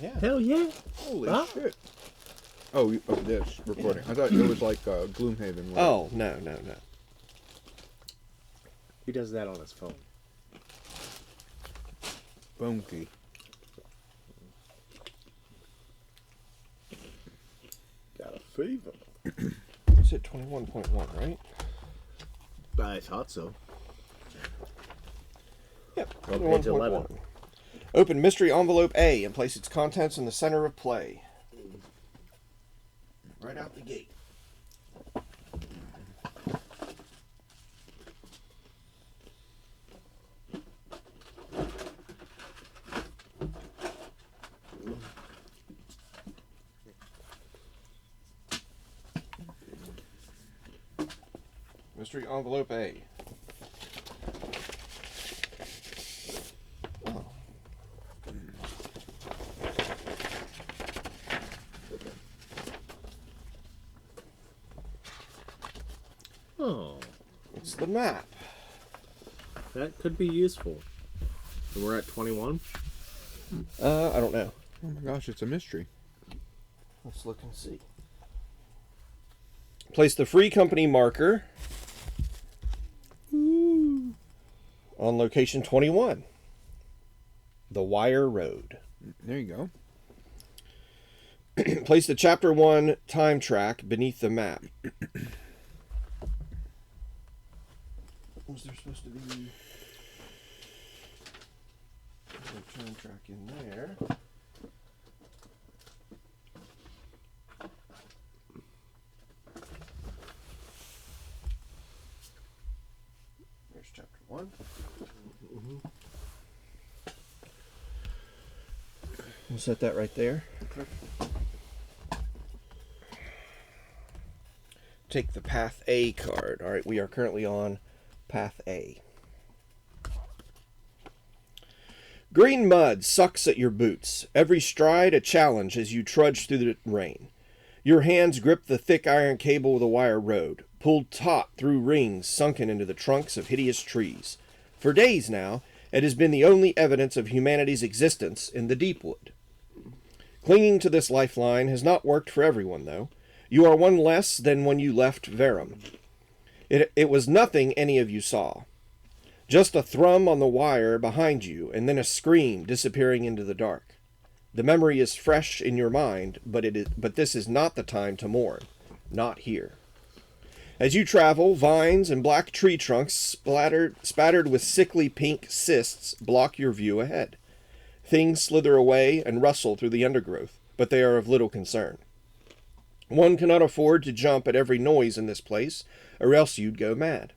Yeah. Hell yeah. Holy Huh? shit. Oh, this recording. I thought it was like Gloomhaven. Oh, no. He does that on his phone. Phone key. Got a fever. It's at 21.1, right? I thought so. Yep. Well, page 11. 21.1. Open mystery envelope A and place its contents in the center of play. Right out the gate. Mystery envelope A. Oh. Oh, It's the map. that could be useful. So we're at 21. I don't know. Oh my gosh, it's a mystery. Let's look and see. Place the free company marker on location 21. The Wire Road. There you go. Place the chapter 1 time track beneath the map. Was there supposed to be a time track in there? There's chapter 1. We'll set that right there. Okay. Take the Path A card. All right, we are currently on Path A. Green mud sucks at your boots. Every stride a challenge as you trudge through the rain. Your hands grip the thick iron cable of the wire road, pulled taut through rings sunken into the trunks of hideous trees. For days now, it has been the only evidence of humanity's existence in the Deepwood. Clinging to this lifeline has not worked for everyone, though. You are one less than when you left Verum. It was nothing any of you saw. Just a thrum on the wire behind you, and then a scream disappearing into the dark. The memory is fresh in your mind, but this is not the time to mourn. Not here. As you travel, vines and black tree trunks spattered with sickly pink cysts block your view ahead. Things slither away and rustle through the undergrowth, but they are of little concern. One cannot afford to jump at every noise in this place, or else you'd go mad.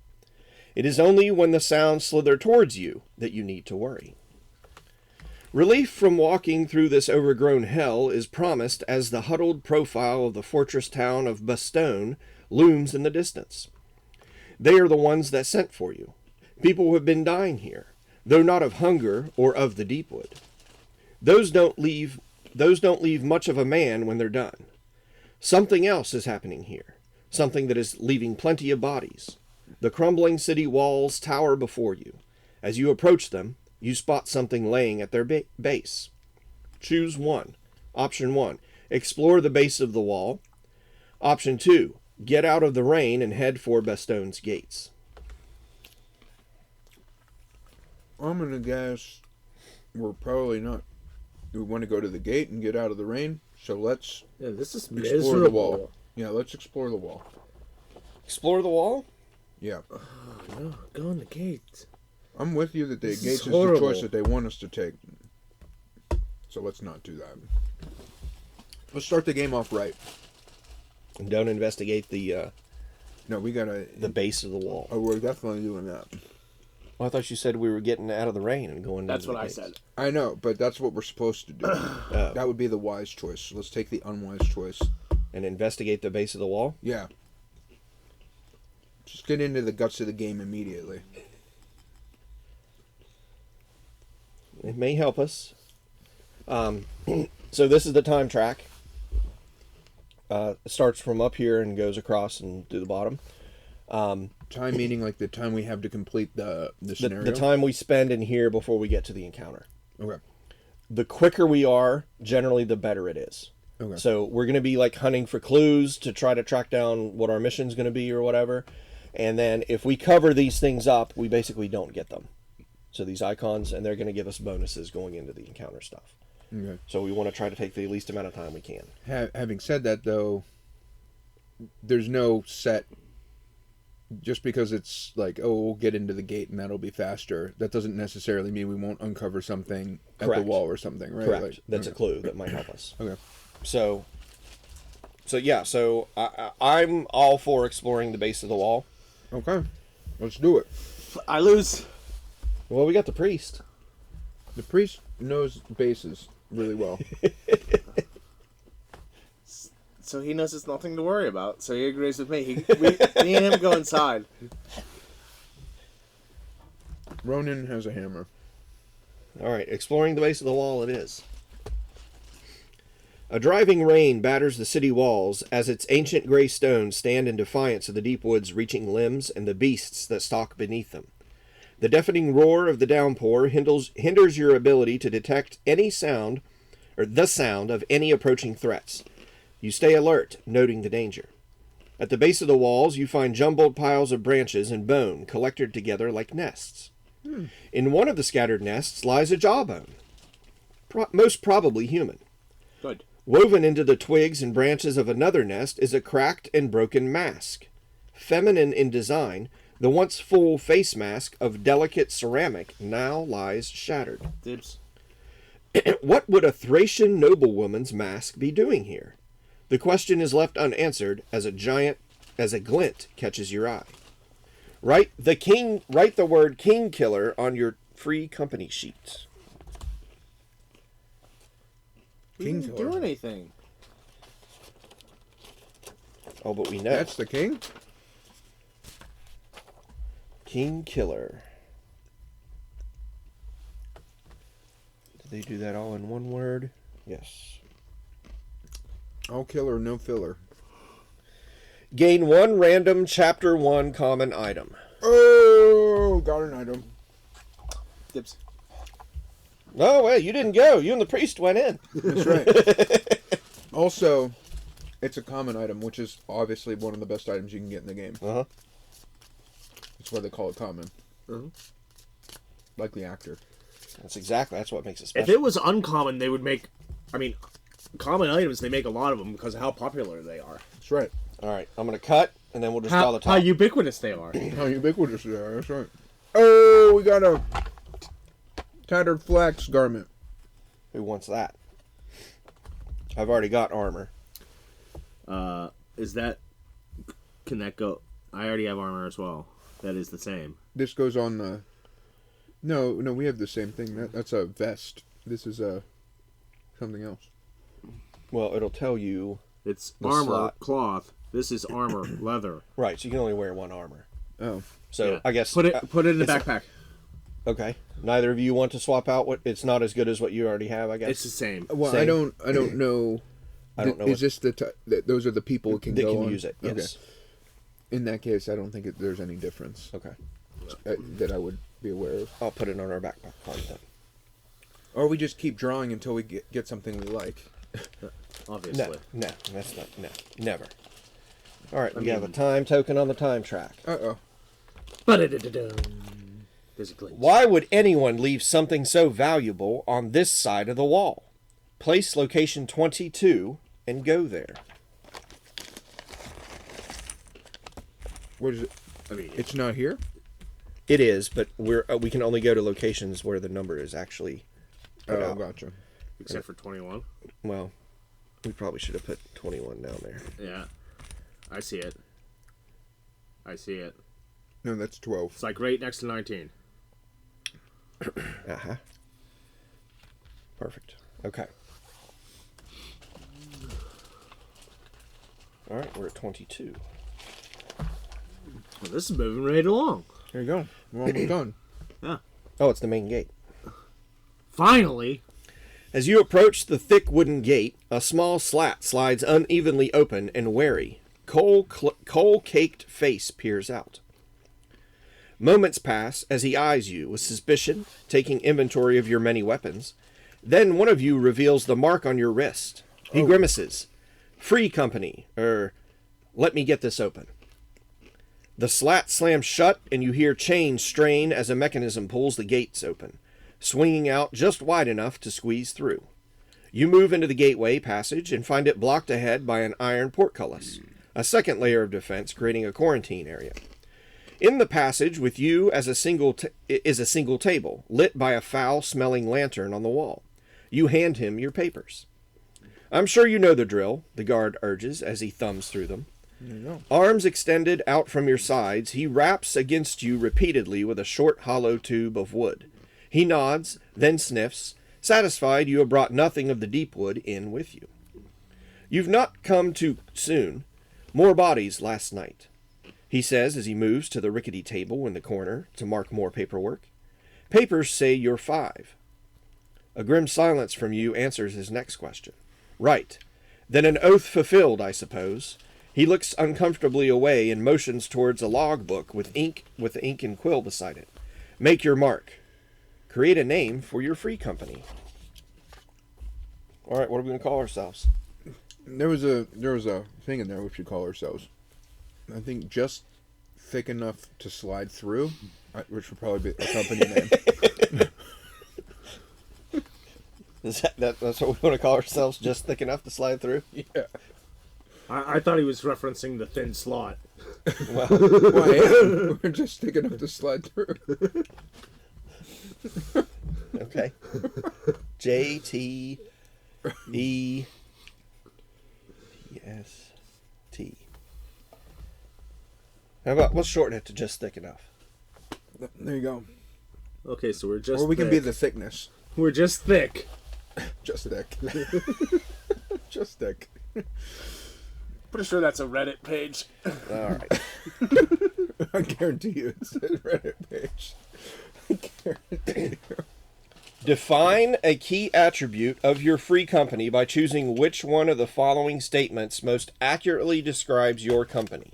It is only when the sounds slither towards you that you need to worry. Relief from walking through this overgrown hell is promised as the huddled profile of the fortress town of Bastone looms in the distance. They are the ones that sent for you. People who have been dying here, though not of hunger or of the Deepwood. Those don't leave much of a man when they're done. Something else is happening here, something that is leaving plenty of bodies. The crumbling city walls tower before you. As you approach them, you spot something laying at their base. Choose one. Option 1, explore the base of the wall. Option 2, get out of the rain and head for Bastone's gates. I'm going to guess we're probably not. We want to go to the gate and get out of the rain, so let's this is explore miserable. the wall. Yeah, let's explore the wall. Explore the wall? Yeah. Oh, no, go in the gate. I'm with you that the This is gates is the horrible. choice that they want us to take. So let's not do that. Let's start the game off right. And don't investigate the No, we gotta... base of the wall. Oh, we're definitely doing that. Well, I thought you said we were getting out of the rain and going. That's into what the I gates. said. I know, but that's what we're supposed to do. Oh. That would be the wise choice. So let's take the unwise choice. And investigate the base of the wall? Yeah. Just get into the guts of the game immediately. It may help us. So this is the time track. It starts from up here and goes across and to the bottom. Time meaning like the time we have to complete the scenario? The time we spend in here before we get to the encounter. Okay. the quicker we are, generally the better it is. Okay. So we're going to be like hunting for clues to try to track down what our mission's going to be or whatever. And then if we cover these things up, we basically don't get them. So these icons, and they're going to give us bonuses going into the encounter stuff. Okay. So we want to try to take the least amount of time we can. Having said that, though, there's no set. Just because it's like, oh, we'll get into the gate and that'll be faster, that doesn't necessarily mean we won't uncover something at Correct. the wall or something, right? Correct. Like, That's okay. a clue that might help us. Okay. So yeah. So I'm all for exploring the base of the wall. Okay. Let's do it. I lose. Well, we got the priest. The priest knows bases really well. So he knows it's nothing to worry about. So he agrees with me. Me and him go inside. Ronan has a hammer. All right, exploring the base of the wall it is. A driving rain batters the city walls as its ancient gray stones stand in defiance of the Deepwood's reaching limbs and the beasts that stalk beneath them. The deafening roar of the downpour hinders your ability to detect any sound, or the sound of any approaching threats. You stay alert, noting the danger. At the base of the walls, you find jumbled piles of branches and bone collected together like nests. In one of the scattered nests lies a jawbone, most probably human. Good. Woven into the twigs and branches of another nest is a cracked and broken mask. Feminine in design, the once full face mask of delicate ceramic now lies shattered. Dibs. What would a Thracian noblewoman's mask be doing here? The question is left unanswered as a glint catches your eye. Write the word king killer on your free company sheet. We didn't do anything. Oh, but we know. That's the king? King killer. Did they do that all in one word? Yes. All killer, no filler. Gain one random Chapter 1 common item. Oh, got an item. Dibs. Oh, well, you didn't go. You and the priest went in. That's right. Also, it's a common item, which is obviously one of the best items you can get in the game. Uh-huh. That's why they call it common. Mm-hmm. Like the actor. That's what makes it If special. it was uncommon, they would make... I mean, common items, they make a lot of them because of how popular they are. That's right. All right, I'm going to cut, and then we'll just draw the top. How ubiquitous they are. How ubiquitous they are. That's right. Oh, we got a tattered flax garment. Who wants that? I've already got armor. Is that... Can that go... I already have armor as well. That is the same. This goes on the... No, we have the same thing. That's a vest. This is something else. Well, it'll tell you... It's The armor, slot. cloth. This is armor, leather. Right, so you can only wear one armor. Oh. So, Yeah. I guess... Put it in the it's- backpack. Okay. Neither of you want to swap out what... It's not as good as what you already have, I guess. It's the same. Well, Same. I don't know... I don't know. Is this those are the people who can They go can on? use it, yes. Okay. In that case, I don't think there's any difference Okay. that I would be aware of. I'll put it on our backpack card then. Or we just keep drawing until we get something we like. Obviously. No, that's not... No, never. All right, we I have a mean- time token on the time track. Uh-oh. There's a glitch. Why would anyone leave something so valuable on this side of the wall? Place location 22 and go there. What is it? I mean, It's not here? It is, but we can only go to locations where the number is actually put Oh, out. gotcha. except for 21. Well, we probably should have put 21 down there. Yeah. I see it. I see it. No, that's 12. It's like right next to 19. Uh-huh. Perfect. Okay. All right, we're at 22. Well, this is moving right along. There you go. We're almost done. Yeah. Oh, it's the main gate. Finally. As you approach the thick wooden gate, a small slat slides unevenly open and wary. Coal-caked face peers out. Moments pass as he eyes you with suspicion, taking inventory of your many weapons. Then one of you reveals the mark on your wrist. He grimaces. Free company. Let me get this open. The slat slams shut, and you hear chains strain as a mechanism pulls the gates open, swinging out just wide enough to squeeze through. You move into the gateway passage and find it blocked ahead by an iron portcullis, a second layer of defense creating a quarantine area. In the passage with you as a single table, lit by a foul-smelling lantern on the wall. You hand him your papers. I'm sure you know the drill, the guard urges as he thumbs through them. Arms extended out from your sides, he raps against you repeatedly with a short hollow tube of wood. He nods, then sniffs, satisfied you have brought nothing of the Deepwood in with you. You've not come too soon. More bodies last night, he says as he moves to the rickety table in the corner to mark more paperwork. Papers say you're 5. A grim silence from you answers his next question. Right. Then an oath fulfilled, I suppose. He looks uncomfortably away and motions towards a logbook with ink and quill beside it. Make your mark. Create a name for your free company. All right, what are we going to call ourselves? There was a thing in there we should call ourselves. I think just thick enough to slide through, which would probably be a company name. That's what we want to call ourselves? Just thick enough to slide through? Yeah. I thought he was referencing the thin slot. Well, We're just thick enough to slide through. okay. JTEST. How about, let's shorten it to just thick enough. There you go. Okay, so we're just Or we can be thick. the thickness. We're just thick. Just thick. Just thick. Pretty sure that's a Reddit page. All right. I guarantee you it's a Reddit page. I guarantee you. Define a key attribute of your free company by choosing which one of the following statements most accurately describes your company.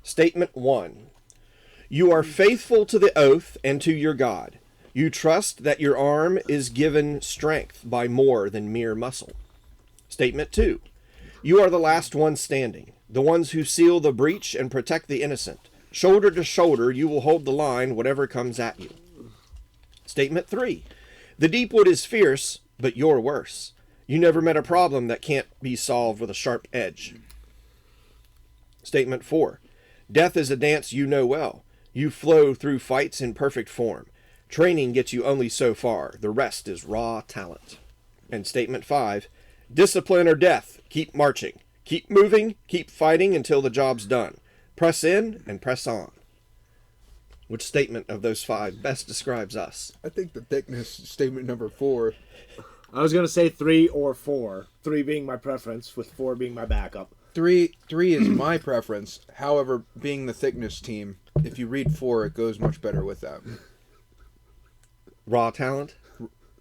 Statement 1. You are faithful to the oath and to your God. You trust that your arm is given strength by more than mere muscle. Statement 2. You are the last one standing, the ones who seal the breach and protect the innocent. Shoulder to shoulder, you will hold the line whatever comes at you. Statement 3. The Deepwood is fierce, but you're worse. You never met a problem that can't be solved with a sharp edge. Statement 4. Death is a dance you know well. You flow through fights in perfect form. Training gets you only so far. The rest is raw talent. And Statement 5. Discipline or death. Keep marching. Keep moving. Keep fighting until the job's done. Press in and press on. Which statement of those 5 best describes us? I think the thickness statement number 4. I was going to say 3 or 4. 3 being my preference, with 4 being my backup. 3 is my preference. However, being the thickness team, if you read 4, it goes much better with that. Raw talent?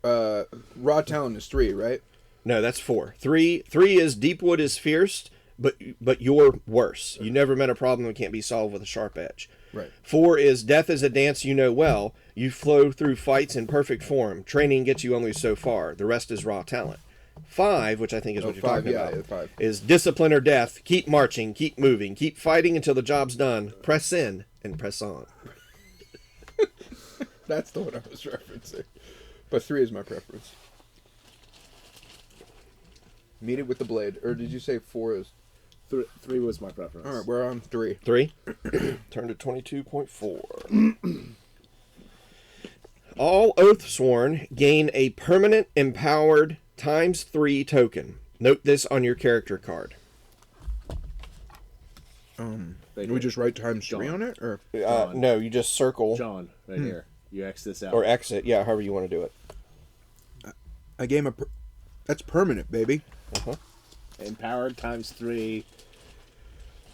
Raw talent is 3, right? No, that's 4. 3 is Deepwood is fierce, but you're worse. You never met a problem that can't be solved with a sharp edge. Right. 4 is death is a dance you know well. You flow through fights in perfect form. Training gets you only so far. The rest is raw talent. 5, which I think is what you're talking about, 5. is discipline or death. Keep marching, keep moving, keep fighting until the job's done. Press in and press on. That's the one I was referencing. But 3 is my preference. Meet it with the blade. Or did you say 4 is? 3 was my preference. Alright, we're on 3. 3. Turn to 22.4. All Oathsworn gain a permanent empowered ×3 token. Note this on your character card. Do we just write ×3 on it? Or No, you just circle John, right here. You X this out. or exit. Yeah, however you want to do it. a game of... That's permanent, baby. Empowered ×3.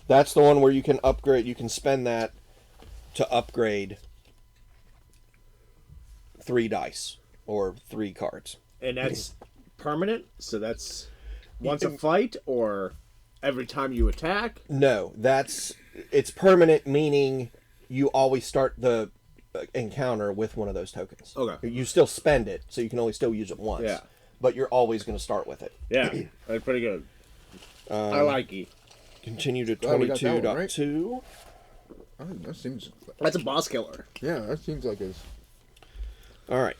That's the one where you can upgrade. You can spend that to upgrade 3 dice or 3 cards. And that's permanent? So that's once a fight or every time you attack? No, it's permanent, meaning you always start the encounter with one of those tokens. Okay. You still spend it, so you can only still use it once. Yeah. But you're always going to start with it. Yeah, that's pretty good. I like it. Continue to Glad we got that one, right? 22.2. Oh, that seems. That's a boss killer. Yeah, that seems like it's. All right.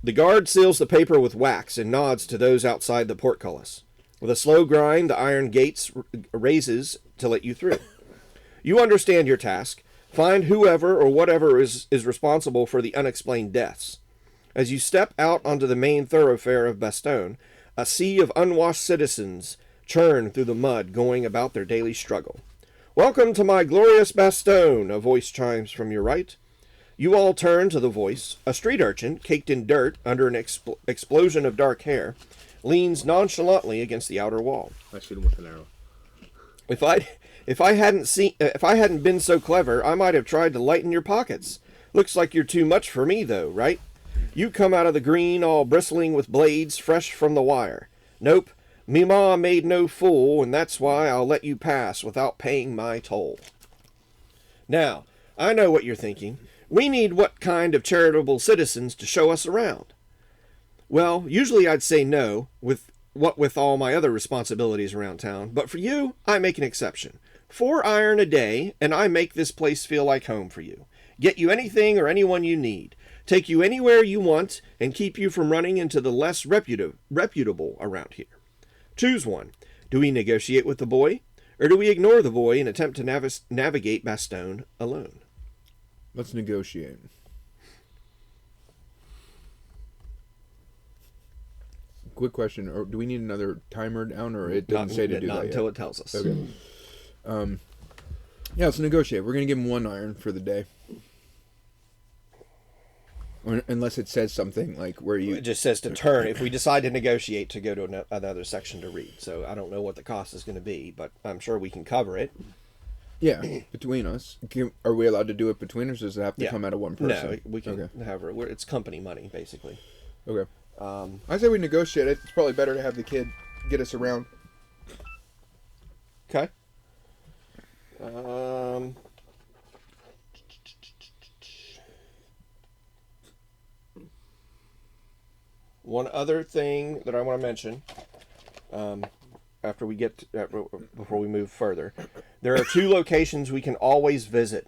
The guard seals the paper with wax and nods to those outside the portcullis. With a slow grind, the iron gates raises to let you through. You understand your task. Find whoever or whatever is responsible for the unexplained deaths. As you step out onto the main thoroughfare of Bastogne, a sea of unwashed citizens churn through the mud, going about their daily struggle. "Welcome to my glorious Bastogne," a voice chimes from your right. You all turn to the voice. A street urchin, caked in dirt under an explosion of dark hair, leans nonchalantly against the outer wall. I shoot him with an arrow. If I hadn't been so clever, I might have tried to lighten your pockets. Looks like you're too much for me, though, right? You come out of the green all bristling with blades fresh from the wire. Nope, me ma made no fool, and that's why I'll let you pass without paying my toll. Now, I know what you're thinking. We need what kind of charitable citizens to show us around? Well, usually I'd say no, with all my other responsibilities around town, but for you, I make an exception. 4 iron a day, and I make this place feel like home for you. Get you anything or anyone you need. Take you anywhere you want, and keep you from running into the less reputable around here. Choose one. Do we negotiate with the boy, or do we ignore the boy and attempt to navigate Bastogne alone? Let's negotiate. Quick question: or do we need another timer down, or it doesn't say to do not that until yet? it tells us. Okay. Yeah, let's negotiate. We're gonna give him 1 iron for the day, unless it says something like where you. It just says to turn. If we decide to negotiate, to go to another section to read. So I don't know what the cost is going to be, but I'm sure we can cover it. Yeah, between us. Are we allowed to do it between us, or does it have to Yeah. come out of one person? No, we can Okay. have it. It's company money, basically. Okay. I say we negotiate it. It's probably better to have the kid get us around. Okay. One other thing that I want to mention, after we before we move further, there are 2 locations we can always visit,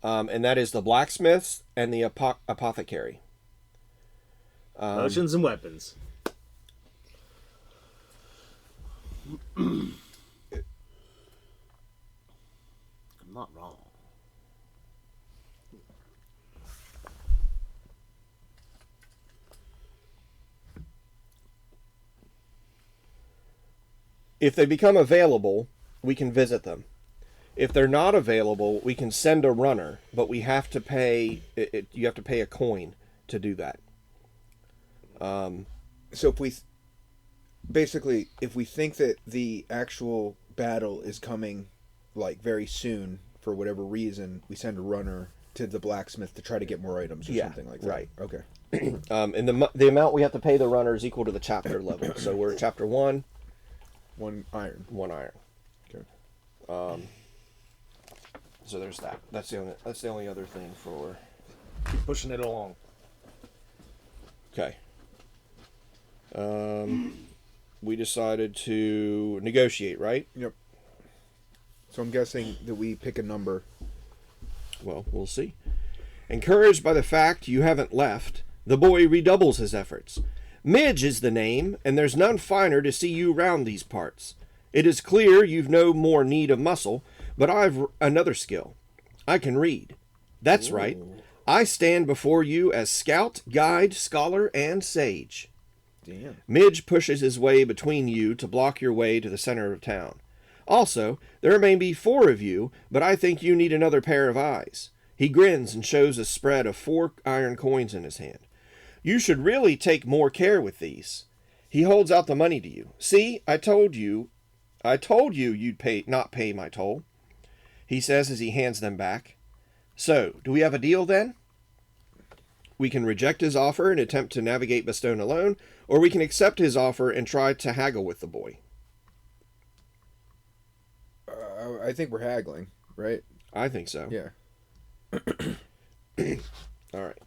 and that is the blacksmiths and the apothecary. Potions and weapons. I'm not wrong. If they become available, we can visit them. If they're not available, we can send a runner, but we have to pay. You have to pay a coin to do that. So if we, basically, if we think that the actual battle is coming, like, very soon, for whatever reason, we send a runner to the blacksmith to try to get more items or something like that. Right. Okay. And the amount we have to pay the runner is equal to the chapter level. So we're chapter 1. 1 iron. 1 iron. Okay. So there's that. That's the only other thing for. Keep pushing it along. Okay. We decided to negotiate, right? Yep. So I'm guessing that we pick a number. Well, we'll see. Encouraged by the fact you haven't left, the boy redoubles his efforts. Midge is the name, and there's none finer to see you round these parts. It is clear you've no more need of muscle, but I've another skill. I can read. That's right. I stand before you as scout, guide, scholar, and sage. Damn. Midge pushes his way between you to block your way to the center of town. Also, there may be 4 of you, but I think you need another pair of eyes. He grins and shows a spread of 4 iron coins in his hand. You should really take more care with these. He holds out the money to you. See, I told you you'd not pay my toll, he says as he hands them back. So, do we have a deal then? We can reject his offer and attempt to navigate Bastogne alone, or we can accept his offer and try to haggle with the boy. I think we're haggling, right? I think so. Yeah. All right.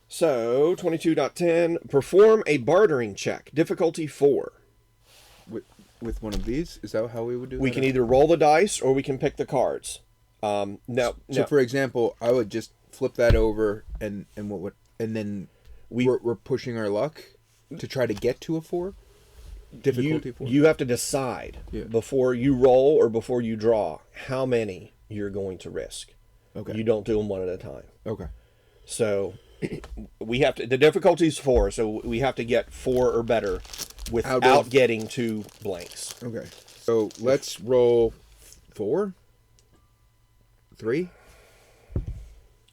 So, 22.10, perform a bartering check. Difficulty 4. With one of these? Is that how we would do We that? can either roll the dice or we can pick the cards. No. So, for example, I would just flip that over and then we're pushing our luck to try to get to a 4? Difficulty 4? You have to decide before you roll or before you draw how many you're going to risk. Okay. You don't do them one at a time. Okay. So we have to. The difficulty is 4, so we have to get 4 or better without getting 2 blanks. Okay. So let's roll 4, 3,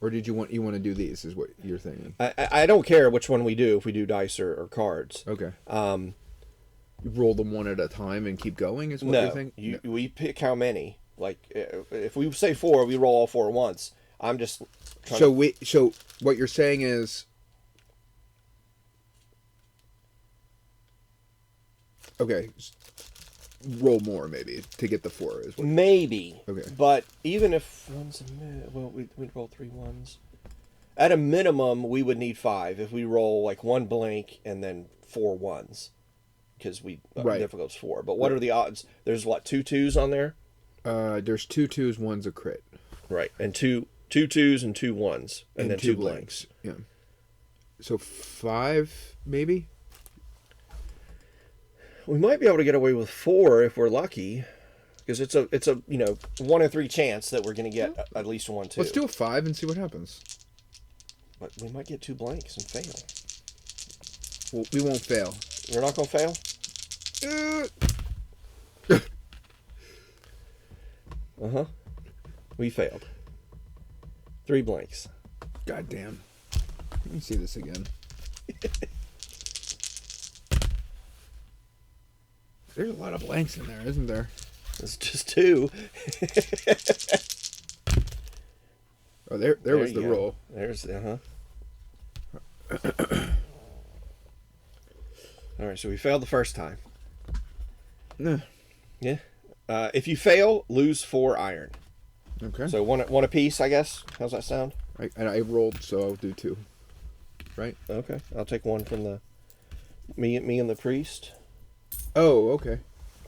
or did you want to do these? Is what you're thinking? I don't care which one we do if we do dice or cards. Okay. You roll them one at a time and keep going. Is what you're thinking? We pick how many. Like if we say 4, we roll all 4 at once. I'm just. So what you're saying is, okay, roll more maybe to get the 4 is what. Maybe. Okay. But even if one's we'd roll 3 ones. At a minimum, we would need 5 if we roll like 1 blank and then 4 ones, because difficulty's 4. But what are the odds? There's 2 2s on there. There's 2 2s, one's a crit. Right, and two 2s and 2 1s, and then 2 blanks. Yeah. So 5 maybe. We might be able to get away with 4 if we're lucky, because it's a 1 in 3 chance that we're going to get at least 1 2. Let's do a 5 and see what happens. But we might get 2 blanks and fail. Well, we won't fail. We're not going to fail. We failed. 3 blanks. God damn. Let me see this again. There's a lot of blanks in there, isn't there? It's just 2. Oh, there was the roll. There's All right, so we failed the first time. Nah. Yeah. If you fail, lose 4 iron. Okay. So one apiece, I guess. How's that sound? I rolled, so I'll do 2. Right? Okay. I'll take 1 from me and the priest. Oh, okay.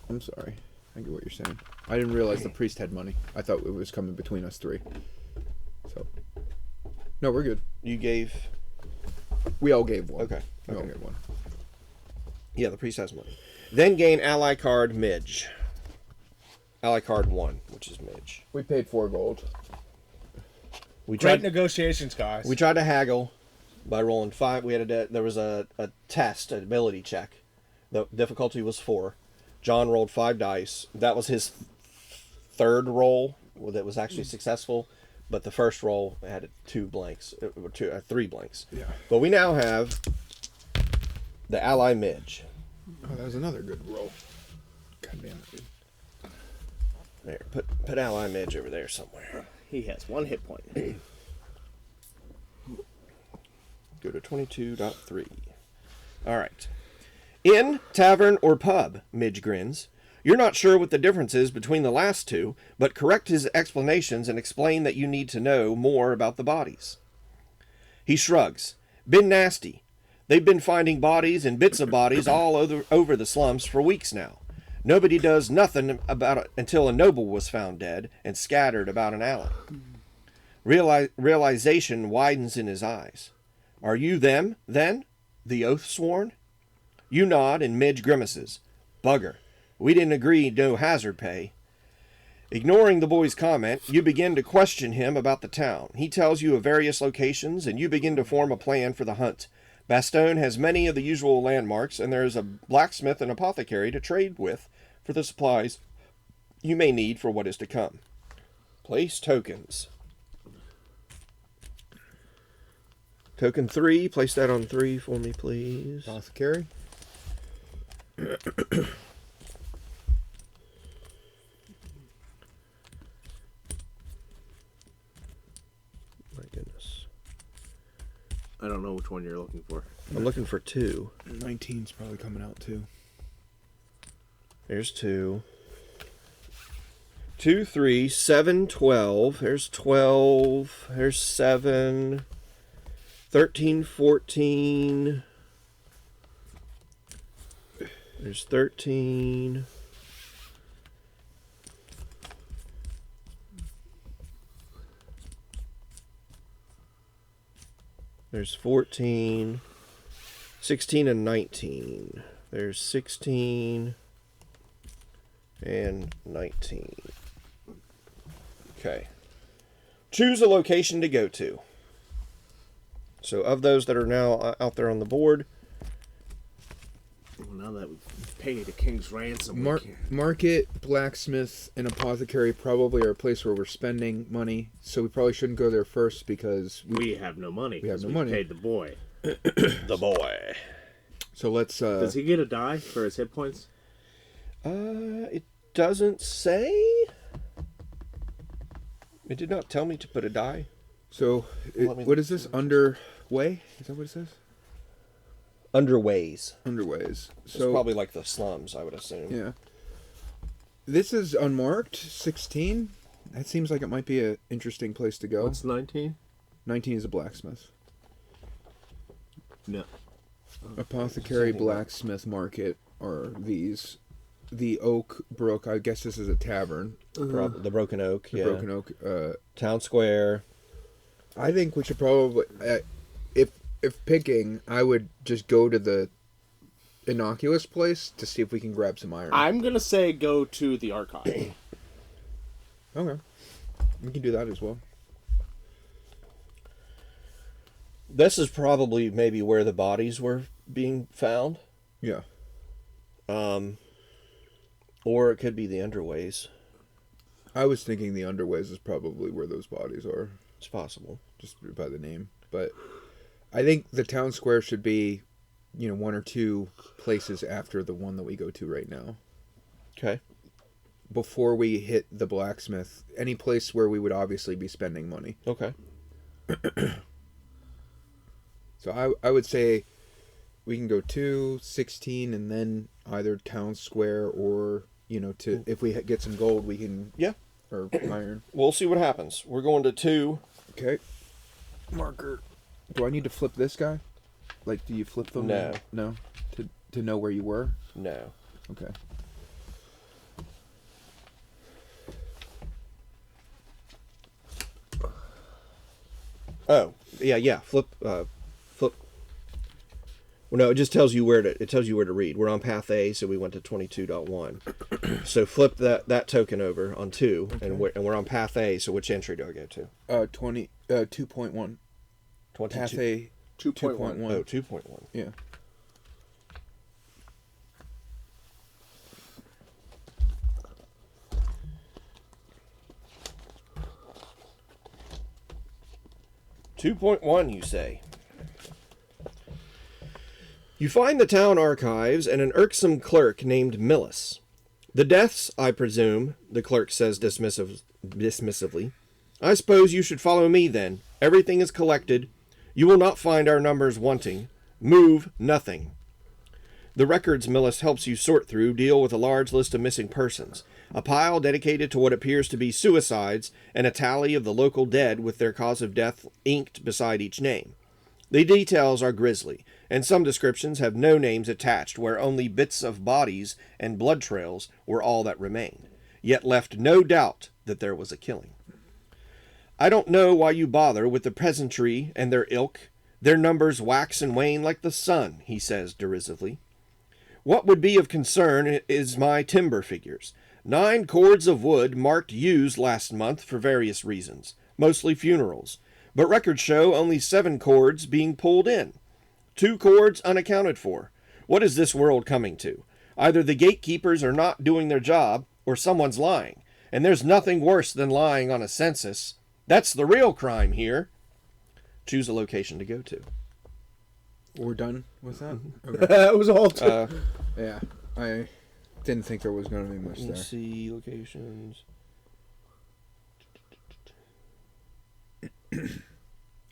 I'm sorry. I get what you're saying. I didn't realize the priest had money. I thought it was coming between us 3. So. No, we're good. You gave. We all gave 1. Okay. We all gave 1. Yeah, the priest has money. Then gain ally card Midge. Ally card 1, which is Midge. We paid 4 gold. Great negotiations, guys. We tried to haggle by rolling 5. We had there was a test, an ability check. The difficulty was 4. John rolled 5 dice. That was his 3rd roll that was actually successful, but the first roll had 2 blanks, 3 blanks. Yeah. But we now have the ally Midge. Oh, that was another good roll. God damn it, dude. There, put ally Midge over there somewhere. He has 1 hit point. Go to 22.3. All right. Inn, tavern, or pub, Midge grins. You're not sure what the difference is between the last 2, but correct his explanations and explain that you need to know more about the bodies. He shrugs. Been nasty. They've been finding bodies and bits of bodies all over the slums for weeks now. Nobody does nothing about it until a noble was found dead and scattered about an alley. Realization widens in his eyes. Are you them, then? The Oathsworn? You nod and Midge grimaces. Bugger. We didn't agree no hazard pay. Ignoring the boy's comment, you begin to question him about the town. He tells you of various locations, and you begin to form a plan for the hunt. Bastogne has many of the usual landmarks, and there is a blacksmith and apothecary to trade with for the supplies you may need for what is to come. Place tokens. Token 3, place that on 3 for me, please. Apothecary. My goodness. I don't know which one you're looking for. I'm looking for 2. 19's probably coming out too. There's 2. 2, 3, 7, 12. There's 12. There's 7. 13, 14. There's 13. There's 14. 16 and 19. There's 16 and 19. Okay. Choose a location to go to. So of those that are now out there on the board, Well, now that we've paid a king's ransom, we can't. Market, blacksmith, and apothecary probably are a place where we're spending money. So we probably shouldn't go there first because We have no money. We have 'cause no money. Paid the boy. the boy. So let's. Does he get a die for his hit points? It doesn't say. It did not tell me to put a die. So Let me- what is this? Underway? Is that what it says? Underways. Underways. It's So probably like the slums, I would assume. yeah. This is unmarked. 16. That seems like it might be an interesting place to go. What's 19? 19 is a blacksmith. No. Apothecary, Something like- blacksmith, market are these. The Oak Brook, I guess this is a tavern. The Broken Oak. The Yeah. Broken Oak. Town Square. I think we should probably, if picking, I would just go to the innocuous place to see if we can grab some iron. I'm going to say go to the archive. Okay, we can do that as well. This is probably maybe where the bodies were being found. Yeah. Or it could be the underways. I was thinking the underways is probably where those bodies are, It's possible. just by the name. But I think the town square should be, one or two places after the one that we go to right now. Okay. Before we hit the blacksmith, any place where we would obviously be spending money. Okay. So I would say we can go 2, 16, and then either town square or, if we get some gold, we can... Yeah. Or iron. We'll see what happens. We're going to 2. Okay. Marker. Do I need to flip this guy? Like, do you flip them? No. No? To know where you were? No. Okay. Oh, yeah. Flip. Flip. Well, no, it just tells you where to read. We're on path A, so we went to 22.1. So flip that token over on 2, Okay. and we're on path A. So which entry do I go to? 2.1. 22. Path A 2.1. 2.1. Oh, 2.1. Yeah. .1, you say. You find the town archives and an irksome clerk named Millis. The deaths, I presume, the clerk says dismissively. I suppose you should follow me then. Everything is collected. You will not find our numbers wanting. Move nothing. The records Millis helps you sort through deal with a large list of missing persons, a pile dedicated to what appears to be suicides, and a tally of the local dead with their cause of death inked beside each name. The details are grisly, and some descriptions have no names attached where only bits of bodies and blood trails were all that remained, yet left no doubt that there was a killing. I don't know why you bother with the peasantry and their ilk. Their numbers wax and wane like the sun, he says derisively. What would be of concern is my timber figures. 9 cords of wood marked used last month for various reasons, mostly funerals, but records show only 7 cords being pulled in. 2 cords unaccounted for. What is this world coming to? Either the gatekeepers are not doing their job, or someone's lying, and there's nothing worse than lying on a census. That's the real crime here. Choose a location to go to. We're done with that? Okay. That was all. Yeah. I didn't think there was going to be much there. Let's see locations.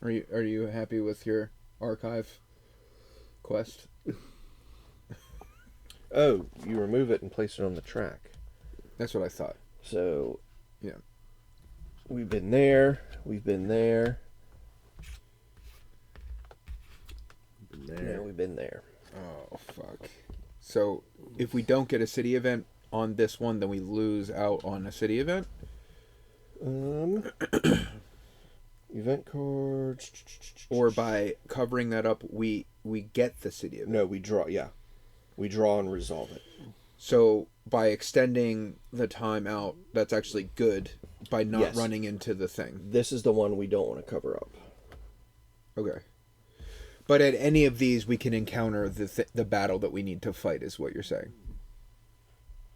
Are you happy with your archive quest? Oh, you remove it and place it on the track. That's what I thought. So Yeah. We've been there. We've been there. Yeah, we've been there. Oh, fuck. So, if we don't get a city event on this one, then we lose out on a city event? Event cards. Or by covering that up, we get the city event? No, we draw, yeah. We draw and resolve it. So, by extending the time out, that's actually good by not Yes. running into the thing. This is the one we don't want to cover up. Okay. But at any of these, we can encounter the battle that we need to fight, is what you're saying.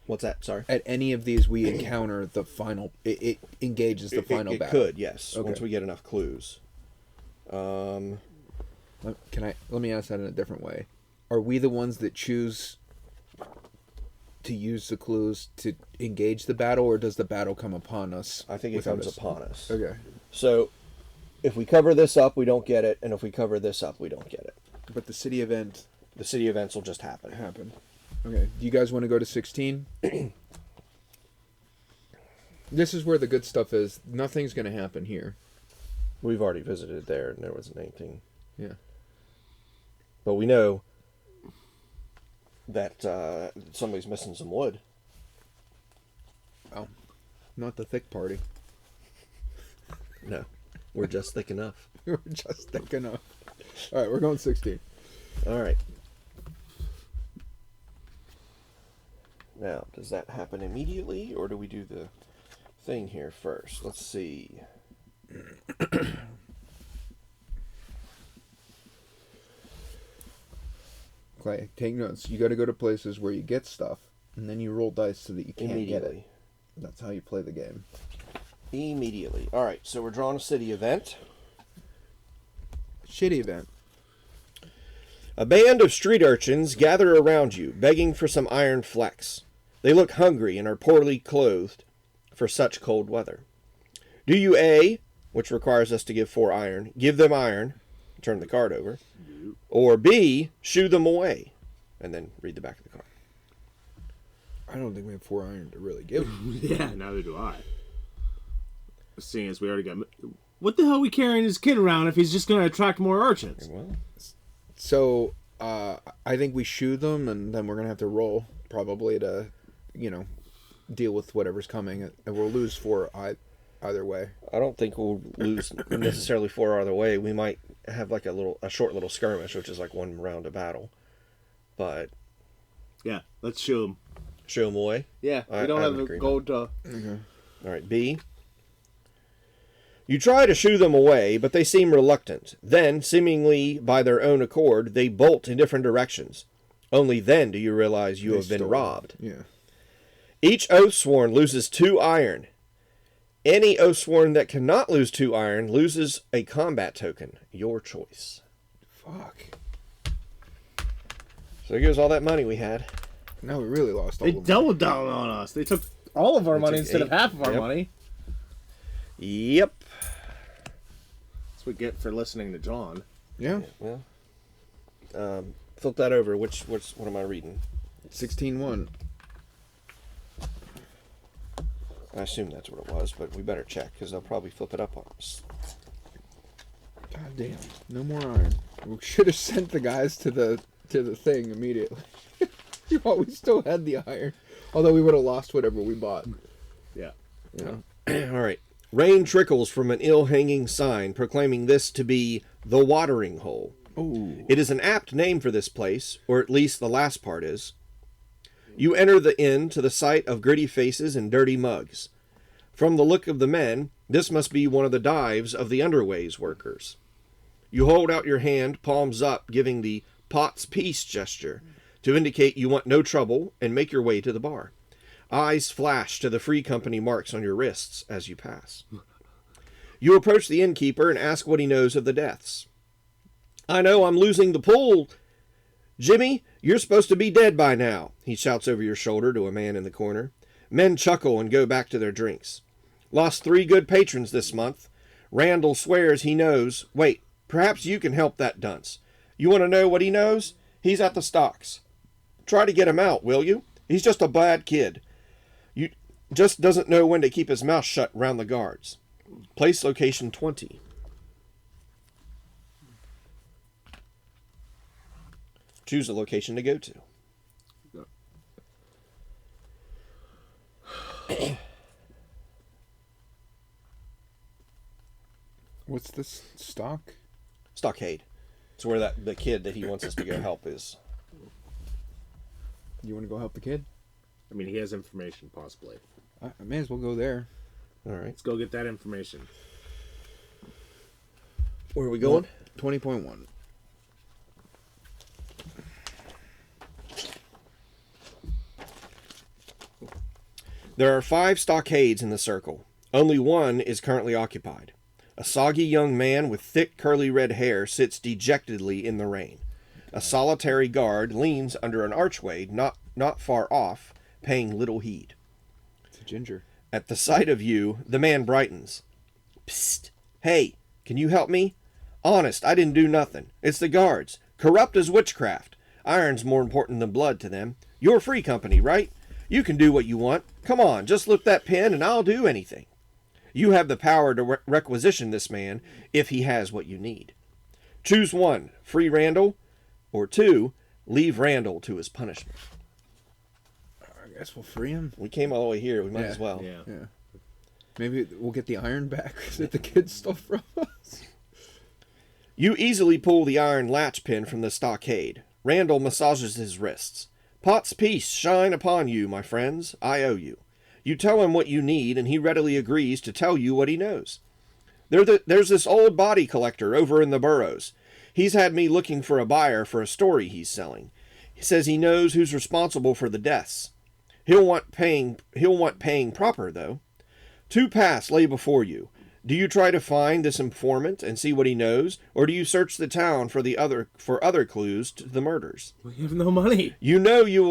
What's that? Sorry. At any of these, we encounter the final. It engages the final it battle. could, yes. Okay. Once we get enough clues. Let me ask that in a different way. Are we the ones that choose to use the clues to engage the battle, or does the battle come upon us? I think it without comes us? upon us. Okay. So, if we cover this up, we don't get it, and if we cover this up, we don't get it. But the city event The city events will just happen. Okay. Do you guys want to go to 16? This is where the good stuff is. Nothing's going to happen here. We've already visited there, and there wasn't anything. Yeah. But we know that somebody's missing some wood. Oh. Not the thick party. No, we're just thick enough. We're just thick enough. All right, we're going 16. All right. Now, does that happen immediately, or do we do the thing here first? Let's see. Clay, take notes. You got to go to places where you get stuff, and then you roll dice so that you can't get it. That's how you play the game. Immediately. All right, so we're drawing a city event. Shitty event. A band of street urchins gather around you, begging for some iron flecks. They look hungry and are poorly clothed for such cold weather. Do you A, which requires us to give 4 iron, give them iron, turn the card over, or B, shoo them away, and then read the back of the card? I don't think we have 4 iron to really give. Yeah, neither do I. Seeing as we already got... What the hell are we carrying this kid around if he's just going to attract more urchins? Well, So, I think we shoo them, and then we're going to have to roll, probably, to, deal with whatever's coming. And we'll lose 4 either way. I don't think we'll lose necessarily 4 either way. We might have like a short little skirmish, which is like 1 round of battle. But Yeah, let's show him. show them away. Yeah, we I don't have would the agree. gold to... All right, B. You try to shoo them away, but they seem reluctant. Then, seemingly by their own accord, they bolt in different directions. Only then do you realize you have been robbed. Yeah. Each Oathsworn loses 2 iron. Any Oathsworn that cannot lose 2 iron loses a combat token. Your choice. Fuck. So there goes all that money we had. Now we really lost all They of them. doubled down on us. They took all of our They money took instead of 8. half of our Yep. money. Yep. That's what we get for listening to John. Yeah. Well, flip that over. What am I reading? 16-1. I assume that's what it was, but we better check because they'll probably flip it up on us. God damn. No more iron. We should have sent the guys to the thing immediately. While we still had the iron. Although we would have lost whatever we bought. Yeah. You know? All right. Rain trickles from an ill-hanging sign proclaiming this to be the watering hole. Ooh. It is an apt name for this place, or at least the last part is. You enter the inn to the sight of gritty faces and dirty mugs. From the look of the men, this must be one of the dives of the underways workers. You hold out your hand, palms up, giving the pot's peace gesture to indicate you want no trouble, and make your way to the bar. Eyes flash to the free company marks on your wrists as you pass. You approach the innkeeper and ask what he knows of the deaths. I know I'm losing the pull. Jimmy, you're supposed to be dead by now, he shouts over your shoulder to a man in the corner. Men chuckle and go back to their drinks. Lost 3 good patrons this month. Randall swears he knows. Wait, perhaps you can help that dunce. You want to know what he knows? He's at the stocks. Try to get him out, will you? He's just a bad kid. just doesn't know when to keep his mouth shut round the guards. Place location 20. Choose a location to go to. What's this stock? Stockade. It's where the kid that he wants us to go help is. You want to go help the kid? I mean, he has information, possibly. I may as well go there. All right. Let's go get that information. Where are we going? 20.1. There are 5 stockades in the circle. Only one is currently occupied. A soggy young man with thick curly red hair sits dejectedly in the rain. A solitary guard leans under an archway not far off, paying little heed. It's a ginger. At the sight of you, the man brightens. Psst! Hey, can you help me? Honest, I didn't do nothing. It's the guards. Corrupt as witchcraft. Iron's more important than blood to them. You're free company, right? You can do what you want. Come on, just lift that pen and I'll do anything. You have the power to requisition this man if he has what you need. Choose 1, free Randall, or 2, leave Randall to his punishment. I guess we'll free him. We came all the way here. We might Yeah, as well. Yeah. Maybe we'll get the iron back that the kid stole from us. You easily pull the iron latch pin from the stockade. Randall massages his wrists. Pot's peace shine upon you, my friends. I owe you. You tell him what you need, and he readily agrees to tell you what he knows. There's this old body collector over in the burrows. He's had me looking for a buyer for a story he's selling. He says he knows who's responsible for the deaths. He'll want paying proper, though. 2 paths lay before you. Do you try to find this informant and see what he knows, or do you search the town for other clues to the murders? We have no money. You know you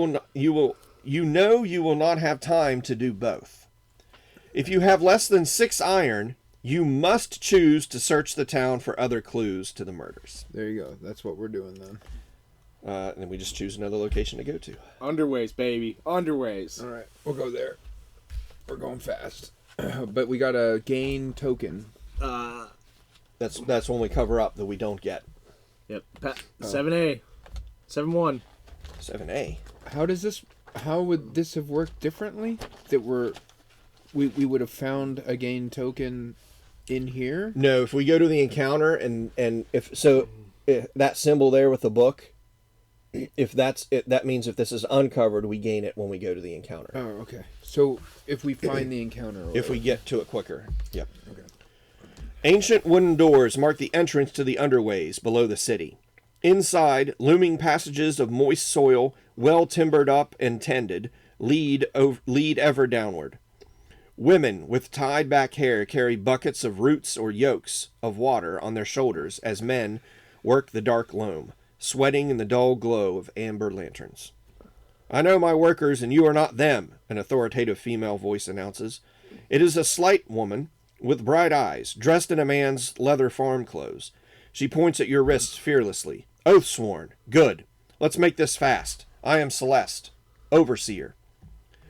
will not have time to do both. If you have less than 6 iron, you must choose to search the town for other clues to the murders. There you go. That's what we're doing then. And then we just choose another location to go to. Underways, baby. Underways. All right, we'll go there. We're going fast. But we got a gain token. That's when we cover up that we don't get. Yep. 7A. 7-1. 7A. How would this have worked differently? That we would have found a gain token in here? No, if we go to the encounter and if that symbol there with the book, if that's it, that means if this is uncovered, we gain it when we go to the encounter. Oh, okay. So if we find the encounter, If we get to it quicker. Yep. Okay. Ancient wooden doors mark the entrance to the underways below the city. Inside, looming passages of moist soil, well timbered up and tended, lead ever downward. Women with tied back hair carry buckets of roots or yokes of water on their shoulders as men work the dark loam, sweating in the dull glow of amber lanterns. I know my workers, and you are not them, an authoritative female voice announces. It is a slight woman with bright eyes, dressed in a man's leather farm clothes. She points at your wrists fearlessly. Oathsworn. Good. Let's make this fast. I am Celeste, Overseer.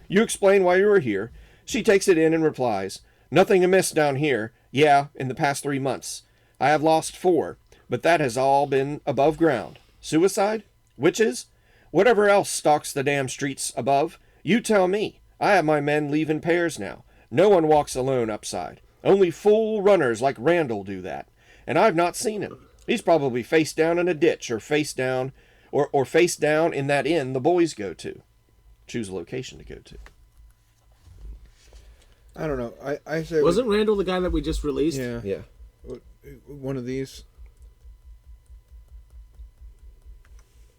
You explain why you are here. She takes it in and replies, Nothing amiss down here. Yeah, in the past 3 months. I have lost 4, but that has all been above ground. Suicide? Witches? Whatever else stalks the damn streets above, you tell me. I have my men leave in pairs now. No one walks alone upside. Only fool runners like Randall do that. And I've not seen him. He's probably face down in a ditch or face down in that inn the boys go to. Choose a location to go to. I don't know. I say Wasn't Randall the guy that we just released? Yeah. Yeah. One of these.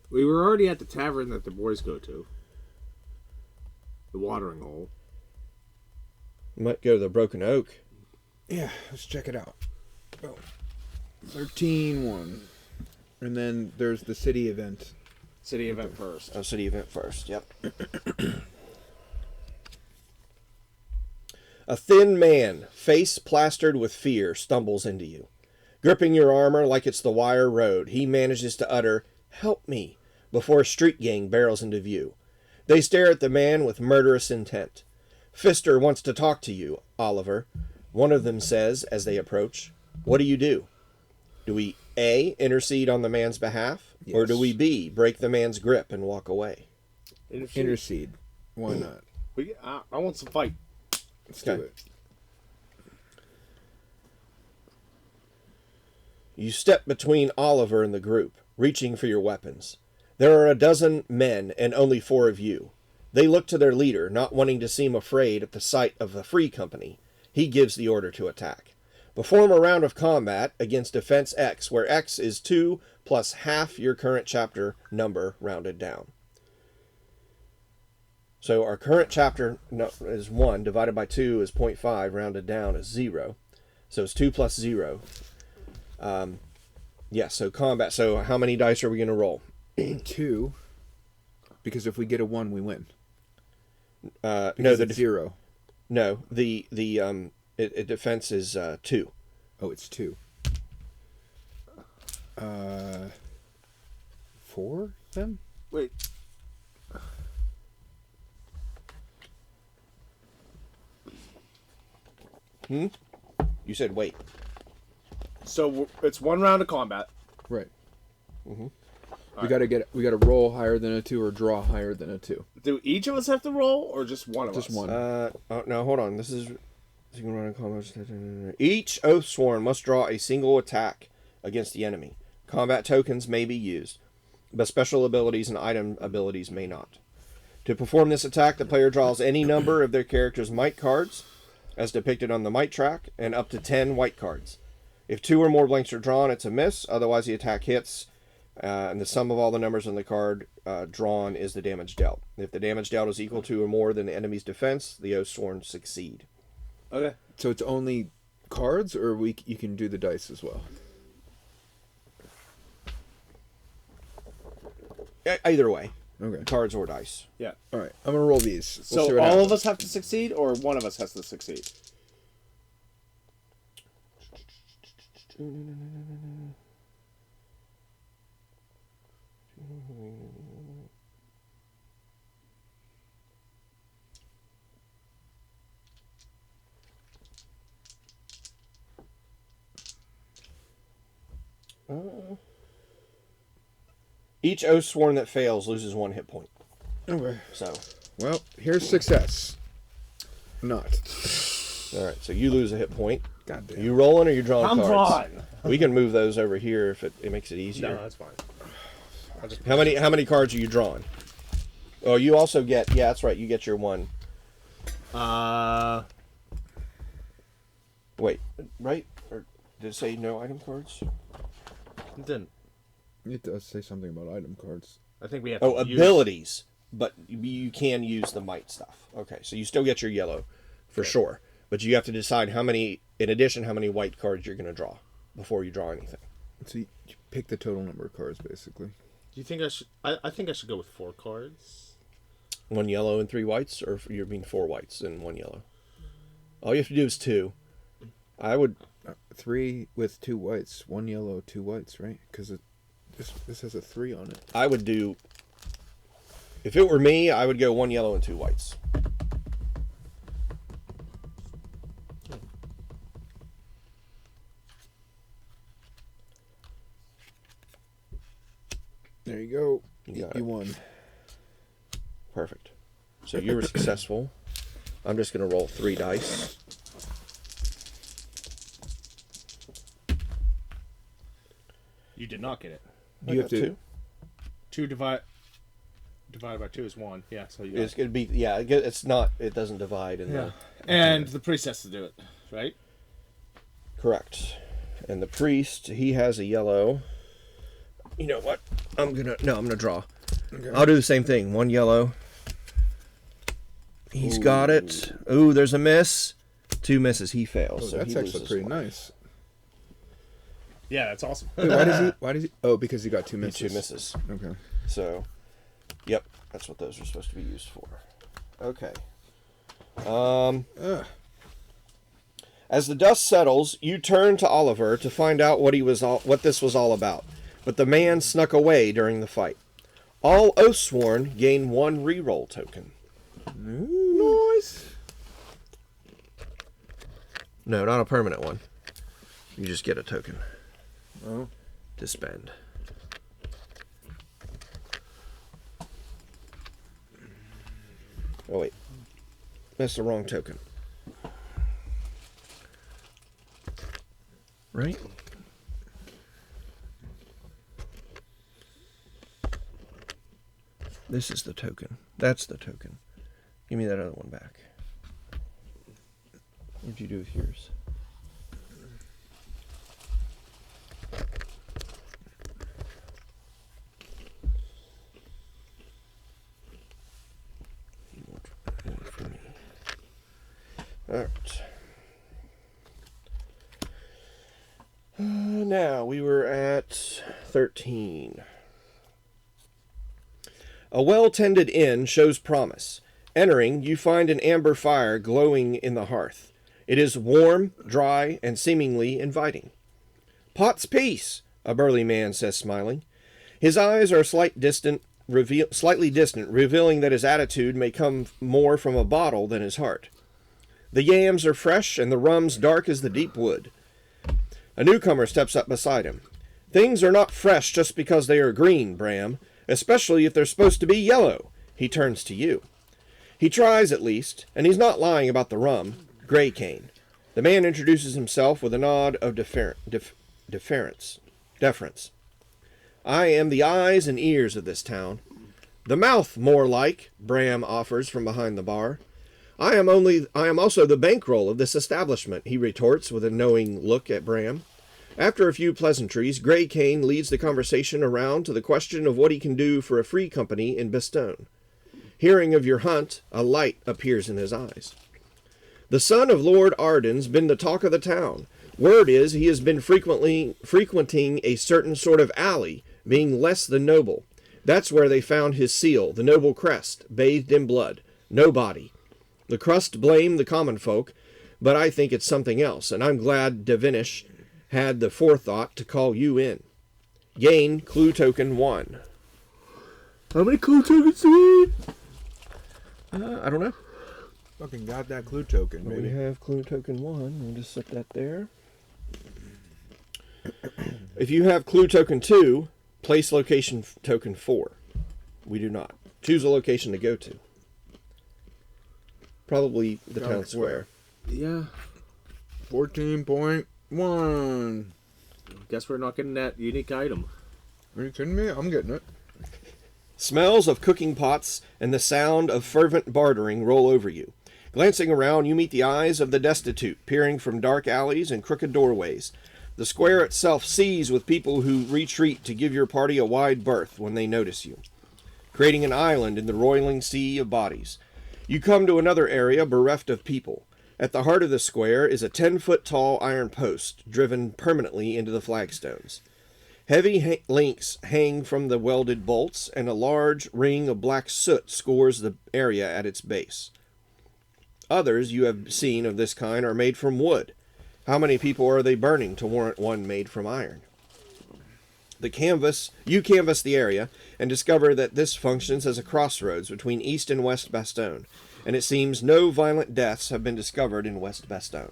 We were already at the tavern that the boys go to. The watering hole. Might go to the Broken Oak. Yeah, let's check it out. Oh, 13-1. And then there's the city event. City event first. Oh, city event first. Yep. A thin man, face plastered with fear, stumbles into you. Gripping your armor like it's the wire road, he manages to utter, "Help me," before a street gang barrels into view. They stare at the man with murderous intent. Pfister wants to talk to you, Oliver, one of them says as they approach. What do? Do we A, intercede on the man's behalf, or do we B, break the man's grip and walk away? Intercede. Why not? I want some fight. Let's do it. You step between Oliver and the group, reaching for your weapons. There are a dozen men and only 4 of you. They look to their leader, not wanting to seem afraid at the sight of the Free Company. He gives the order to attack. Perform a round of combat against Defense X, where X is 2 plus half your current chapter number rounded down. So our current chapter is 1, divided by 2 is 0.5, rounded down is 0. So it's 2 plus 0. So combat. So how many dice are we going to roll? 2. Because if we get a 1, we win. No, the 0. No, the defense is 2. Oh, it's 2. 4 then? Wait. You said wait. So it's 1 round of combat. Right. Mm-hmm. We gotta roll higher than a 2 or draw higher than a 2. Do each of us have to roll, or just one of us? Just one. No, hold on. This is each Oathsworn must draw a single attack against the enemy. Combat tokens may be used, but special abilities and item abilities may not. To perform this attack, the player draws any number of their character's might cards, as depicted on the might track, and up to 10 white cards. If 2 or more blanks are drawn, it's a miss. Otherwise, the attack hits, and the sum of all the numbers on the card drawn is the damage dealt. If the damage dealt is equal to or more than the enemy's defense, the Oathsworn succeed. Okay. So it's only cards, or you can do the dice as well? Either way. Okay. Cards or dice. Yeah. All right. I'm gonna roll these. We'll see So what all happens. of us have to succeed, or one of us has to succeed? Each Oathsworn that fails loses 1 hit point. Okay. So, Well, here's success. Not. all right. So you lose a hit point. God damn. You rolling or you drawing I'm cards? drawn. We can move those over here if it makes it easier. No, that's fine. How many cards are you drawing? Oh, you also get. Yeah, that's right. You get your 1. Wait, right? Or did it say no item cards? It didn't. It does say something about item cards. I think we have Oh, to use... abilities. But you can use the might stuff. Okay, so you still get your yellow, for sure. But you have to decide how many white cards you're going to draw before you draw anything. So you pick the total number of cards, basically. Do you think I should... I think I should go with 4 cards. 1 yellow and 3 whites, or you mean 4 whites and 1 yellow? All you have to do is 2. I would... 3 with 2 whites. 1 yellow, 2 whites, right? Because this has a 3 on it. I would do... If it were me, I would go 1 yellow and 2 whites. There you go. You got it. You won. Perfect. So you were successful. I'm just going to roll 3 dice. You did not get it. You have to... 2. 2 divided by 2 is 1. Yeah, so you... It's going to be... Yeah, it's not... It doesn't divide in the... And the priest has to do it, right? Correct. And the priest, he has a yellow. You know what? I'm going to draw. Okay. I'll do the same thing. 1 yellow. He's got it. Ooh, there's a miss. 2 misses. He fails. Oh, so that's he actually loses pretty 1. nice. Yeah, that's awesome. Wait, why does he... Oh, because he got 2 misses. 2 misses. Okay. So, yep, that's what those are supposed to be used for. Okay. As the dust settles, you turn to Oliver to find out what this was all about. But the man snuck away during the fight. All Oathsworn gain 1 reroll token. Nice. No, not a permanent one. You just get a token. Oh. To spend. Oh, wait. That's the wrong token. Right? This is the token. That's the token. Give me that other one back. What'd you do with yours? You want more for me. Alright. Now, we were at 13. A well-tended inn shows promise. Entering, you find an amber fire glowing in the hearth. It is warm, dry, and seemingly inviting. "Pot's peace," a burly man says, smiling. His eyes are slightly distant, revealing that his attitude may come more from a bottle than his heart. The yams are fresh, and the rum's dark as the deep wood. A newcomer steps up beside him. "Things are not fresh just because they are green, Bram, especially if they're supposed to be yellow." He turns to you. He tries, at least, and he's not lying about the rum. Grey Cane. The man introduces himself with a nod of deference. "I am the eyes and ears of this town." "The mouth, more like," Bram offers from behind the bar. I am also the bankroll of this establishment," he retorts with a knowing look at Bram. After a few pleasantries, Grey Cane leads the conversation around to the question of what he can do for a free company in Bastogne. Hearing of your hunt, a light appears in his eyes. "The son of Lord Arden's been the talk of the town. Word is he has been frequenting a certain sort of alley, being less than noble. That's where they found his seal, the noble crest, bathed in blood. No body. The crust blame the common folk, but I think it's something else, and I'm glad Devenish had the forethought to call you in. Gain clue token 1. How many clue tokens do we need? I don't know. Fucking got that clue token, We baby. have clue token 1. We'll just set that there. If you have clue token 2, place location token 4. We do not. Choose a location to go to. Probably the town square. Yeah. 14.1. Guess we're not getting that unique item. Are you kidding me? I'm getting it. Smells of cooking pots and the sound of fervent bartering roll over you. Glancing around, you meet the eyes of the destitute, peering from dark alleys and crooked doorways. The square itself seethes with people who retreat to give your party a wide berth when they notice you, creating an island in the roiling sea of bodies. You come to another area bereft of people. At the heart of the square is a 10-foot-tall iron post, driven permanently into the flagstones. Heavy links hang from the welded bolts, and a large ring of black soot scores the area at its base. Others you have seen of this kind are made from wood. How many people are they burning to warrant one made from iron? You canvass the area and discover that this functions as a crossroads between East and West Bastogne, and it seems no violent deaths have been discovered in West Bastogne.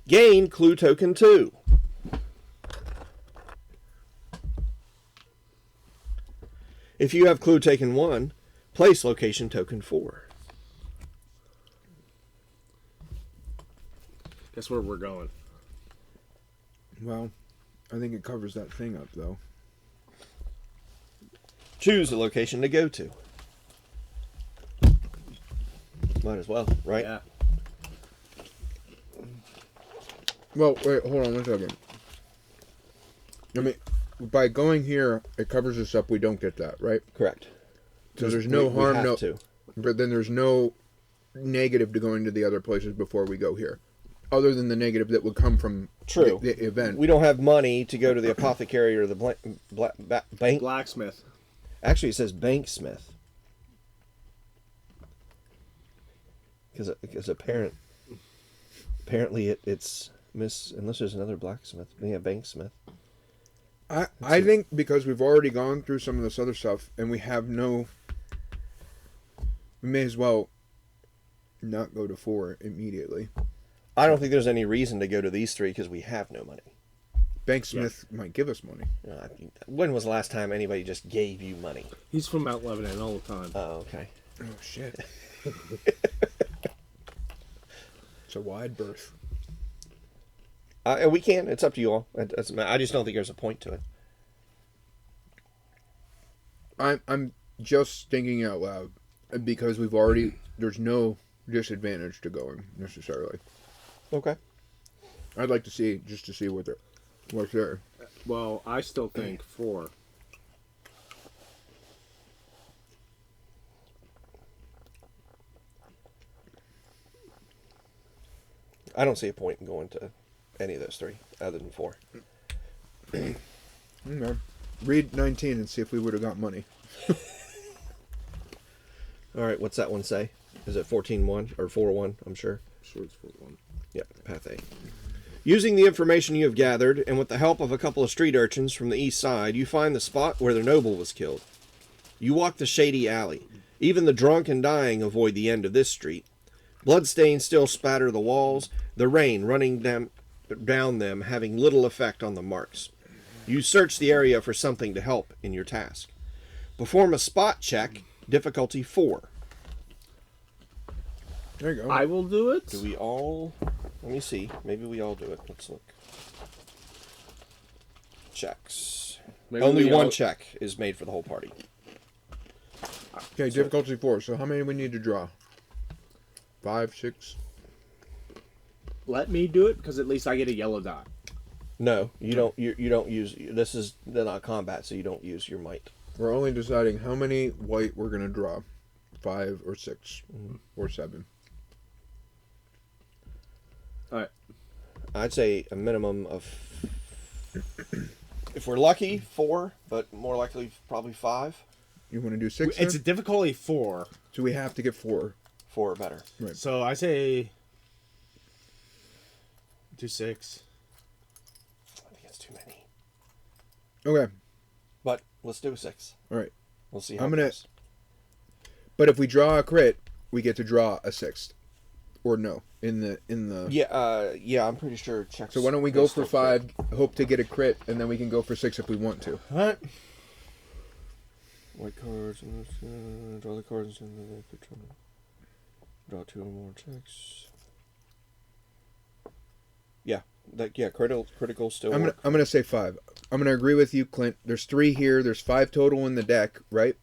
Gain clue token 2. If you have clue token 1, place location token 4. Guess where we're going. Well, I think it covers that thing up, though. Choose a location to go to. Might as well, right? Yeah. Well, wait, hold on one second. I mean, by going here, it covers us up. We don't get that, right? Correct. So there's no harm, we have to. But then there's no negative to going to the other places before we go here, other than the negative that would come from True. the event. We don't have money to go to the apothecary or the bank. Blacksmith. Actually, it says banksmith. Because apparently it's unless there's another blacksmith. Yeah, banksmith. I think because we've already gone through some of this other stuff and we may as well not go to 4 immediately. I don't think there's any reason to go to these three because we have no money. Banksmith might give us money. When was the last time anybody just gave you money? He's from Mount Lebanon all the time. Oh, okay. Oh, shit. It's a wide berth. And we can. It's up to you all. I just don't think there's a point to it. I'm just thinking out loud because there's no disadvantage to going necessarily. Okay. I'd like to see what's there. Well, I still think 4. I don't see a point in going to any of those three other than 4. Okay. Read 19 and see if we would have got money. All right, what's that one say? Is it 14-1 or 4-1? I'm sure. Sure, it's 4-1. Yep, path A. Using the information you have gathered, and with the help of a couple of street urchins from the east side, you find the spot where the noble was killed. You walk the shady alley. Even the drunk and dying avoid the end of this street. Bloodstains still spatter the walls, the rain running down them having little effect on the marks. You search the area for something to help in your task. Perform a spot check, difficulty 4. There you go. I will do it. Do we all... Let me see. Maybe we all do it. Let's look. Checks. Maybe Only we one all- check is made for the whole party. Okay, difficulty 4. So how many we need to draw? 5, 6? Let me do it because at least I get a yellow dot. No, you don't. You don't use. This is not combat, so you don't use your might. We're only deciding how many white we're going to draw. 5 or 6 or 7. All right. I'd say a minimum of. If we're lucky, 4, but more likely probably 5. You want to do 6? It's a difficulty 4. So we have to get 4. 4 or better. Right. So I say do 6. I think it's too many. Okay. But let's do a 6. All right. We'll see how I'm it gonna- goes. But if we draw a crit, we get to draw a 6th. Or no. In the Yeah, I'm pretty sure checks. So why don't we go for 5, hope to get a crit, and then we can go for 6 if we want to. All right. White cards. Draw the cards and draw 2 or more checks. Yeah, critical still. I'm gonna say 5. I'm gonna agree with you, Clint. There's 3 here. There's 5 total in the deck, right?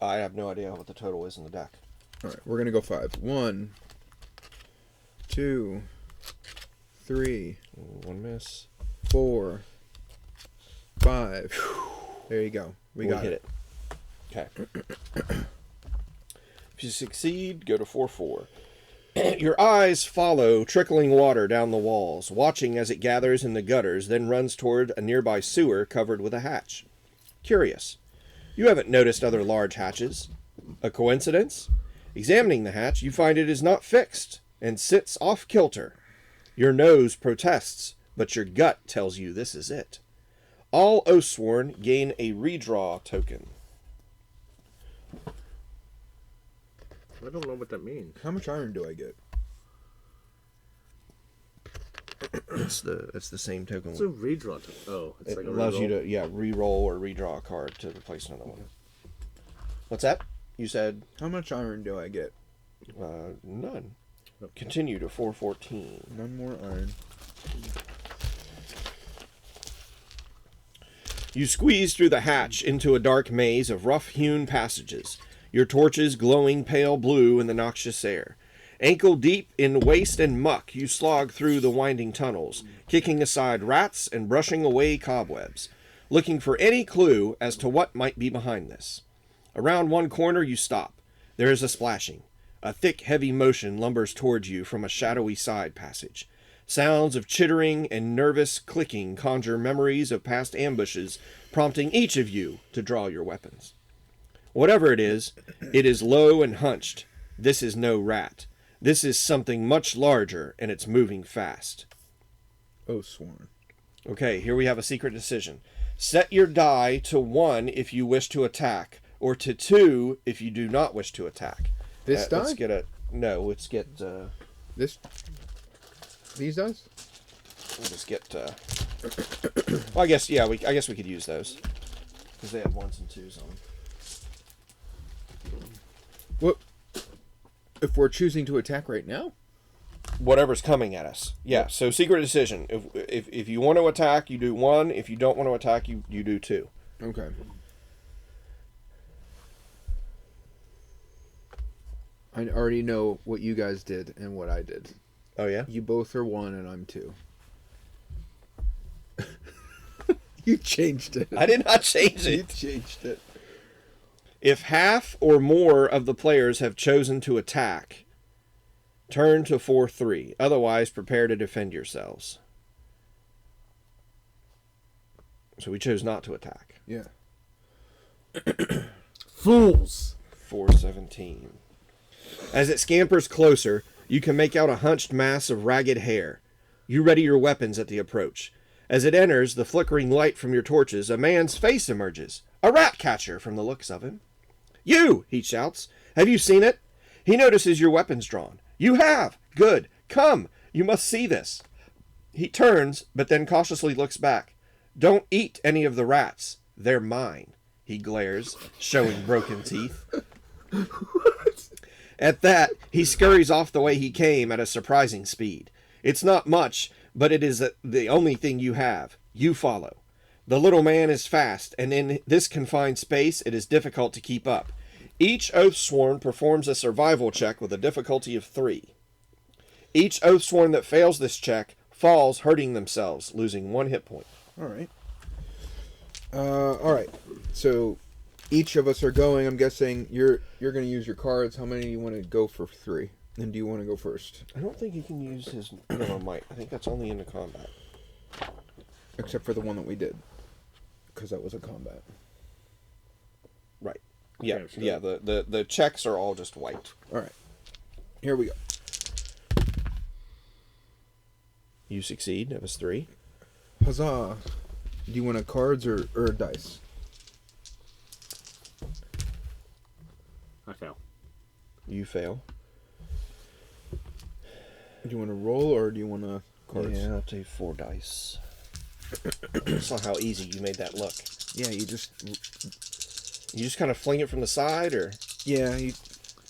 I have no idea what the total is in the deck. All right, we're gonna go 5. 1, 2, 3, 1 miss. 4, 5. There you go. We got hit it. Okay. If you succeed, go to 4-4. Your eyes follow trickling water down the walls, watching as it gathers in the gutters, then runs toward a nearby sewer covered with a hatch. Curious. You haven't noticed other large hatches. A coincidence? Examining the hatch, you find it is not fixed and sits off kilter. Your nose protests, but your gut tells you this is it. All Oathsworn gain a redraw token. I don't know what that means. How much iron do I get? It's the same token. It's a redraw. It's It like a allows you reroll. to re-roll or redraw a card to replace another one. What's that? You said How much iron do I get? none. Continue to 414. None more iron. You squeeze through the hatch into a dark maze of rough-hewn passages, your torches glowing pale blue in the noxious air. Ankle deep in waste and muck, you slog through the winding tunnels, kicking aside rats and brushing away cobwebs, looking for any clue as to what might be behind this. Around one corner you stop. There is a splashing. A thick, heavy motion lumbers towards you from a shadowy side passage. Sounds of chittering and nervous clicking conjure memories of past ambushes, prompting each of you to draw your weapons. Whatever it is low and hunched. This is no rat. This is something much larger, and it's moving fast. Oathsworn. Okay, here we have a secret decision. Set your die to 1 if you wish to attack, or to 2 if you do not wish to attack. This die? Let's get a... No, let's get... This? These dice? We'll just get. Well, I guess yeah. I guess we could use those because they have 1s and 2s on them. What? If we're choosing to attack right now? Whatever's coming at us. Yeah. So secret decision. If you want to attack, you do 1. If you don't want to attack, you do 2. Okay. I already know what you guys did and what I did. Oh yeah. You both are 1 and I'm 2. You changed it. I did not change You it. changed it. If half or more of the players have chosen to attack, turn to 4-3. Otherwise, prepare to defend yourselves. So we chose not to attack. Yeah. Fools. 4-17. As it scampers closer, you can make out a hunched mass of ragged hair. You ready your weapons at the approach. As it enters the flickering light from your torches, a man's face emerges. A rat catcher from the looks of him. You, he shouts. Have you seen it? He notices your weapons drawn. You have. Good. Come. You must see this. He turns, but then cautiously looks back. Don't eat any of the rats. They're mine. He glares, showing broken teeth. At that, he scurries off the way he came at a surprising speed. It's not much, but it is the only thing you have. You follow. The little man is fast, and in this confined space, it is difficult to keep up. Each Oathsworn performs a survival check with a difficulty of 3. Each Oathsworn that fails this check falls hurting themselves, losing 1 hit point. All right. All right. So each of us are going. I'm guessing you're going to use your cards. How many do you want to go for 3? And do you want to go first? I don't think he can use his might. I think that's only in the combat. Except for the one that we did. Because that was a combat. Right. Yeah, Okay, sure. yeah. The checks are all just white. All right. Here we go. You succeed. That was 3. Huzzah. Do you want a cards or dice? I fail. You fail. Do you want to roll or do you want to cards? Yeah, I'll take 4 dice. I saw how easy you made that look. Yeah, you You just kind of fling it from the side, or you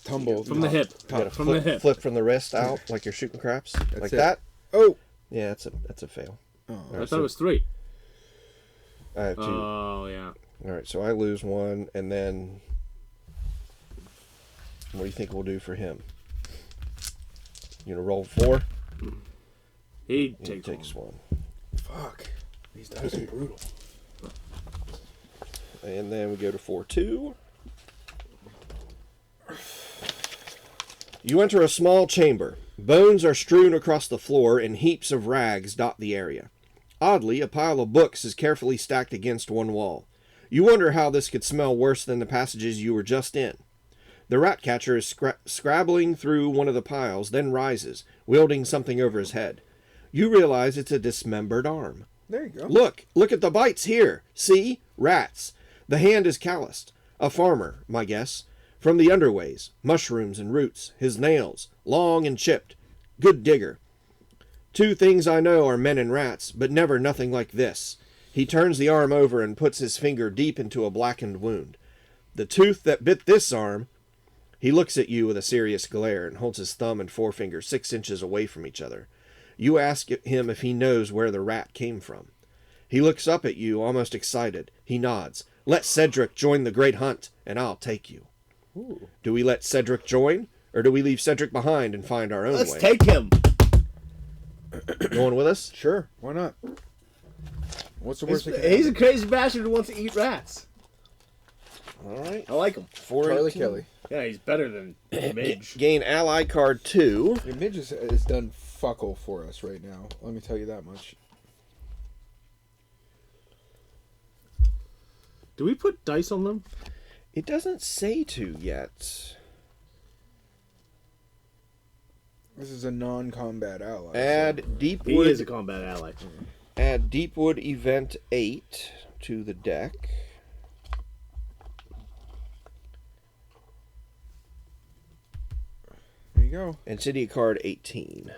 tumble. From the hip. you gotta From the hip. flip from the wrist out like you're shooting craps, like it. that. Oh. Yeah, that's a fail. Oh. I thought it was 3. I have 2. Oh, yeah. All right, so I lose 1, and then what do you think we'll do for him? You gonna roll 4? He He takes takes one. 1. Fuck. These dice are brutal. And then we go to 4-2. You enter a small chamber. Bones are strewn across the floor and heaps of rags dot the area. Oddly, a pile of books is carefully stacked against one wall. You wonder how this could smell worse than the passages you were just in. The rat catcher is scrabbling through one of the piles, then rises, wielding something over his head. You realize it's a dismembered arm. There you go. Look at the bites here. See? Rats. The hand is calloused. A farmer, my guess. From the underways, mushrooms and roots. His nails, long and chipped. Good digger. 2 things I know are men and rats, but never nothing like this. He turns the arm over and puts his finger deep into a blackened wound. The tooth that bit this arm... He looks at you with a serious glare and holds his thumb and forefinger 6 inches away from each other. You ask him if he knows where the rat came from. He looks up at you, almost excited. He nods. Let Cedric join the great hunt, and I'll take you. Ooh. Do we let Cedric join, or do we leave Cedric behind and find our own Let's way? take him. Going with us? Sure. Why not? What's the worst that can He's a happen? crazy bastard who wants to eat rats. All right. I like him. 418. Charlie Kelly. Yeah, he's better than Midge. Gain ally card 2. Yeah, Midge is done fuck all for us right now. Let me tell you that much. Do we put dice on them? It doesn't say to yet. This is a non-combat ally. Add He Deepwood. is a combat ally. Add Deepwood Event 8 to the deck. There you go. And City card 18.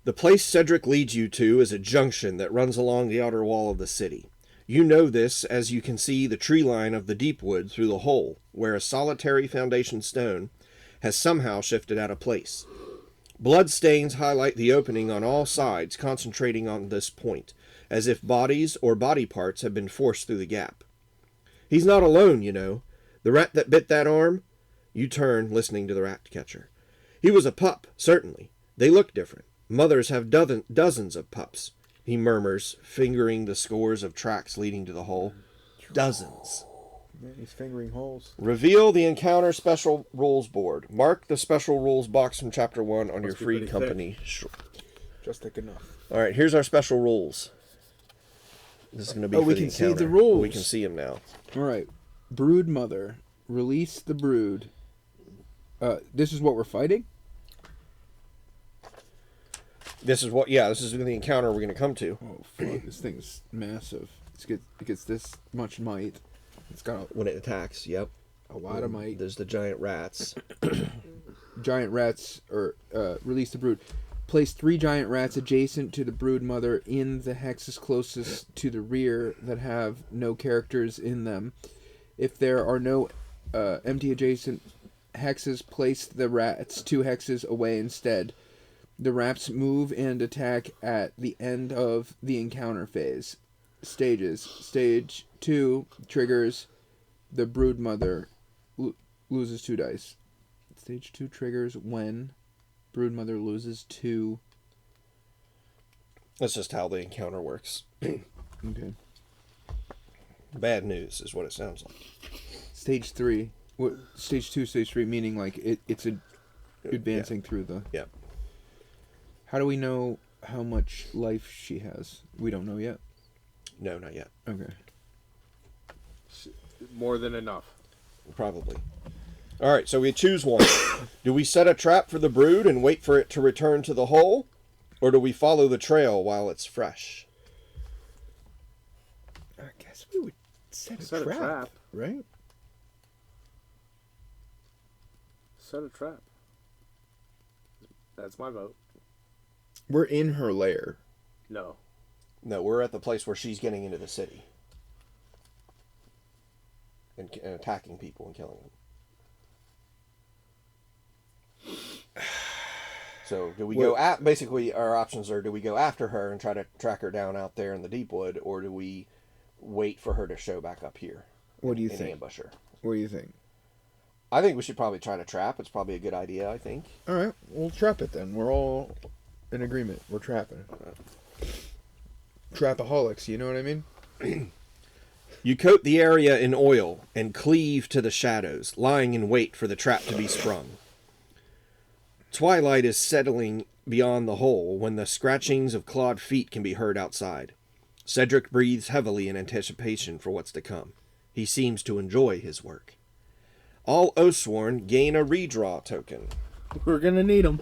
The place Cedric leads you to is a junction that runs along the outer wall of the city. You know this as you can see the tree line of the Deepwood through the hole, where a solitary foundation stone has somehow shifted out of place. Blood stains highlight the opening on all sides, concentrating on this point, as if bodies or body parts have been forced through the gap. He's not alone, you know. The rat that bit that arm? You turn, listening to the rat catcher. He was a pup, certainly. They look different. Mothers have dozens of pups, he murmurs, fingering the scores of tracks leading to the hole. Dozens. Man, he's fingering holes. Reveal the encounter special rules board. Mark the special rules box from chapter 1 on your be free pretty company. Just thick enough. All right, here's our special rules. This is going to be for we the can see encounter. the rules. We can see them now. All right. Brood mother. Release the brood. This is what we're fighting? This is the encounter we're going to come to. Oh, fuck. This thing's massive. It gets this much might. It's got When it attacks, yep. a lot of might. There's the giant rats. Giant rats, or release the brood. Place 3 giant rats adjacent to the brood mother in the hexes closest to the rear that have no characters in them. If there are no empty adjacent hexes, place the rats 2 hexes away instead. The rats move and attack at the end of the encounter phase. Stages. Stage 2 triggers the brood mother loses 2 dice. Stage 2 triggers when brood mother loses 2. That's just how the encounter works. Okay. Bad news is what it sounds like. Stage 3. What? Stage 2, stage 3, meaning like it's advancing through the. Yeah. How do we know how much life she has? We don't know yet. No, not yet. Okay. More than enough. Probably. All right, so we choose one. Do we set a trap for the brood and wait for it to return to the hole? Or do we follow the trail while it's fresh? I guess we would set a trap, right? Set a trap. That's my vote. We're in her lair. No. No, we're at the place where she's getting into the city. And attacking people and killing them. So, do we go at... Basically, our options are, do we go after her and try to track her down out there in the Deepwood, or do we wait for her to show back up here? What do you and think? Ambush her? What do you think? I think we should probably try to trap. It's probably a good idea, I think. All right, we'll trap it then. We're all in agreement. We're trapping. Trapaholics, you know what I mean? You coat the area in oil and cleave to the shadows, lying in wait for the trap to be sprung. Twilight is settling beyond the hole when the scratchings of clawed feet can be heard outside. Cedric breathes heavily in anticipation for what's to come. He seems to enjoy his work. All Oathsworn gain a redraw token. We're gonna need them.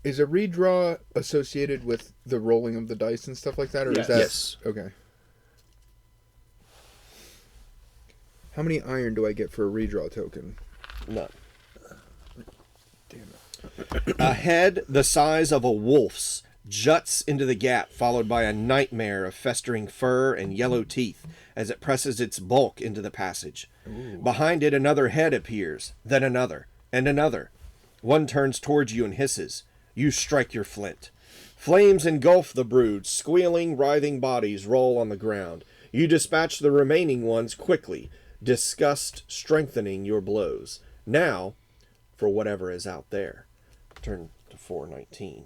Is a redraw associated with the rolling of the dice and stuff like that, or is that Yes. okay? How many iron do I get for a redraw token? None. Damn it. A head the size of a wolf's juts into the gap, followed by a nightmare of festering fur and yellow teeth as it presses its bulk into the passage. Ooh. Behind it, another head appears, then another, and another. One turns towards you and hisses. You strike your flint. Flames engulf the brood. Squealing, writhing bodies roll on the ground. You dispatch the remaining ones quickly, disgust strengthening your blows. Now, for whatever is out there. Turn to 419.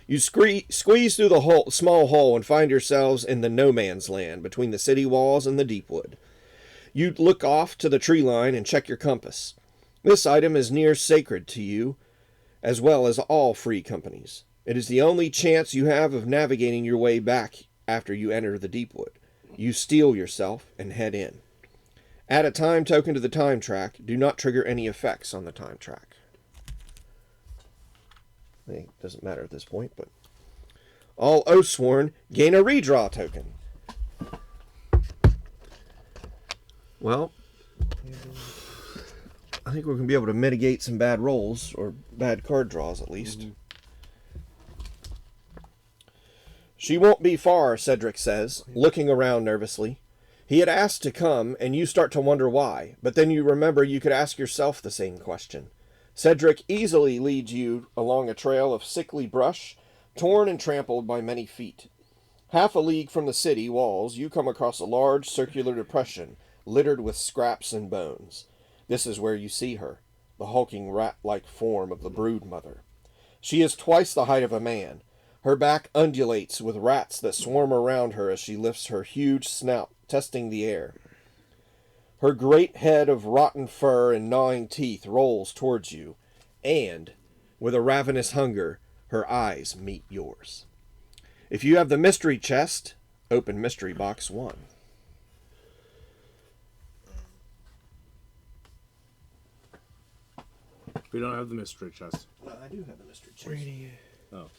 You squeeze through the small hole and find yourselves in the no man's land between the city walls and the Deepwood. You look off to the tree line and check your compass. This item is near sacred to you, as well as all free companies. It is the only chance you have of navigating your way back after you enter the Deepwood. You steel yourself and head in. Add a time token to the time track. Do not trigger any effects on the time track. I think it doesn't matter at this point, but... All Oathsworn gain a redraw token. Well... think we're going to be able to mitigate some bad rolls, or bad card draws at least. Mm-hmm. She won't be far, Cedric says, looking around nervously. He had asked to come, and you start to wonder why, but then you remember you could ask yourself the same question. Cedric easily leads you along a trail of sickly brush, torn and trampled by many feet. Half a league from the city walls, you come across a large circular depression, littered with scraps and bones. This is where you see her, the hulking rat-like form of the brood mother. She is twice the height of a man. Her back undulates with rats that swarm around her as she lifts her huge snout, testing the air. Her great head of rotten fur and gnawing teeth rolls towards you, and, with a ravenous hunger, her eyes meet yours. If you have the mystery chest, open mystery box 1. We don't have the mystery chest. No, I do have the mystery chest. Oh.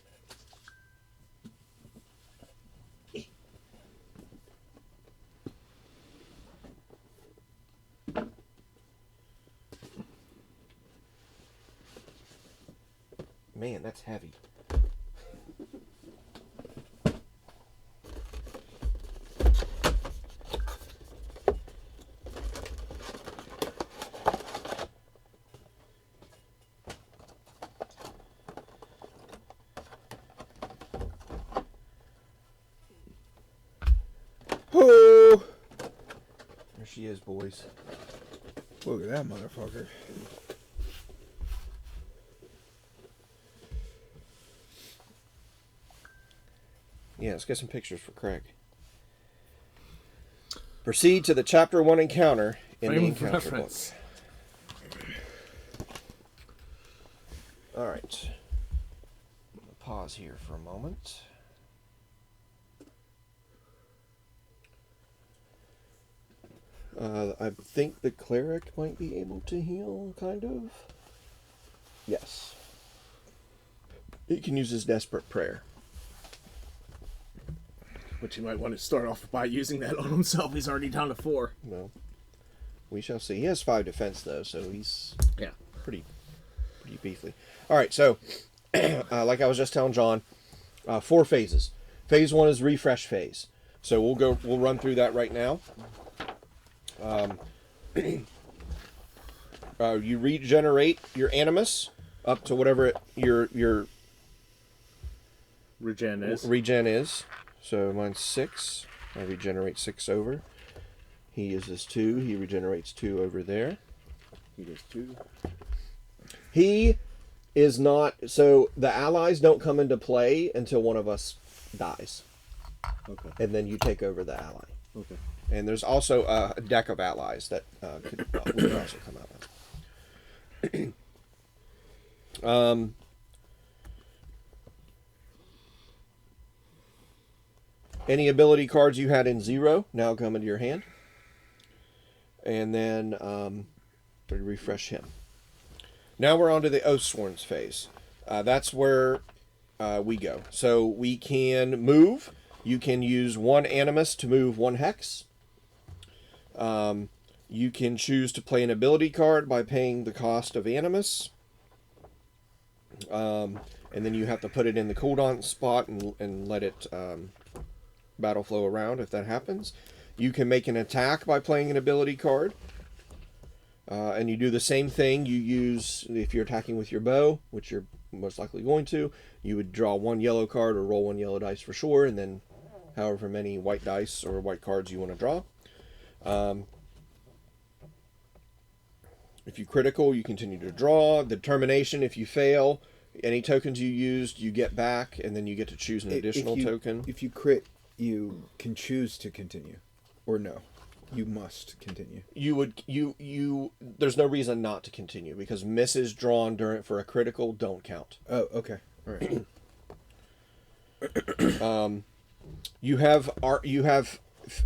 Man, that's heavy. Oh! There she is, boys. Look at that motherfucker. Yeah, let's get some pictures for Craig. Proceed to the Chapter 1 encounter in the encounter book. Alright. Pause here for a moment. I think the cleric might be able to heal, kind of. Yes. He can use his desperate prayer. Which he might want to start off by using that on himself. He's already down to 4. Well, we shall see. He has 5 defense, though, so he's pretty beefy. All right, so like I was just telling John, 4 phases. Phase 1 is refresh phase. So we'll run through that right now. You regenerate your animus up to whatever your regen is. So mine's 6. I regenerate 6 over. He uses 2. He regenerates 2 over there. He does 2. He is not... So the allies don't come into play until one of us dies. Okay. And then you take over the ally. Okay. And there's also a deck of allies that could also come out. Any ability cards you had in 0 now come into your hand. And then refresh him. Now we're on to the Oathsworn's phase. That's where we go. So we can move. You can use 1 Animus to move 1 Hex. You can choose to play an ability card by paying the cost of Animus. And then you have to put it in the cooldown spot and let it battle flow around if that happens. You can make an attack by playing an ability card. And you do the same thing. You use, if you're attacking with your bow, which you're most likely going to, you would draw 1 yellow card or roll 1 yellow dice for sure, and then however many white dice or white cards you want to draw. If you critical, you continue to draw. The determination, if you fail, any tokens you used, you get back, and then you get to choose an additional token. If you crit, you can choose to continue, or no, you must continue. There's no reason not to continue because misses drawn for a critical don't count. Oh, okay, all right. You have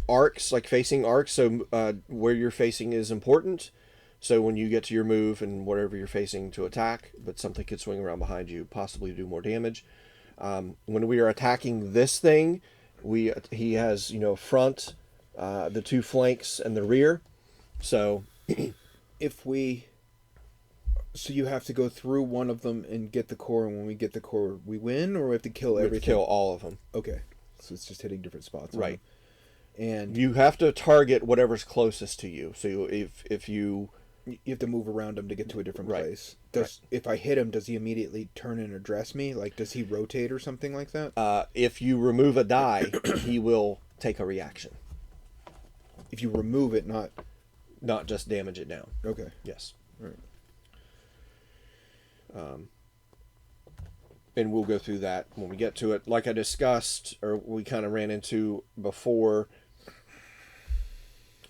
arcs, like facing arcs, so where you're facing is important. So when you get to your move and whatever you're facing to attack, but something could swing around behind you, possibly do more damage. When we are attacking this thing, he has front, the 2 flanks, and the rear. So if we So you have to go through one of them and get the core, and when we get the core, we win, or we have to kill We have everything? to kill all of them. Okay, so it's just hitting different spots. on Right. them. And You have to target whatever's closest to you. So if you you have to move around him to get to a different Right. place. If I hit him, does he immediately turn and address me? Like, does he rotate or something like that? if you remove a die, he will take a reaction, If you remove it, not not just damage it down. okay. Yes. Right. And we'll go through that when we get to it. Like I discussed, or we kind of ran into before,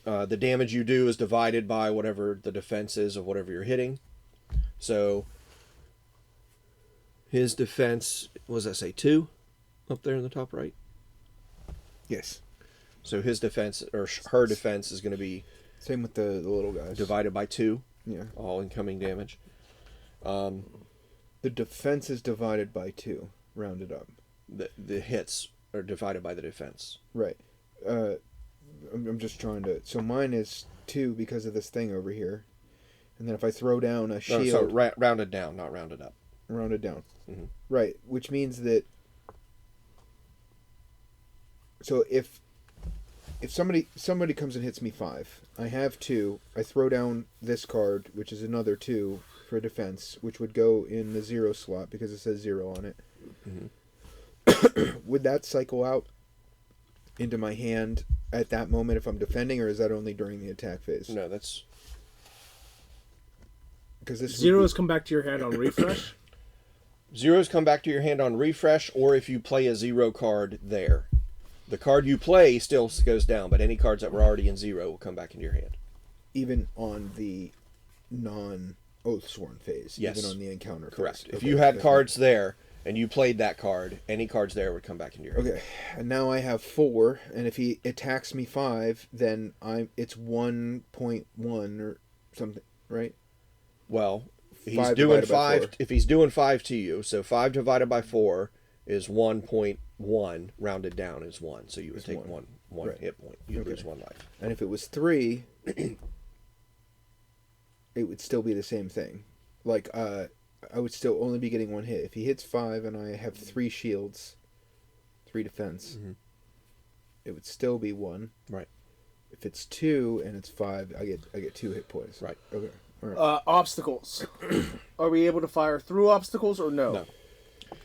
the damage you do is divided by whatever the defense is of whatever you're hitting. So his defense, was that say 2 up there in the top right? Yes. So his defense, or her defense, is going to be Same with the little guys. divided by 2, Yeah. all incoming damage. The defense is divided by 2, rounded up. The hits are divided by the defense. Right. I'm just trying to. So mine is 2 because of this thing over here, and then if I throw down a No, shield, so rounded down, not rounded up. rounded down. Mhm. Right, which means that. So if somebody comes and hits me 5, I have 2. I throw down this card, which is another 2 for defense, which would go in the 0 slot because it says 0 on it. Mm-hmm. Would that cycle out into my hand at that moment if I'm defending, or is that only during the attack phase? No, that's Because this would Zeros come back to your hand on refresh. zeros come back to your hand on refresh, or if you play a 0 card there. The card you play still goes down, but any cards that were already in 0 will come back into your hand. even on the non-Oathsworn phase, Yes. even on the encounter Correct. phase. If Okay, you had that's cards there and you played that card, any cards there would come back into your hand. Okay, and now I have 4, and if he attacks me 5, then it's 1.1 or something, right? Well, he's 5 doing divided by 5. 4. If he's doing 5 to you, so 5 divided by 4 is 1.1. Rounded down is 1. So you would It's take 1. one Right. hit point. You Okay. lose 1 life. And if it was 3, it would still be the same thing. Like, I would still only be getting 1 hit. If he hits 5 and I have 3 shields, 3 defense, Mhm. it would still be 1. Right. If it's 2 and it's 5, I get 2 hit points. Right. Okay. All right. Obstacles. Are we able to fire through obstacles or no? No.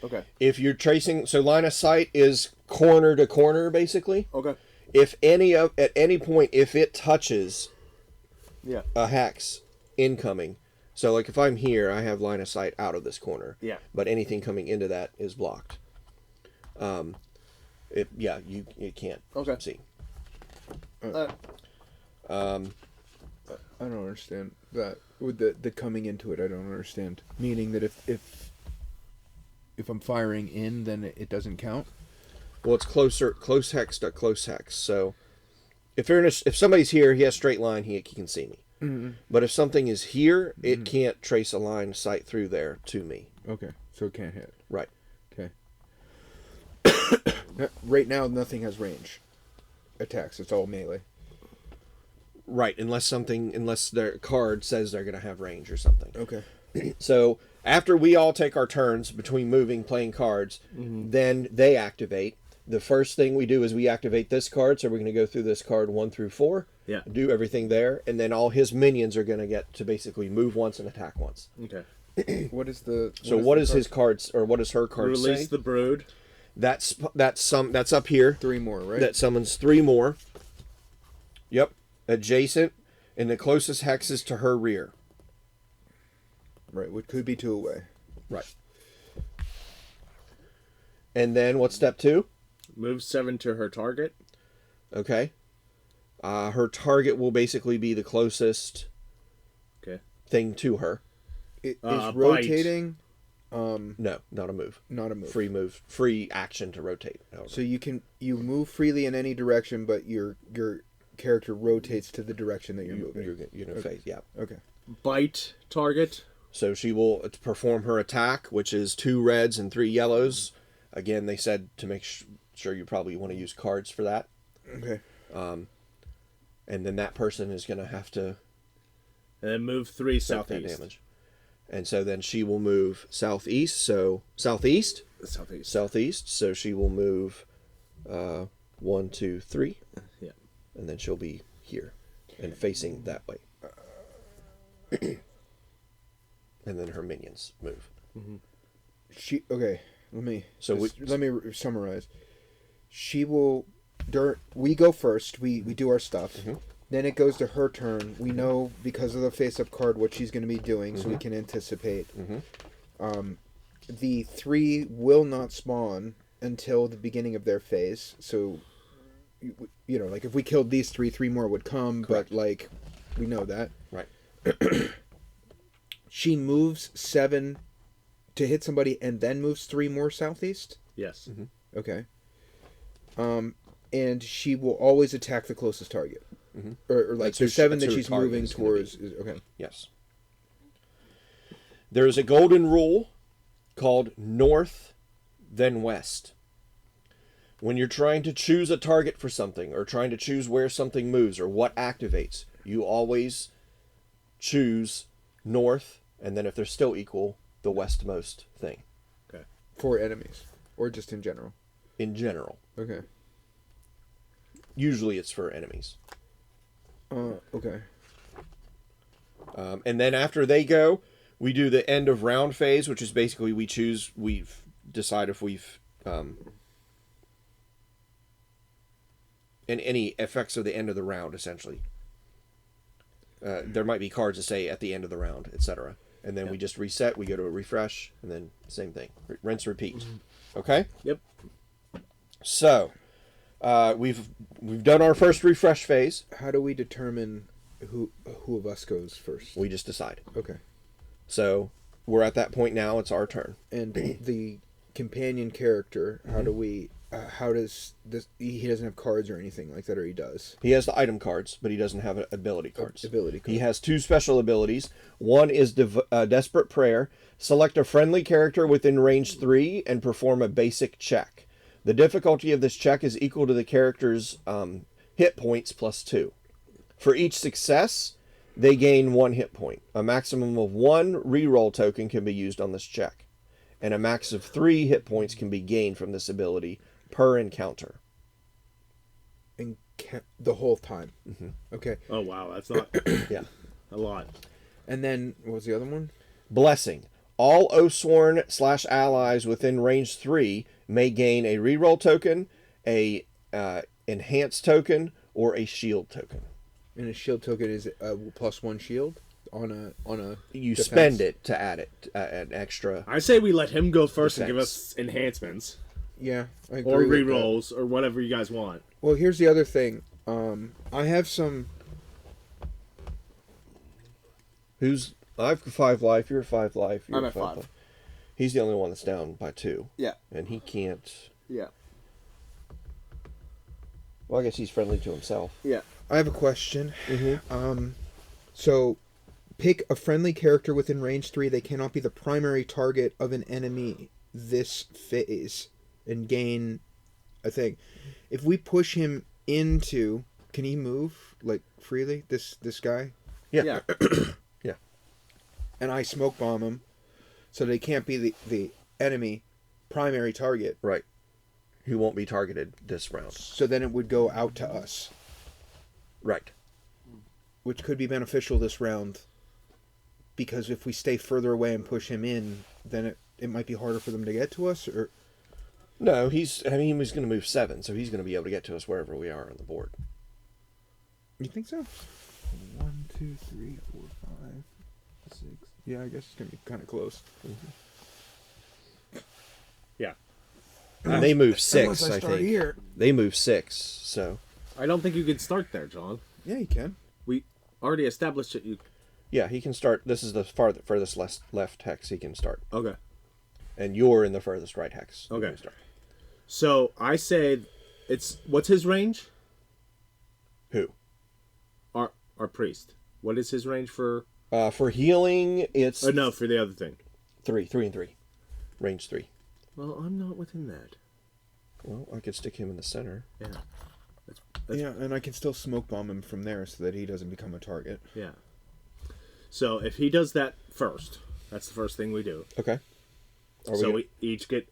Okay. If you're tracing, so line of sight is corner to corner, basically. Okay. If at any point, if it touches Yeah. a hex incoming, so like if I'm here, I have line of sight out of this corner. Yeah. But anything coming into that is blocked. You can't Okay. see. I don't understand that with the coming into it. I don't understand. Meaning that if I'm firing in, then it doesn't count. Well, it's close hex to close hex. So if if somebody's here, he has straight line, he can see me. Mm-hmm. But if something is here, it can't trace a line of sight through there to me. Okay, so it can't hit. Right. Okay. Right now, nothing has range attacks. It's all melee. Right, unless their card says they're going to have range or something. Okay. So after we all take our turns between moving, playing cards, then they activate. The first thing we do is we activate this card, so we're going to go through this card 1 through 4. Yeah. Do everything there, and then all his minions are going to get to basically move once and attack once. Okay. What is the? What is his cards, or what is her card Release say? the brood. That's up here. 3 more, right? That summons 3 more. Yep. Adjacent, and the closest hex is to her rear. Right, which could be 2 away. Right. And then what's step 2? Move 7 to her target. Okay. Her target will basically be the closest Okay. thing to her. It Bite. is rotating. No, not a move. Not a move. Free action to rotate. However. So you move freely in any direction, but your character rotates to the direction that you're moving. You're face, yeah. Okay. Bite target. So she will perform her attack, which is 2 reds and 3 yellows. Again, they said to make sure you probably want to use cards for that. Okay. And then that person is going to have to And then move 3 take that southeast. damage. And so then she will move southeast. So southeast. Southeast. So she will move 1, 2, 3. Yeah. And then she'll be here and facing that way. And then her minions move. Okay. Let me summarize. She will. We go first. We do our stuff. Then it goes to her turn. We know because of the face-up card what she's going to be doing, so we can anticipate. The 3 will not spawn until the beginning of their phase. So, you know, like if we killed these 3 more would come. Correct. But like, we know that. Right. She moves 7 to hit somebody and then moves 3 more southeast? Yes. Okay. And she will always attack the closest target. Or like the 7 that she's moving towards. Okay. Yes. There is a golden rule called north, then west. When you're trying to choose a target for something, or trying to choose where something moves, or what activates, you always choose north, and then if they're still equal, the westmost thing. Okay. For enemies. Or just in general? In general. Okay. Usually it's for enemies. Okay. And then after they go, we do the end of round phase, which is basically we decide if we've... and any effects of the end of the round, essentially. There might be cards that say at the end of the round, etc. And then we just reset, we go to a refresh, and then same thing. Rinse, repeat. Okay? Yep. So, we've done our first refresh phase. How do we determine who of us goes first? We just decide. Okay. So, we're at that point now, it's our turn. And the companion character, how does this... He doesn't have cards or anything like that, or he does? He has the item cards, but he doesn't have ability cards. Ability cards. He has 2 special abilities. One is Desperate Prayer. Select a friendly character within range 3 and perform a basic check. The difficulty of this check is equal to the character's hit points plus 2. For each success, they gain 1 hit point. A maximum of 1 reroll token can be used on this check. And a max of 3 hit points can be gained from this ability per encounter. And the whole time. Okay. Oh, wow. That's not Yeah. a lot. And then, what was the other one? Blessing. All Oathsworn / allies within range 3 may gain a reroll token, a enhanced token, or a shield token. And a shield token is +1 shield on a You defense? spend it to add it, an extra. I say we let him go first and give Defense. us enhancements. Yeah, I agree Or with that. rerolls, or whatever you guys want. Well, here's the other thing. I have some... I've 5 life, you're 5 life. You're I'm at 5. life. He's the only one that's down by 2. Yeah. And he can't. Yeah. Well, I guess he's friendly to himself. Yeah. I have a question. So, pick a friendly character within range 3. They cannot be the primary target of an enemy this phase and gain a thing. If we push him into... Can he move, like, freely? This guy? Yeah. Yeah. And I smoke bomb him, so they can't be the enemy primary target. Right. He won't be targeted this round. So then it would go out to us, Right. which could be beneficial this round. Because if we stay further away and push him in, then it might be harder for them to get to us. Or No, he's going to move 7, so he's going to be able to get to us wherever we are on the board. you think so? 1, 2, 3, 4, 5, 6. Yeah, I guess it's gonna be kind of close. Yeah. And they move 6, Unless I I start think. here. They move 6, so... I don't think you can start there, John. Yeah, you can. We already established that you... Yeah, he can start. This is the furthest left hex he can start. Okay. And you're in the furthest right hex. you Okay. can start. So, I said... What's his range? Who? Our priest. What is his range for... For healing, it's... no, for the other thing. 3 and 3. Range 3. Well, I'm not within that. Well, I could stick him in the center. Yeah. Yeah, and I can still smoke bomb him from there so that he doesn't become a target. Yeah. So, if he does that first, That's the first thing we do. Okay. We each get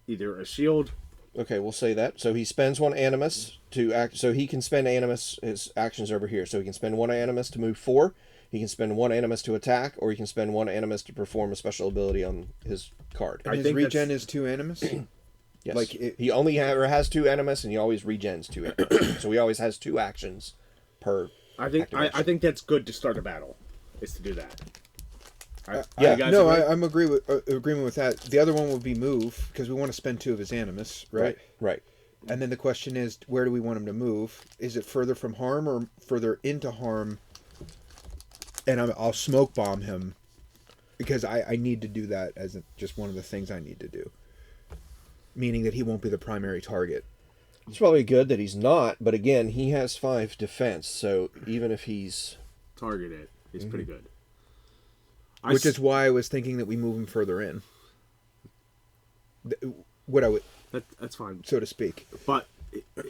either a shield. Okay, we'll say that. So he spends one animus to act. So he can spend animus. His actions over here. So he can spend one animus to move 4. He can spend one animus to attack, or he can spend one animus to perform a special ability on his card. And his regen is 2 animus? Yes. Like he only has 2 animus, and he always regens 2 animus. So he always has 2 actions per. I think that's good to start a battle. Is to do that. I'm agreement with that. The other one would be move, because we want to spend 2 of his animus, right? Right. And then the question is, where do we want him to move? Is it further from harm or further into harm? And I'll smoke bomb him, because I need to do that as just one of the things I need to do. Meaning that he won't be the primary target. It's probably good that he's not, but again, he has 5 defense, so even if he's targeted, he's pretty good. Which is why I was thinking that we move him further in. That's fine, so to speak. But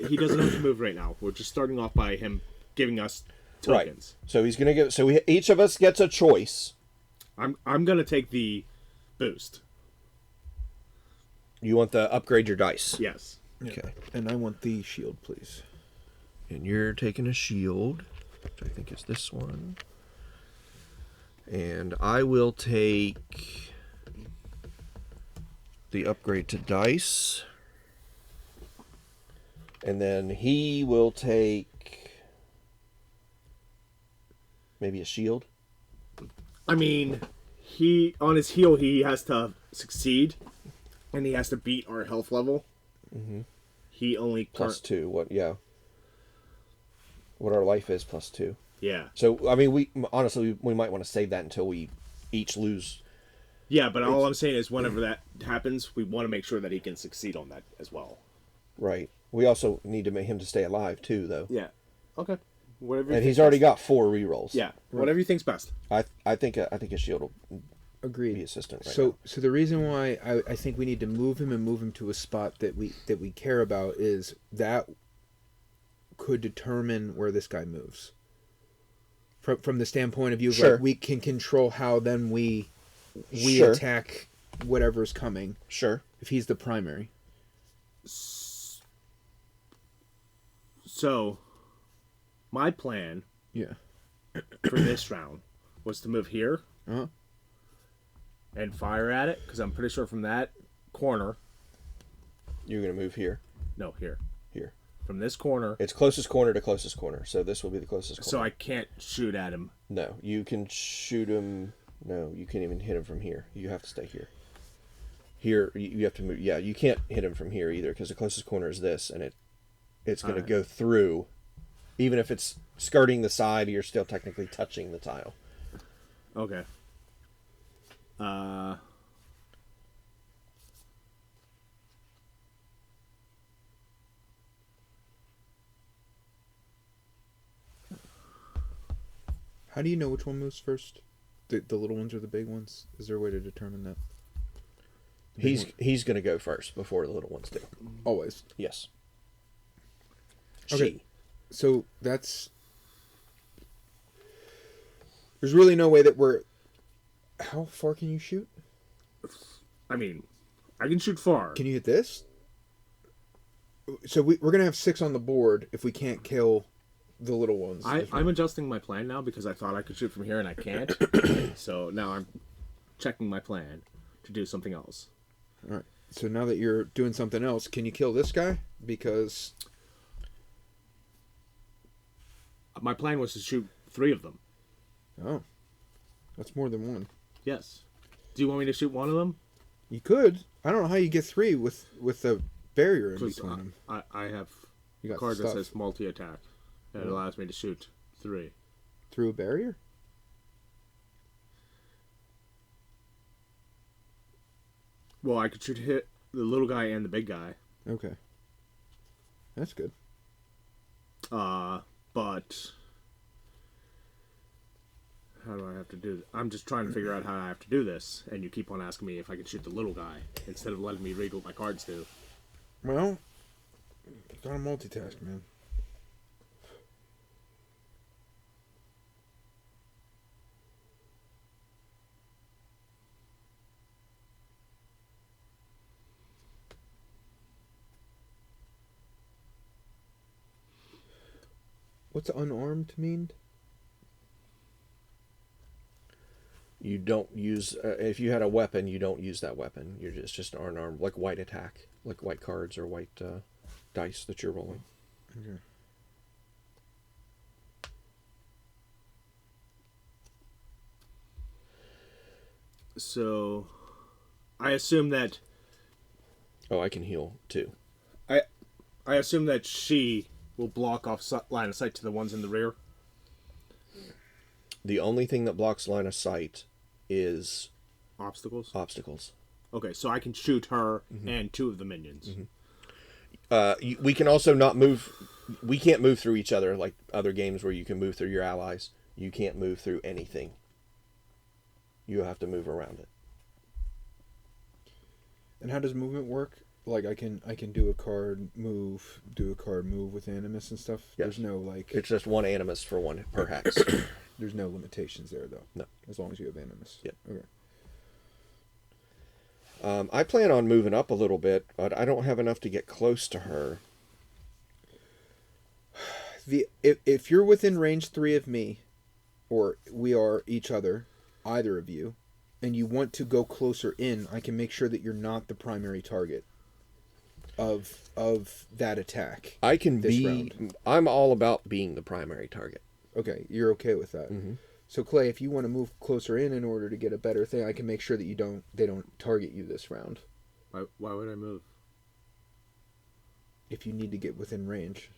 he doesn't have to move right now. We're just starting off by him giving us tokens. Right. So he's gonna give. So each of us gets a choice. I'm gonna take the boost. You want the upgrade your dice? Yes. Okay. And I want the shield, please. And you're taking a shield, which I think is this one. And I will take the upgrade to dice. And then he will take maybe a shield. I mean, on his heal, he has to succeed. And he has to beat our health level. Mm-hmm. He only... +2. What our life is +2. Yeah. So, I mean, we might want to save that until we each lose. Yeah, but all I'm saying is whenever that happens, we want to make sure that he can succeed on that as well. Right. We also need to make him to stay alive, too, though. Yeah. Okay. Whatever. And he's already got 4 rerolls. Yeah. Whatever you think's best. I think a shield will Agreed. be assistant right so now. So the reason why I think we need to move him to a spot that we care about is that could determine where this guy moves. From the standpoint of view of Sure. like we can control how then we Sure. attack whatever's coming. Sure. If he's the primary. So, my plan Yeah. for this round was to move here Uh-huh. and fire at it, because I'm pretty sure from that corner... You're going to move here. No, here. Here. From this corner... It's closest corner to closest corner, so this will be the closest corner. So I can't shoot at him. No, you can shoot him... No, you can't even hit him from here. You have to stay here. Here, you have to move... Yeah, you can't hit him from here either, because the closest corner is this, and it's going to go through. Even if it's skirting the side, you're still technically touching the tile. Okay. How do you know which one moves first? The little ones or the big ones? Is there a way to determine that? He's going to go first before the little ones do. Always. Yes. Okay. So that's... There's really no way that we're... How far can you shoot? I mean, I can shoot far. Can you hit this? So we're going to have 6 on the board if we can't kill the little ones. I'm adjusting my plan now because I thought I could shoot from here and I can't. So now I'm checking my plan to do something else. All right. So now that you're doing something else, can you kill this guy? Because... My plan was to shoot 3 of them. Oh. That's more than one. Yes. Do you want me to shoot one of them? You could. I don't know how you get 3 with the barrier in between them. I have You got a card stuff. that says multi-attack. That allows me to shoot 3. Through a barrier? Well, I could hit the little guy and the big guy. Okay. That's good. But how do I have to do this? I'm just trying to figure out how I have to do this, and you keep on asking me if I can shoot the little guy instead of letting me read what my cards do. Well, gotta multitask, man. What's unarmed mean? You don't use if you had a weapon, you don't use that weapon. You're just an unarmed, like white attack, like white cards or white dice that you're rolling. Okay. So, I assume that Oh, I can heal too. I assume that she will block off line of sight to the ones in the rear. The only thing that blocks line of sight is Obstacles. obstacles. Okay, so I can shoot her and 2 of the minions. We can also not move. We can't move through each other like other games where you can move through your allies. You can't move through anything. You have to move around it. And how does movement work? Like I can do a card move with animus and stuff. Yes. There's no like. It's just one animus for one per hex. There's no limitations there though. No. As long as you have animus. Yep. Okay. I plan on moving up a little bit, but I don't have enough to get close to her. If you're within range 3 of me, or we are each other, either of you, and you want to go closer in, I can make sure that you're not the primary target of that attack. I can this be. round. I'm all about being the primary target. Okay, you're okay with that. Mm-hmm. So Clay, if you want to move closer in order to get a better thing, I can make sure that they don't target you this round. Why would I move? If you need to get within range.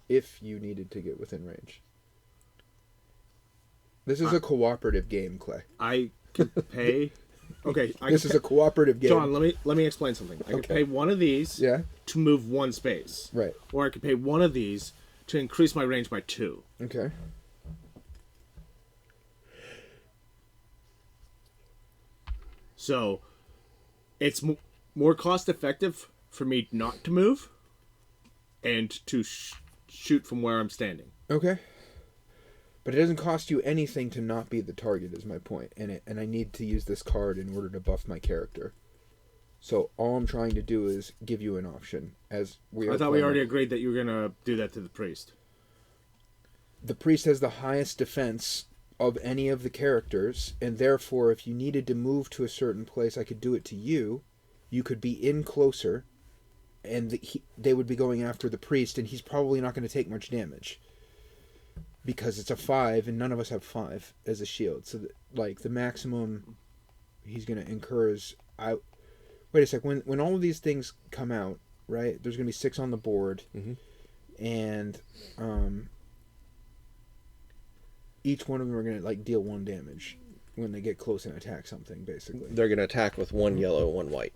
If you needed to get within range. This is a cooperative game, Clay. I can pay. Okay, This is a cooperative game. John, let me explain something. I could pay one of these to move 1 space. Right. Or I could pay one of these to increase my range by 2. Okay. So, it's more cost effective for me not to move and to shoot from where I'm standing. Okay. But it doesn't cost you anything to not be the target, is my point. And I need to use this card in order to buff my character. So all I'm trying to do is give you an option. I thought we already agreed that you were going to do that to the priest. The priest has the highest defense of any of the characters, and therefore if you needed to move to a certain place, I could do it to you. You could be in closer, and they would be going after the priest, and he's probably not going to take much damage. Because it's a 5, and none of us have 5 as a shield. So, the maximum he's going to incur is... Wait a sec. When all of these things come out, right, there's going to be 6 on the board. Mm-hmm. And each one of them are going to, deal 1 damage when they get close and attack something, basically. They're going to attack with 1 yellow, 1 white.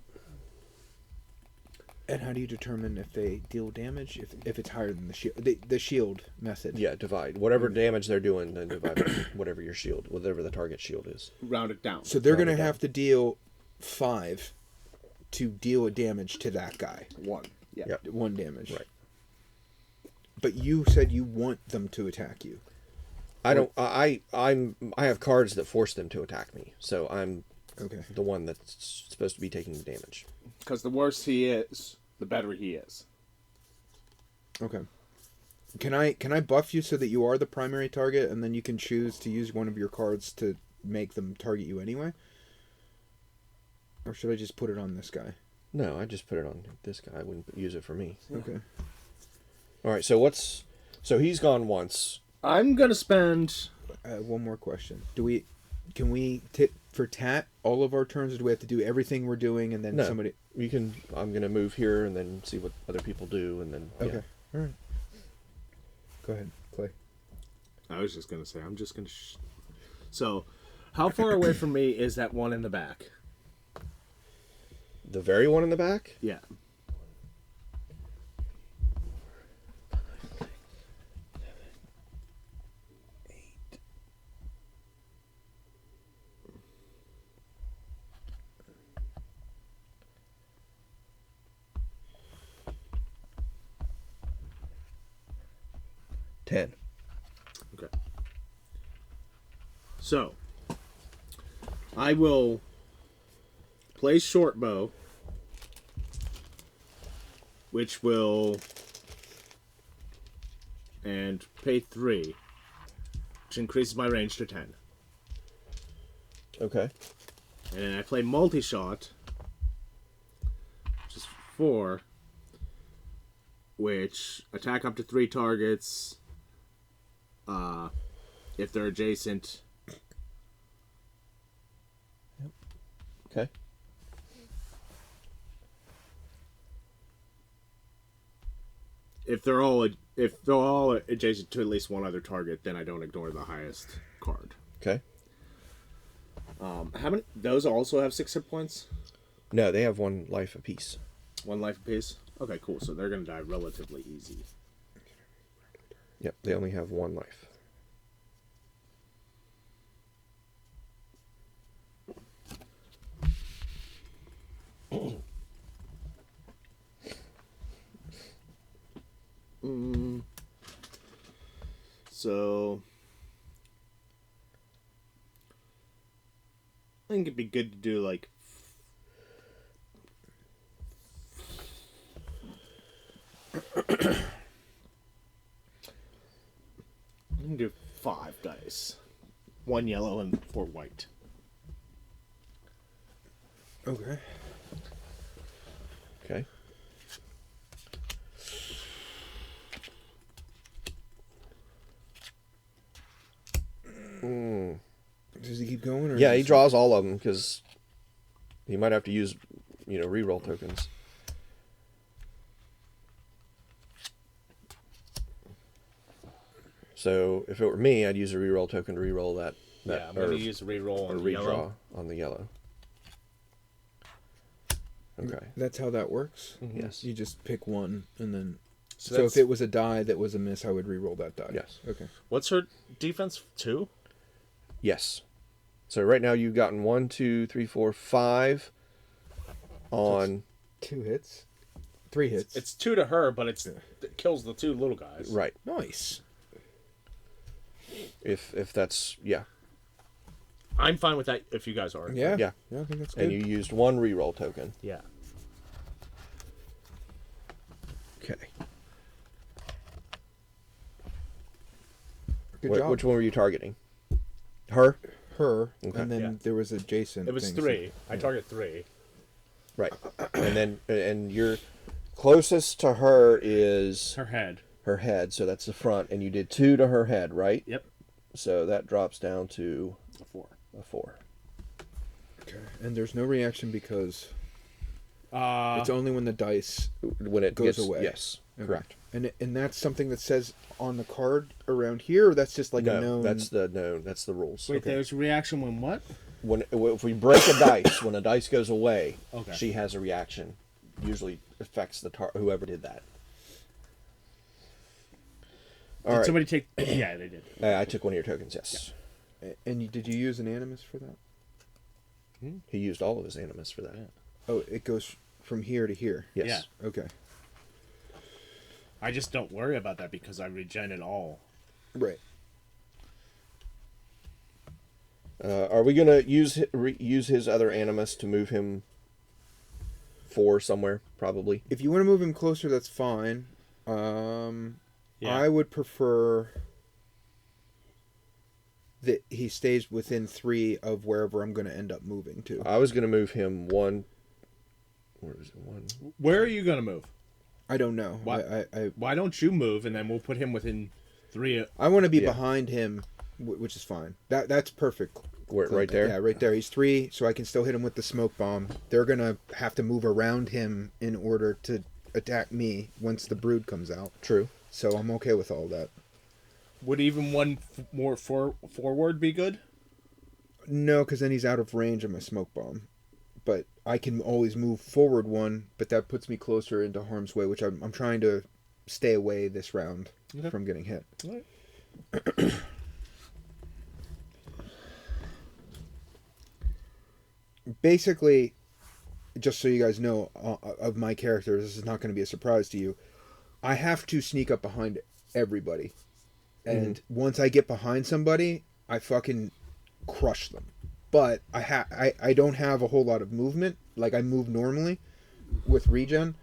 And how do you determine if they deal damage? If it's higher than the shield, the shield method. Yeah, divide whatever damage they're doing. Then divide by whatever your shield, whatever the target shield is. Round it down. So they're going to have to deal 5 to deal a damage to that guy. 1. Yeah. Yep. 1 damage. Right. But you said you want them to attack you. I don't. I have cards that force them to attack me, so I'm the one that's supposed to be taking the damage. Because the worse he is, the better he is. Okay. Can I buff you so that you are the primary target, and then you can choose to use one of your cards to make them target you anyway? Or should I just put it on this guy? No, I just put it on this guy. I wouldn't use it for me. Okay. All right. So So he's gone once. I'm gonna spend. One more question. Can we tit for tat all of our turns, or do we have to do everything we're doing and then No. somebody? You can. I'm gonna move here and then see what other people do, and then. Okay. All right. Go ahead, Clay. I was just gonna say I'm just gonna. So, how far away from me is that one in the back? The very one in the back. Yeah. Ten. Okay. So, I will play short bow, which will and pay 3, which increases my range to 10. Okay. And then I play multi-shot, which is 4, which attack up to 3 targets if they're adjacent. Okay. If they're all adjacent to at least one other target, then I don't ignore the highest card. Okay. How many? Those also have 6 hit points. No, they have 1 life apiece. 1 life apiece. Okay, cool. So they're gonna die relatively easy. Yep, they only have 1 life. So I think it'd be good to do like I'm gonna do 5 dice. 1 yellow and 4 white. Okay. Okay. Does he keep going? Or Yeah, he draws all of them because he might have to use, reroll tokens. So if it were me, I'd use a reroll token to reroll that. Yeah, I'm gonna use reroll or on redraw the yellow. on the yellow. Okay. That's how that works? Mm-hmm. Yes. You just pick one, and then... So that's- if it was a die that was a miss, I would re-roll that die? Yes. Okay. What's her defense? 2? Yes. So right now you've gotten 1, 2, 3, 4, 5 on 2 hits? 3 hits. It's 2 to her, but it kills the 2 little guys. right. Nice. If that's I'm fine with that if you guys are. Yeah. Yeah. Yeah, I think that's good. and you used 1 reroll token. Yeah. Okay. Good job. Which one were you targeting? Her? Her, Okay. and then Yeah. there was adjacent It was things. 3. I target 3. Right. and your closest to her is Her head. her head, so that's the front, and you did 2 to her head, right? Yep. So that drops down to A 4. a 4. Okay. And there's no reaction because Uh, it's only when the dice... When it Goes gets away. Yes, Okay. correct. And that's something that says on the card around here, or that's just like a No, known... that's the rules. wait, there's a reaction when what? If we break a dice, when a dice goes away, Okay. she has a reaction. Usually affects whoever did that. All Did right. somebody take... Yeah, they did. I took 1 of your tokens. Yes. And did you use an animus for that? He used all of his animus for that. Yeah. Oh, it goes from here to here. Yes. Yeah. Okay. I just don't worry about that because I regen it all. Right. Are we gonna use his other animus to move him 4 somewhere? Probably. If you want to move him closer, that's fine. I would prefer that he stays within 3 of wherever I'm going to end up moving to. I was gonna move him 1. Where is it? 1. Where are you going to move? I don't know. Why- I Why don't you move and then we'll put him within 3... want to be Yeah. behind him, which is fine. That's perfect. Right there. Yeah, right there. He's 3, so I can still hit him with the smoke bomb. They're going to have to move around him in order to attack me once the brood comes out. True. So I'm okay with all that. Would even one more forward be good? No, because then he's out of range of my smoke bomb. But I can always move forward 1, but that puts me closer into harm's way, which I'm trying to stay away this round from getting hit. All right. Basically, just so you guys know, of my character, this is not going to be a surprise to you. I have to sneak up behind everybody. And once I get behind somebody, I fucking crush them. But I don't have a whole lot of movement. Like, I move normally with regen.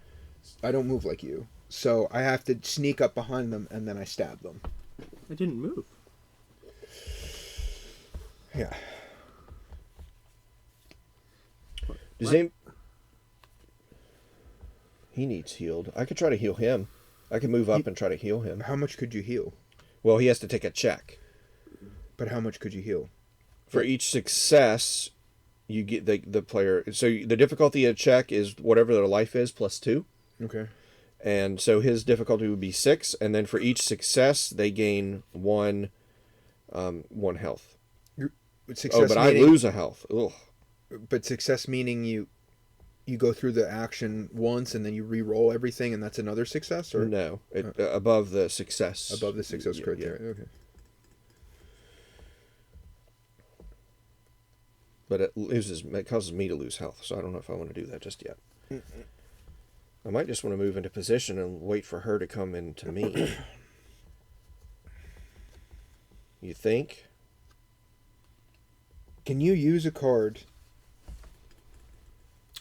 I don't move like you. So I have to sneak up behind them and then I stab them. I didn't move. Yeah. Does he? He needs healed. I could try to heal him. I could move up and try to heal him. How much could you heal? Well, he has to take a check. But how much could you heal? For each success, you get the player. So the difficulty of check is whatever their life is plus 2. Okay. And so his difficulty would be 6, and then for each success they gain 1 health. Success but meaning, I lose a health. Ugh. But success meaning you go through the action once and then you re-roll everything and that's another success, or No, above the success. above the success criteria. Yeah. Okay. But it causes me to lose health, so I don't know if I want to do that just yet. I might just want to move into position and wait for her to come into me. You think? Can you use a card?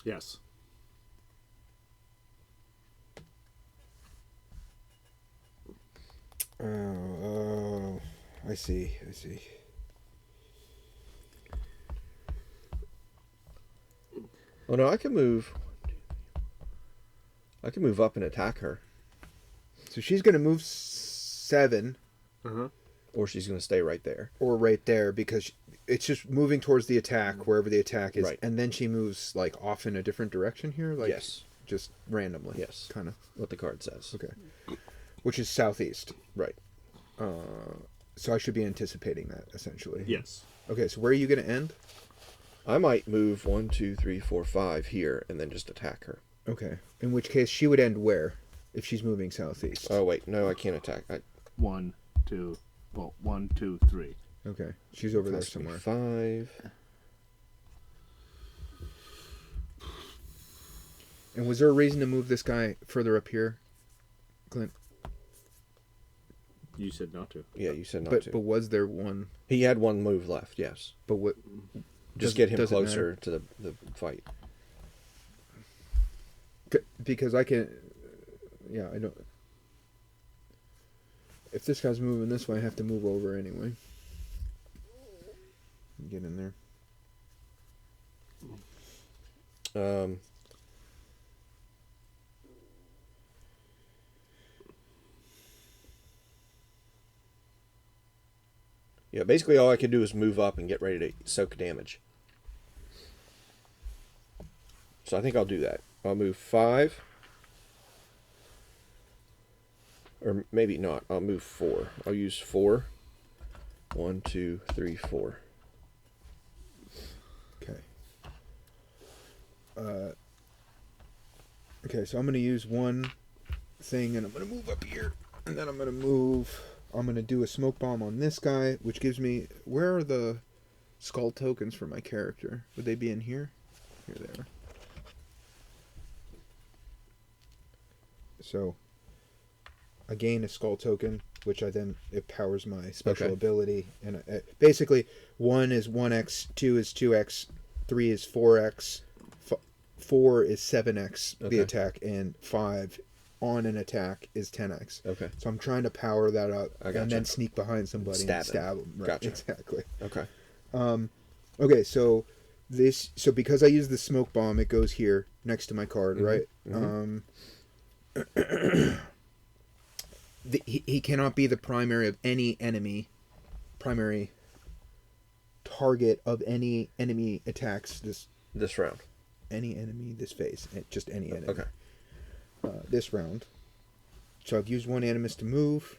Yes. Oh, I see. Oh no, I can move. I can move up and attack her, So she's going to move 7 Uh-huh. or she's going to stay right there. or right there because it's just moving towards the attack, wherever the attack is. Right. And then she moves like off in a different direction here? Like, Yes. Just randomly? Yes. Kind of. What the card says. Okay. Which is southeast. Right. So I should be anticipating that, essentially. Yes. Okay, so where are you going to end? I might move 1, 2, 3, 4, 5 here and then just attack her. Okay. In which case, she would end where? If she's moving southeast. Oh wait, no, I can't attack. 1, 2, 3. Okay. She's over there Cost me somewhere. 5. And was there a reason to move this guy further up here, Clint? You said not to. Yeah, you said not But to. was there one? He had 1 move left. Yes. But what? Just get him does it matter? closer to the fight. Because I can. Yeah, I don't. If this guy's moving this way, I have to move over anyway. Get in there. Yeah, basically all I can do is move up and get ready to soak damage. So I think I'll do that. I'll move 5. Or maybe not. I'll move 4. I'll use 4. 1, 2, 3, 4. Okay. Okay, so I'm going to use one thing, and I'm going to move up here, and then I'm going to do a smoke bomb on this guy, which gives me, where are the skull tokens for my character? Would they be in here? Here they are. So, I gain a skull token, which it powers my special ability, and basically, 1 is 1x, 2 is 2x, 3 is 4x, 4 is 7x the attack, and 5 on an attack is 10x. Okay. So I'm trying to power that up Gotcha. and then sneak behind somebody and stab them. Right, Gotcha. exactly. Okay. Okay, so because I use the smoke bomb, it goes here next to my card, right? Mm-hmm. He cannot be the primary of any enemy, primary target of any enemy attacks This round. any enemy this phase, just any enemy. Okay. This round. So I've used one animus to move.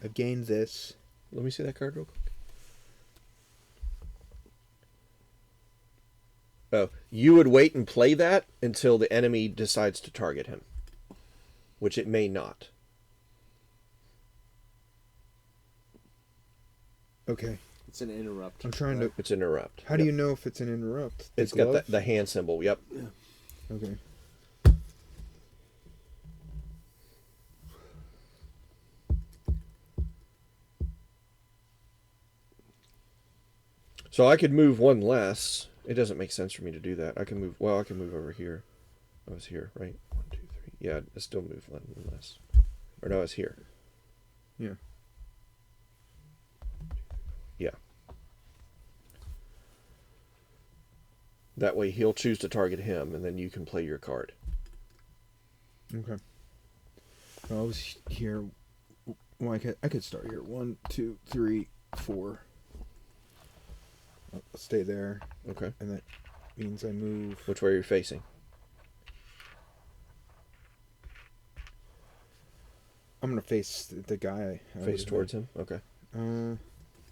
I've gained this. Let me see that card real quick. Oh, you would wait and play that until the enemy decides to target him, which it may not. Okay. It's an interrupt. I'm trying to. It's interrupt. How do you know if it's an interrupt? It's got the hand symbol. Yep. Okay. So I could move 1 less. It doesn't make sense for me to do that. I can move. Well, I can move over here. I was here, right? 1, 2, 3. Yeah, I still move one less. Or no, it's here. Yeah. Yeah. That way he'll choose to target him, and then you can play your card. Okay. I was here. Well, I could start here. 1, 2, 3, 4. I'll stay there, Okay. and that means I move. Which way are you facing? I'm gonna face the guy. Face towards him? Okay.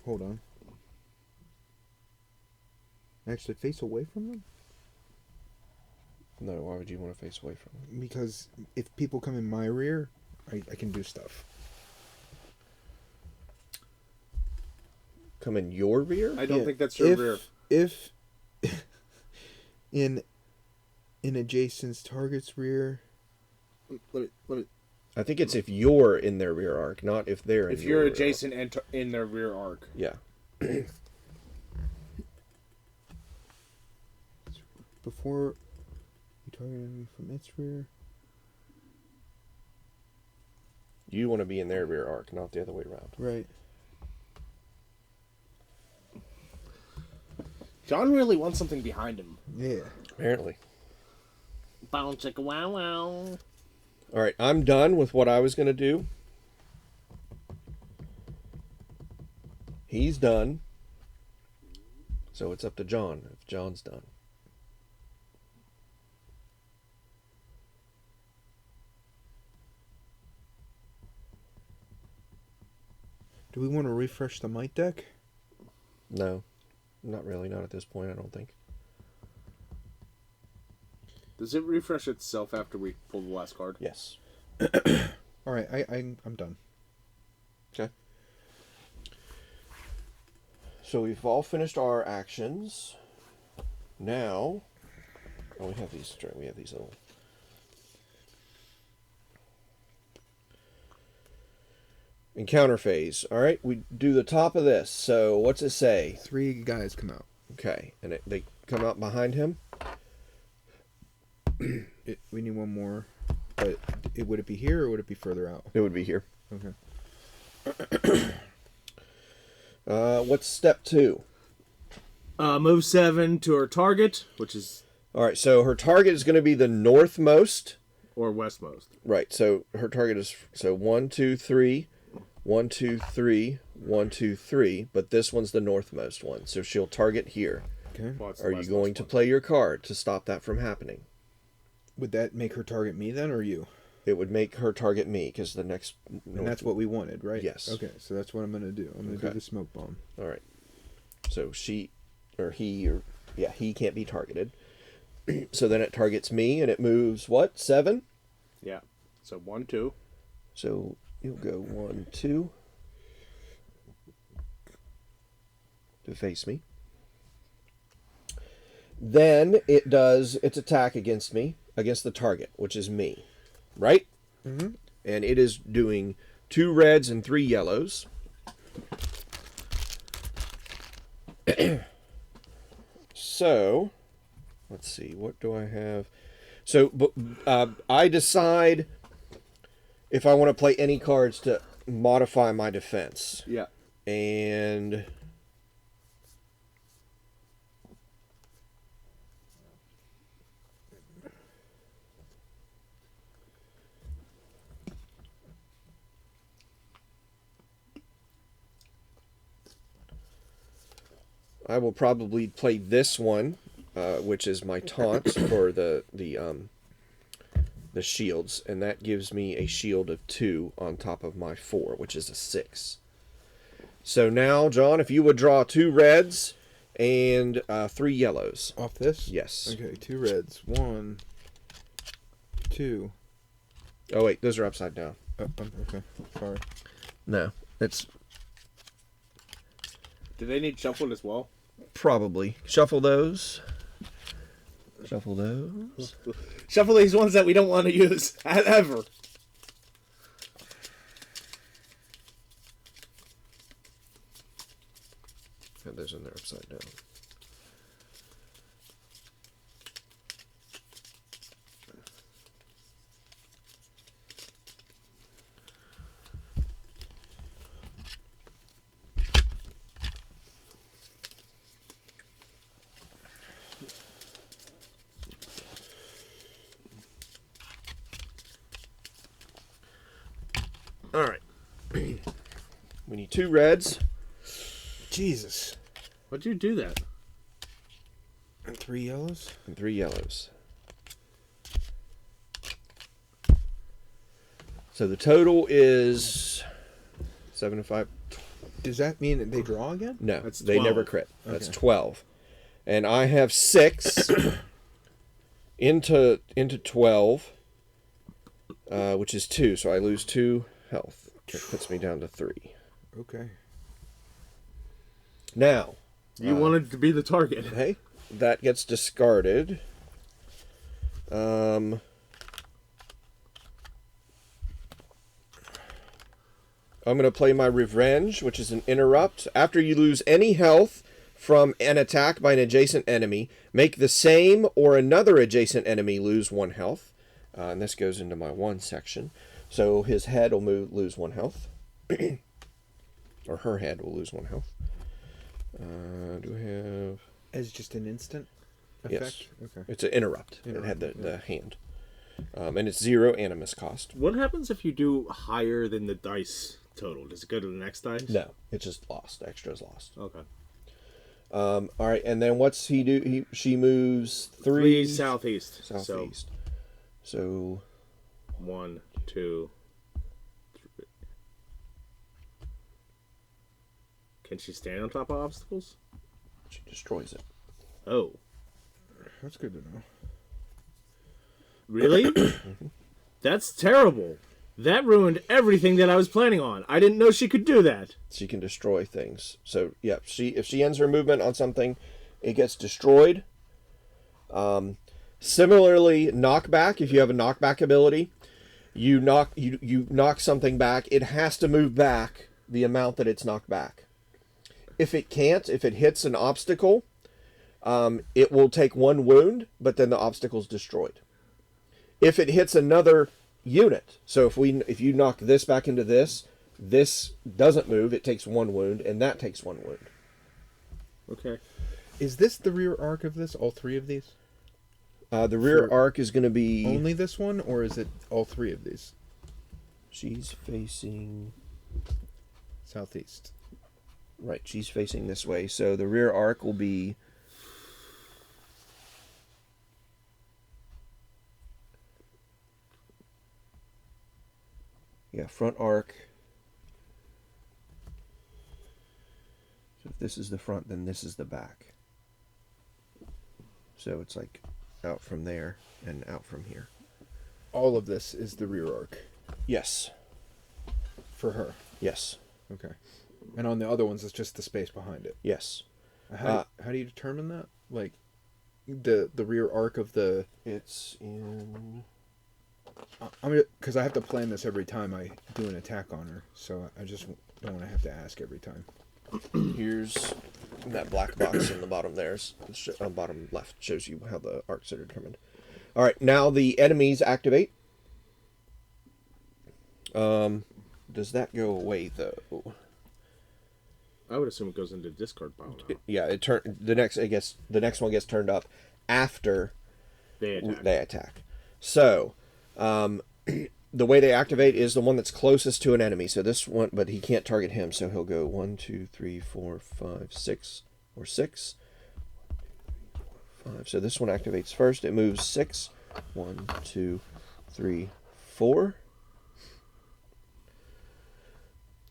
Hold on. Actually, face away from them? No, why would you want to face away from him? Because if people come in my rear, I can do stuff. Come in your rear? I don't think that's your rear. If in adjacent target's rear. Let me. I think it's if you're in their rear arc, not if they're in If your you're rear adjacent and in their rear arc. arc. Yeah. Before you target me from its rear. You want to be in their rear arc, not the other way around. Right. John really wants something behind him. Yeah. Apparently. Bow chicka wow wow. All right, I'm done with what I was going to do. He's done. So it's up to John, if John's done. Do we want to refresh the might deck? No, not really, not at this point, I don't think. Does it refresh itself after we pull the last card? Yes. All right, I'm done. Okay. So we've all finished our actions. Now, oh, we have these little. Encounter phase. All right, we do the top of this. So what's it say? 3 guys come out. Okay, and they come out behind him. We need one more. But would it be here or would it be further out? It would be here. Okay. What's step 2? Move 7 to her target, which is All right, so her target is going to be the northmost. or westmost. Right, so her target is 1, 2, 3, 1, 2, 3, 1, 2, 3, but this one's the northmost one, so she'll target here. Okay. Well, it's the Are you westmost going to one. play your card to stop that from happening? Would that make her target me then, or you? It would make her target me, because the next... And that's what we wanted, right? Yes. Okay, so that's what I'm going to do. I'm going to do the smoke bomb. All right. So he can't be targeted. So then it targets me, and it moves, what, 7? Yeah. So 1, 2. So you'll go 1, 2 to face me. Then it does its attack against me, against the target, which is me, right? Mm-hmm. And it is doing 2 reds and 3 yellows. So, let's see, what do I have? So, I decide if I want to play any cards to modify my defense. Yeah. And I will probably play this one, which is my taunt for the shields, and that gives me a shield of 2 on top of my 4, which is a 6. So now, John, if you would draw 2 reds and 3 yellows. Off this? Yes. Okay, 2 reds. 1, 2. Oh wait, those are upside down. Okay, sorry. No, it's Do they need shuffled as well? probably shuffle those. Shuffle those. Shuffle these ones that we don't want to use ever. And those in there upside down. All right. We need 2 reds Jesus. Why'd you do that? And 3 yellows? and 3 yellows. So the total is 7 and 5. Does that mean that they draw again? No, That's they 12. never crit. That's Okay. 12. And I have 6 into 12, which is 2. So I lose 2 health. It puts me down to 3. Okay. Now, You wanted to be the target. hey, that gets discarded. I'm going to play my Revenge, which is an interrupt. After you lose any health from an attack by an adjacent enemy, make the same or another adjacent enemy lose 1 health. And this goes into my 1 section. So his head will lose 1 health. Or her head will lose 1 health. Do I have... As just an instant Yes. effect? Okay. It's an interrupt. It had the hand. And it's 0 animus cost. What happens if you do higher than the dice total? Does it go to the next dice? No, it's just lost. Extra is lost. Okay. All right, and then what's he do? She moves 3 southeast. southeast. So So 1, 2, 3. Can she stand on top of obstacles? she destroys it. Oh, That's good to know. really? That's terrible. That ruined everything that I was planning on. I didn't know she could do that. She can destroy things. So yeah, if she ends her movement on something, it gets destroyed. Similarly, knockback. If you have a knockback ability, you knock something back. It has to move back the amount that it's knocked back. If it can't, if it hits an obstacle, it will take 1 wound, but then the obstacle's destroyed. If it hits another unit, so if you knock this back into this doesn't move, it takes 1 wound, and that takes 1 wound. Okay. Is this the rear arc of this? All 3 of these? The rear arc is going to be... Only this one, or is it all 3 of these? She's facing... Southeast. Right, she's facing this way, so the rear arc will be... Yeah, front arc. So if this is the front, then this is the back. So it's like out from there and out from here. All of this is the rear arc Yes. for her. Yes. Okay. And on the other ones, it's just the space behind it. Yes. How do you determine that? Like, the rear arc of the... It's in... Because I have to plan this every time I do an attack on her, so I just don't want to have to ask every time. Here's that black box in the bottom there's bottom left shows you how the arcs are determined. All right, now the enemies activate. Does that go away though? I would assume it goes into discard pile now. Yeah, the next one gets turned up after They attack. they attack. So, the way they activate is the one that's closest to an enemy. So this one, but he can't target him, so he'll go 1, 2, 3, 4, 5, 6, or 6. 5. So this one activates first. It moves 6. 1, 2, 3, 4.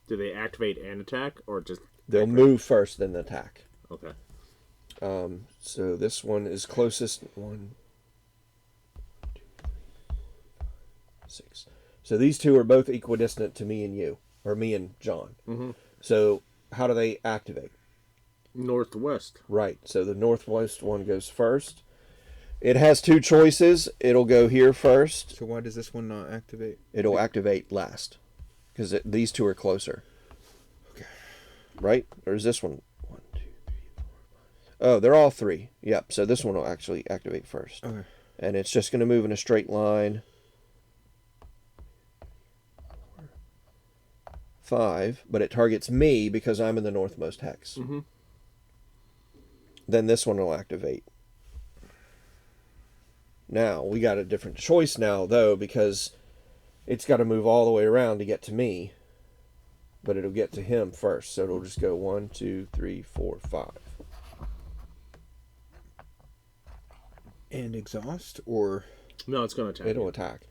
Do they activate and attack, or just... They'll move first, then attack. Okay. So this one is closest. 1, 2, 3, 4, 5, 6. So these two are both equidistant to me and you, or me and John. Mm-hmm. So how do they activate? Northwest. Right. So the northwest one goes first. It has 2 choices. It'll go here first. So why does this one not activate? It'll activate last, because these two are closer. Okay. Right? Or is this one? 1, 2, 3, 4, 5. Oh, they're all 3. Yep. So this one will actually activate first. Okay. And it's just going to move in a straight line. 5, but it targets me because I'm in the northmost hex. Mm-hmm. Then this one will activate. Now, we got a different choice now, though, because It's got to move all the way around to get to me, but it'll get to him first. So it'll just go 1, 2, 3, 4, 5. And exhaust, or No, it's going to attack. It'll attack.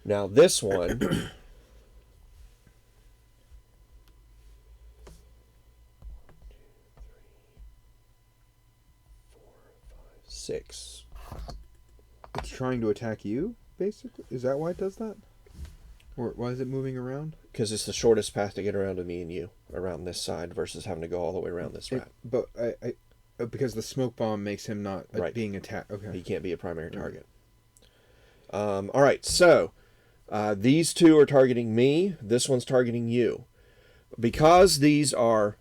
Now this one. 6. it's trying to attack you, basically? Is that why it does that? Or why is it moving around? Because it's the shortest path to get around to me and you, around this side, versus having to go all the way around this rat. But because the smoke bomb makes him not Right. being attacked. Okay. He can't be a primary target. All right, so these two are targeting me. This one's targeting you. Because these are...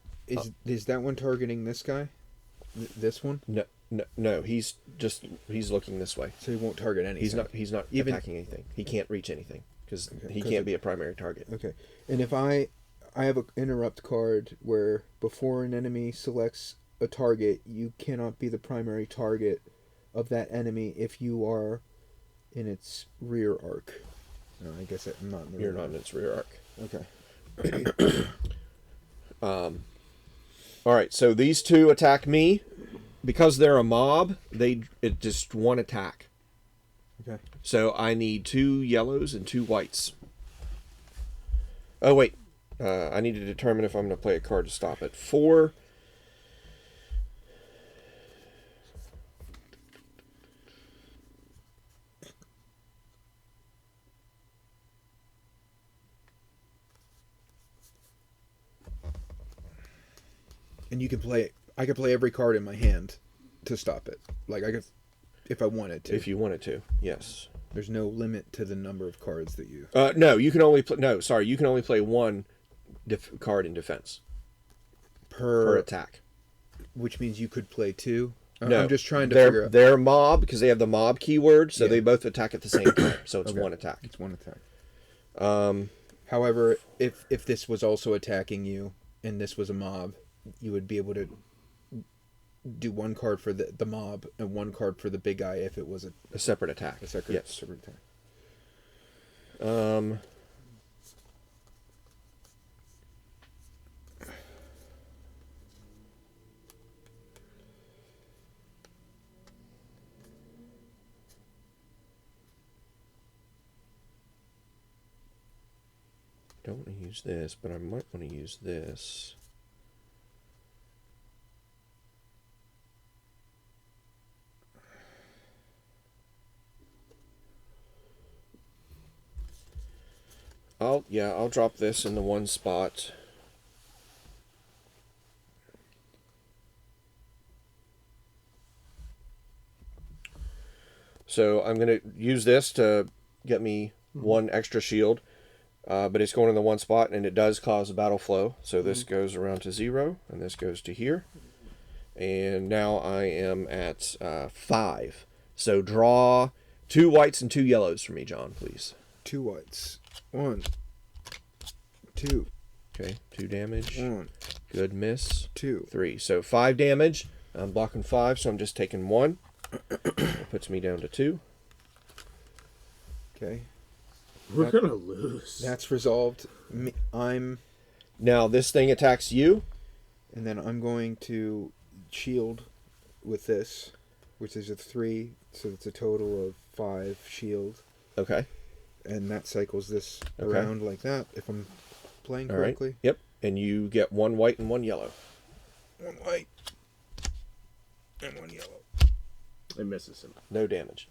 Is that one targeting this guy? This one? No, he's looking this way. So he won't target anything. He's not Even- attacking anything. He can't reach anything because he 'cause can't be a primary target. Okay. And if I have an interrupt card where before an enemy selects a target, you cannot be the primary target of that enemy if you are in its rear arc. No, I guess I'm not in the You're rear not in its rear arc. Okay. All right, so these two attack me. Because they're a mob, it just one attack. Okay. So I need 2 yellows and 2 whites. Oh, wait. I need to determine if I'm going to play a card to stop it. 4. And you can play. I could play every card in my hand to stop it. Like I could, if I wanted to. If you wanted to, yes. There's no limit to the number of cards that you. No, you can only play. No, sorry, you can only play 1 card in defense per attack. Which means you could play 2. No, I'm just trying to they're, figure out. They're mob because they have the mob keyword, so Yeah. they both attack at the same time. So it's Okay. 1 attack. It's 1 attack. Um, However, if this was also attacking you and this was a mob, you would be able to do 1 card for the mob and 1 card for the big guy if it was a separate attack. a separate, Yes. separate attack. Don't want to use this, but I might want to use this. I'll drop this in the 1 spot. So I'm going to use this to get me 1 extra shield. But it's going in the 1 spot, and it does cause a battle flow. So this goes around to 0, and this goes to here. And now I am at 5. So draw 2 whites and 2 yellows for me, John, please. 2 whites. 1, 2. Okay, 2 damage. 1, Good miss. 2. 3. So 5 damage. I'm blocking 5, so I'm just taking 1. That puts me down to 2. Okay. We're going to lose. That's resolved. Now this thing attacks you. And then I'm going to shield with this, which is a 3, so it's a total of 5 shield. Okay. And that cycles this Okay. around like that, if I'm playing All right. correctly. Yep. And you get 1 white and 1 yellow. 1 white and 1 yellow. It misses him. No damage.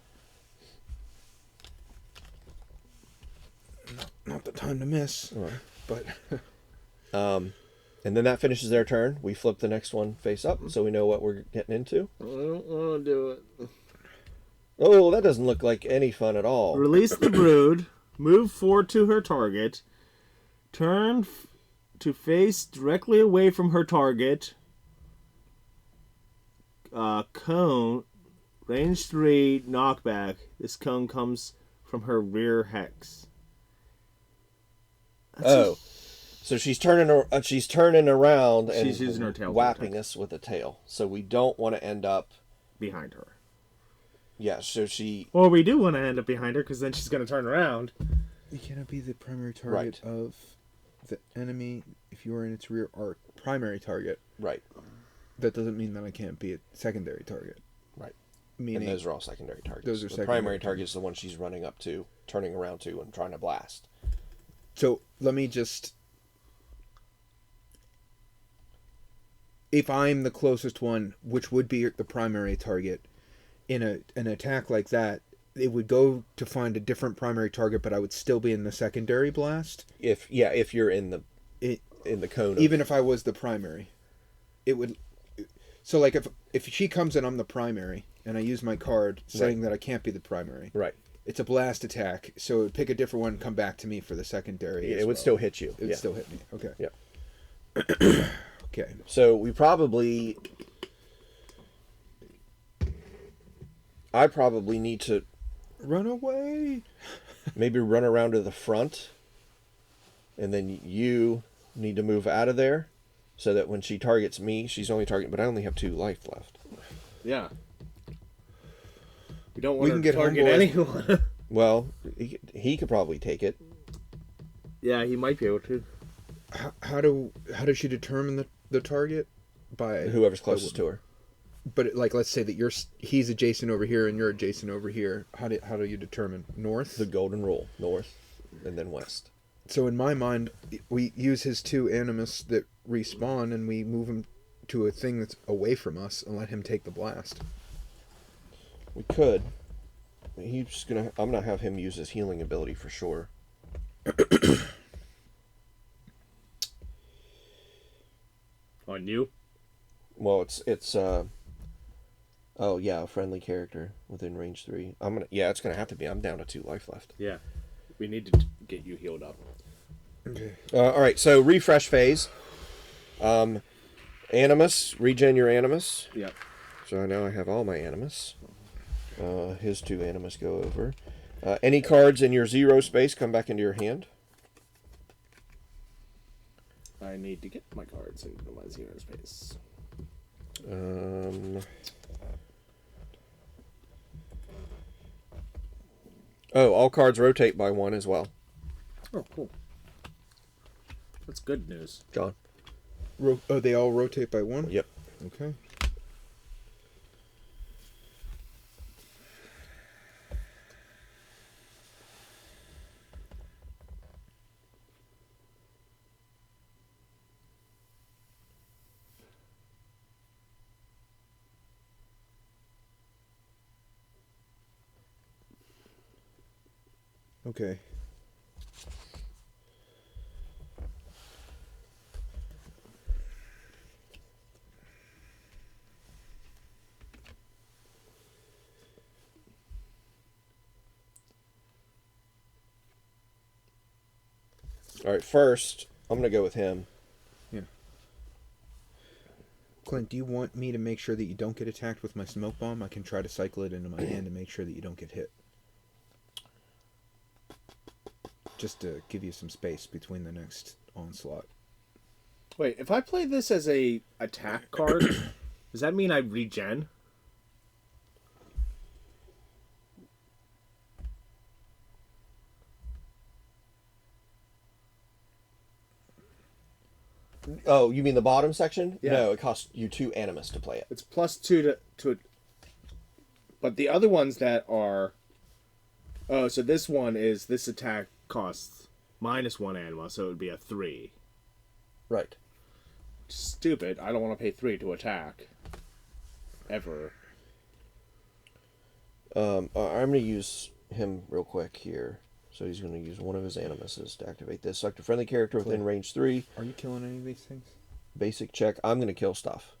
Not the time to miss, All right. but And then that finishes their turn. We flip the next one face up, so we know what we're getting into. I don't want to do it. Oh, that doesn't look like any fun at all. Release the brood. Move forward to her target. Turn to face directly away from her target. Cone. Range 3 knockback. This cone comes from her rear hex. So she's turning around and She's using her tail to whapping attack. us with a tail. So we don't want to end up. Behind her. Yeah. So she. Well, we do want to end up behind her because then she's going to turn around. You cannot be the primary target of the enemy if you are in its rear arc. Primary target. Right. That doesn't mean that I can't be a secondary target. Right. Meaning, and those are all secondary targets. Those are the secondary primary target is the one she's running up to, turning around to, and trying to blast. So let me just... If I'm the closest one, which would be the primary target, in an attack like that, it would go to find a different primary target, but I would still be in the secondary blast. If you're in the cone. Even if I was the primary, it would. So like if she comes in, I'm the primary, and I use my card saying that I can't be the primary. Right. It's a blast attack, so it would pick a different one and come back to me for the secondary. It would still hit you. It would still hit me. Okay. Yeah. Okay. So we probably... I probably need to... Run away! maybe run around to the front. And then you need to move out of there. So that when she targets me, she's only targeting... But I only have 2 life left. Yeah. We don't want to get target homeboy. anyone. Well, he could probably take it. Yeah, he might be able to. How does she determine the target? By Whoever's closest to her. But like, let's say that he's adjacent over here and you're adjacent over here. How do you determine north? The golden rule: north, and then west. So in my mind, we use his 2 animus that respawn, and we move him to a thing that's away from us and let him take the blast. We could. I'm gonna have him use his healing ability for sure. On you? Well, it's oh yeah, a friendly character within range 3. It's gonna have to be. I'm down to 2 life left. Yeah. We need to get you healed up. Okay. All right, so refresh phase. Animus, regen your animus. Yeah. So now I have all my animus. His 2 animus go over. Any cards in your 0 space come back into your hand. I need to get my cards into my 0 space. All cards rotate by 1 as well. Oh, cool. That's good news. John. They all rotate by 1? Yep. Okay. Okay. All right, first, I'm going to go with him. Yeah. Clint, do you want me to make sure that you don't get attacked with my smoke bomb? I can try to cycle it into my hand to make sure that you don't get hit. Just to give you some space between the next onslaught. Wait, if I play this as a attack card, does that mean I regen? Oh, you mean the bottom section? Yeah. No, it costs you 2 animus to play it. It's +2 to but the other ones that are... Oh, so this attack costs -1 anima, so it would be a 3. Right. Stupid. I don't want to pay 3 to attack. Ever. I'm going to use him real quick here. So he's going to use one of his animuses to activate this. Select a friendly character within range 3. Are you killing any of these things? Basic check. I'm going to kill stuff.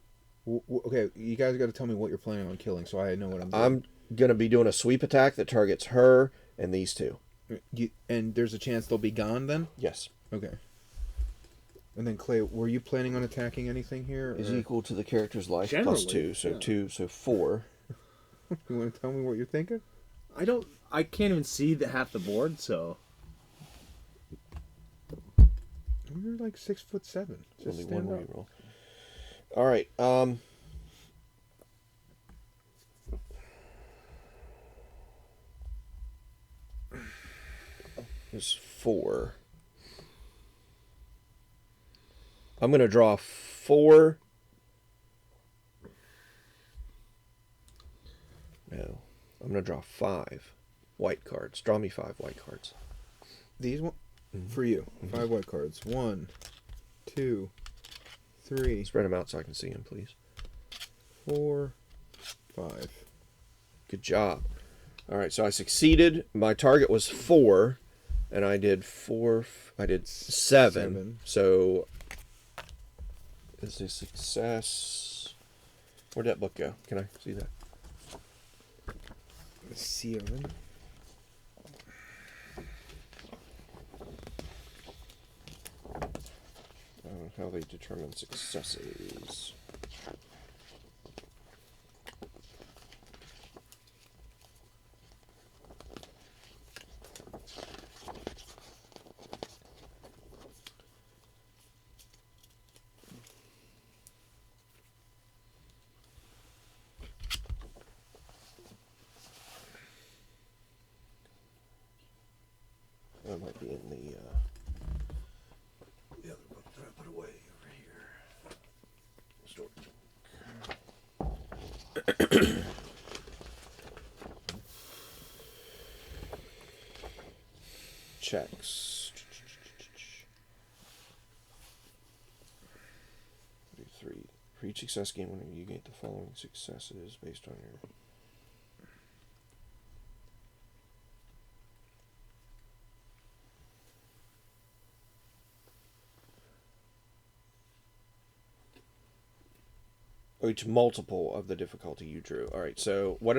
Okay, you guys got to tell me what you're planning on killing so I know what I'm doing. I'm going to be doing a sweep attack that targets her and these 2. And there's a chance they'll be gone then? Yes. Okay. And then Clay, were you planning on attacking anything here? Is or... equal to the character's life Generally, plus 2. So yeah. 2, so 4. You want to tell me what you're thinking? I can't even see half the board, so... You're like 6'7". Just Only stand one up. reroll. All right. is 4. I'm going to draw 4. No. I'm going to draw 5 white cards. Draw me 5 white cards. These one for you. 5 white cards. 1, 2, 3. Spread them out so I can see them, please. 4, 5. Good job. All right, so I succeeded. My target was 4, and I did 4. I did 7. So is a success. Where'd that book go? Can I see that? 7. How they determine successes. That might be in the other book that I put away over here. Storage. Checks. 3. For each success gain, when you get the following successes based on your. Each multiple of the difficulty you drew. All right, so what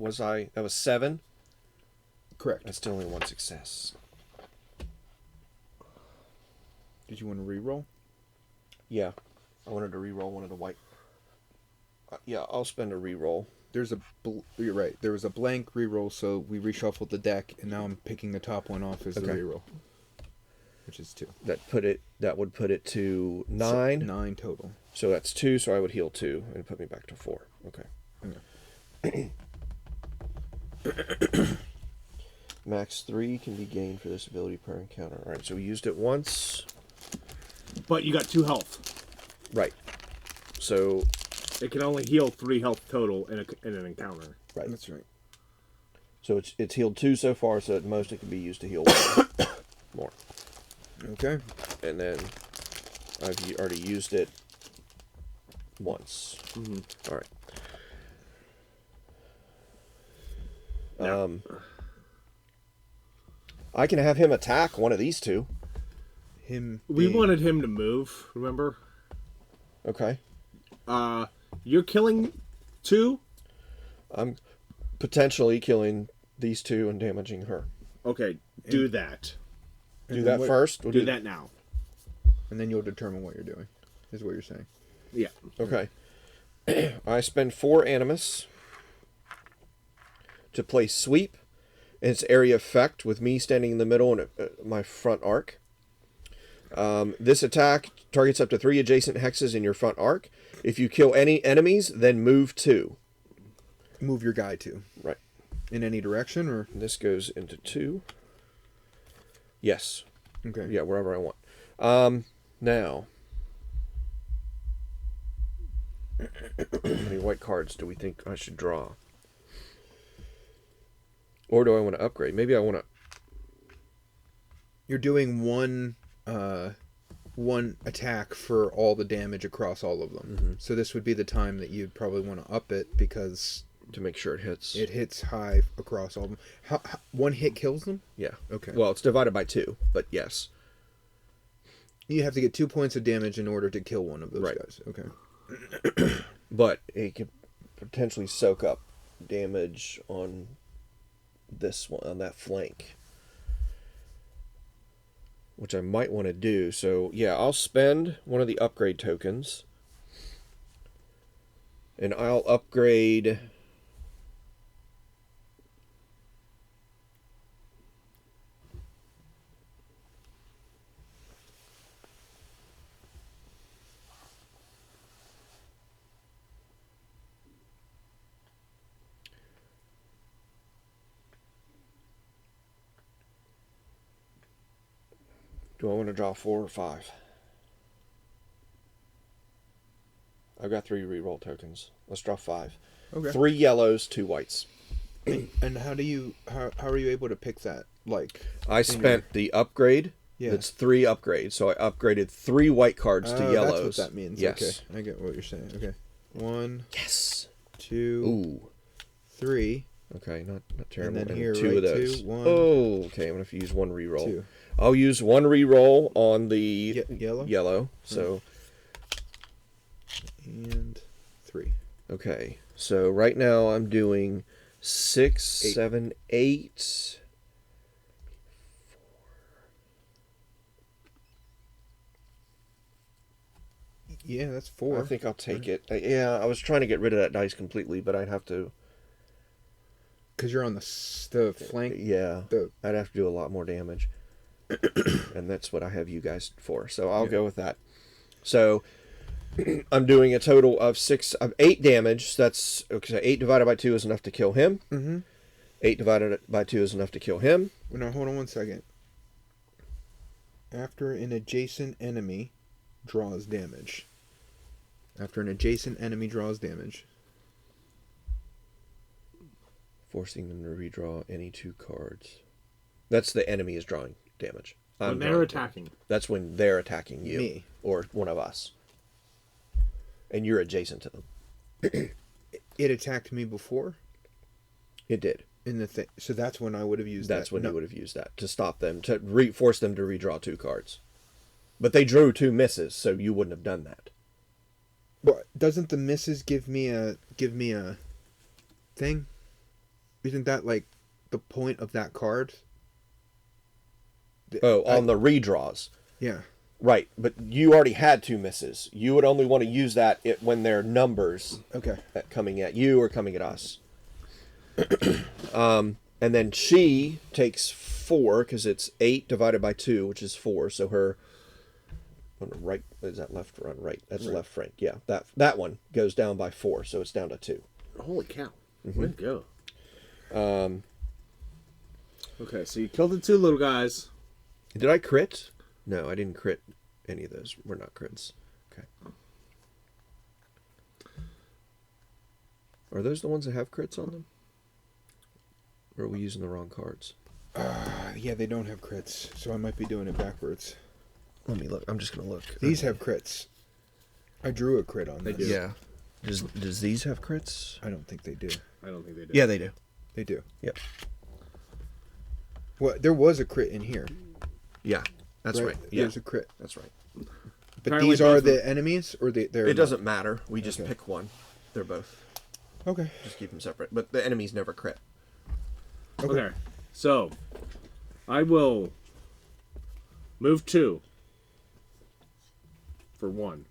was I? That was 7? Correct. That's still only 1 success. Did you want to re-roll? Yeah, I wanted to re-roll one of the white. Yeah, I'll spend a re-roll. There's a you're right. There was a blank re-roll, so we reshuffled the deck, and now I'm picking the top one off as the Okay. re-roll, which is 2. That would put it to 9. So 9 total. So that's 2. So I would heal 2 and put me back to 4. Okay. Max 3 can be gained for this ability per encounter. All right, so we used it once. But you got 2 health. Right. So. It can only heal 3 health total in an encounter. Right. That's right. So it's healed 2 so far. So at most it can be used to heal 1 more. Okay. And then I've already used it once. Mm-hmm. All right. I can have him attack one of these 2. We wanted him to move, remember? Okay. You're killing 2? I'm potentially killing these 2 and damaging her. Okay, do that. Do that first? We'll do that now. And then you'll determine what you're doing, is what you're saying. Yeah. Okay. I spend 4 animus to play sweep. And its area effect with me standing in the middle and my front arc. This attack targets up to 3 adjacent hexes in your front arc. If you kill any enemies, then move 2. Move your guy to. Right. In any direction, or? And this goes into 2. Yes. Okay. Yeah, wherever I want. Now. How many white cards do we think I should draw? Or do I want to upgrade? Maybe I want to... You're doing one attack for all the damage across all of them. Mm-hmm. So this would be the time that you'd probably want to up it, because... To make sure it hits. It hits high across all of them. How, one hit kills them? Yeah. Okay. Well, it's divided by 2, but yes. You have to get 2 points of damage in order to kill one of those guys. Okay. But it could potentially soak up damage on this one, on that flank, which I might want to do. So yeah, I'll spend one of the upgrade tokens and I'll upgrade Do I want to draw 4 or 5? I've got 3 reroll tokens. Let's draw 5. Okay. 3 yellows, 2 whites. And how are you able to pick that? Like, I spent the upgrade. Yeah. It's 3 upgrades, so I upgraded 3 white cards to yellows. That's what that means. Yes. Okay, I get what you're saying. Okay. 1, Yes. 2, Ooh. 3. Okay, not terrible. And then here, 2 right, of those. 2, 1. Oh, okay. I'm gonna have to use 1 reroll. 2. I'll use 1 reroll on the Yellow. Yellow. So. And 3. Okay. So right now I'm doing 6, 8. 7, 8. Yeah, that's 4. I think I'll take it. Yeah, I was trying to get rid of that dice completely, but I'd have to. Because you're on the flank. Yeah, The- I'd have to do a lot more damage, and that's what I have you guys for. So I'll go with that. So I'm doing a total of 8 damage. So that's okay. So 8 divided by 2 is enough to kill him. Mm-hmm. 8 divided by 2 is enough to kill him. Now, hold on 1 second. After an adjacent enemy draws damage. After an adjacent enemy draws damage. Forcing them to redraw any 2 cards. That's the enemy is drawing damage. When they're drawing attacking. damage. That's when they're attacking you. Me. Or one of us. And you're adjacent to them. It attacked me before It did. in the thing. So that's when I would have used that. That's when you would have used that to stop them, to force them to redraw 2 cards. But they drew 2 misses, so you wouldn't have done that. But doesn't the misses give me a thing? Isn't that like the point of that card? On the redraws. Yeah. Right, but you already had 2 misses. You would only want to use that when they're numbers Okay. coming at you or coming at us. And then she takes 4 because it's 8 divided by 2, which is 4. So her on the right, is that left or on right? That's Right. left flank. Yeah, that one goes down by 4, so it's down to 2. Holy cow. Mm-hmm. Way to go. Okay, so you killed the 2 little guys. Did I crit? No, I didn't crit any of those. We're not crits. Okay. Are those the ones that have crits on them? Or are we using the wrong cards? Yeah, they don't have crits, so I might be doing it backwards. Let me look. I'm just going to look. These have crits. I drew a crit on They this. do. Yeah. Does these have crits? I don't think they do. I don't think they did. Yeah, they do. They do. Yep. Well, there was a crit in here. Yeah. That's right. Yeah. There's a crit. That's right. But Apparently these are both the enemies, or they're It doesn't matter. We just Okay. pick one. They're both. Okay. Just keep them separate. But the enemies never crit. Okay. So, I will move 2 for 1.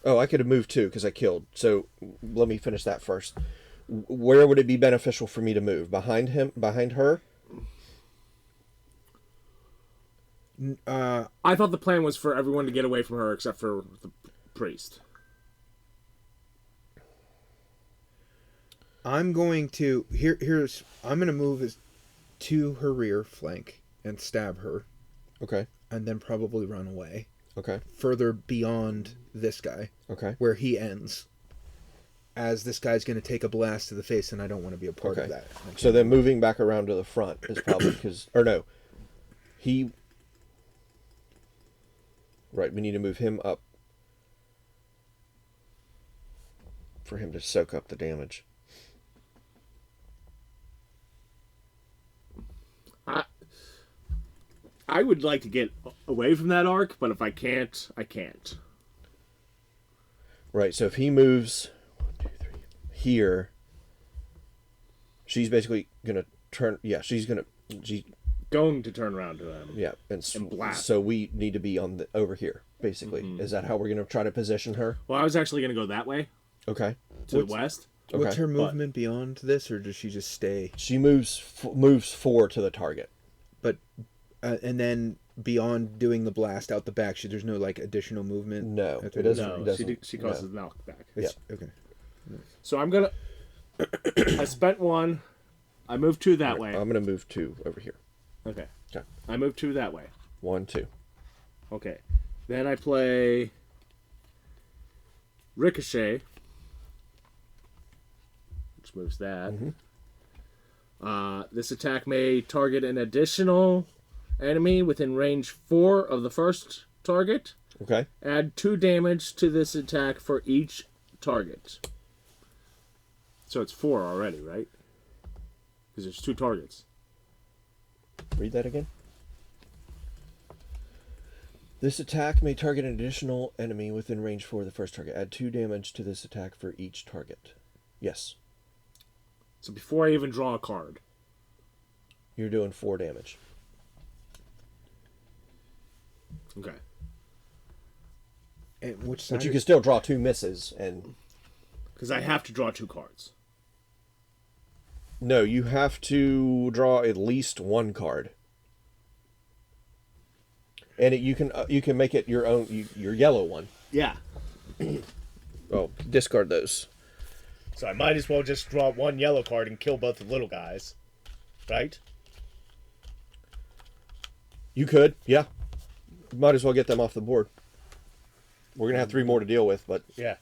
Oh, I could have moved 2 because I killed. So let me finish that first. Where would it be beneficial for me to move? Behind him? Behind her? I thought the plan was for everyone to get away from her except for the priest. I'm going to I'm going to move to her rear flank and stab her, Okay. and then probably run away Okay. further beyond this guy, Okay. where he ends. As this guy's going to take a blast to the face, and I don't want to be a part of Okay. that. So then moving back around to the front is probably because... Or no. Right, we need to move him up for him to soak up the damage. I would like to get away from that arc, but if I can't, I can't. Right, so if he moves 1, 2, 3 here, she's basically gonna turn. Yeah, she's Going to turn around to them. yeah, And blast. so we need to be on over here. Basically, is that how we're gonna try to position her? Well, I was actually going to go that way, Okay. to the west. What's Okay. her movement beyond this, or does she just stay? She moves 4 to the target. But and then beyond doing the blast out the back, there's no like additional movement. No, That's it what doesn't. No, it doesn't she causes knockback. It's, okay. So I'm going to... I spent 1. I moved 2 that way. I'm gonna move 2 over here. Okay. Okay. I moved 2 that way. 1, 2. Okay. Then I play Ricochet, which moves that. This attack may target an additional enemy within range 4 of the first target. Okay. Add 2 damage to this attack for each target. So it's 4 already, right? Because there's 2 targets. Read that again. This attack may target an additional enemy within range 4 of the first target. Add 2 damage to this attack for each target. Yes. So before I even draw a card. You're doing 4 damage. Okay. And which side? But you can still draw 2 misses, and... Because I have to draw 2 cards. No, you have to draw at least 1 card. And you can make it your own, your yellow one. Yeah. Oh, discard those. So I might as well just draw 1 yellow card and kill both the little guys. Right? You could, yeah. Might as well get them off the board. We're going to have 3 more to deal with, but... Yeah.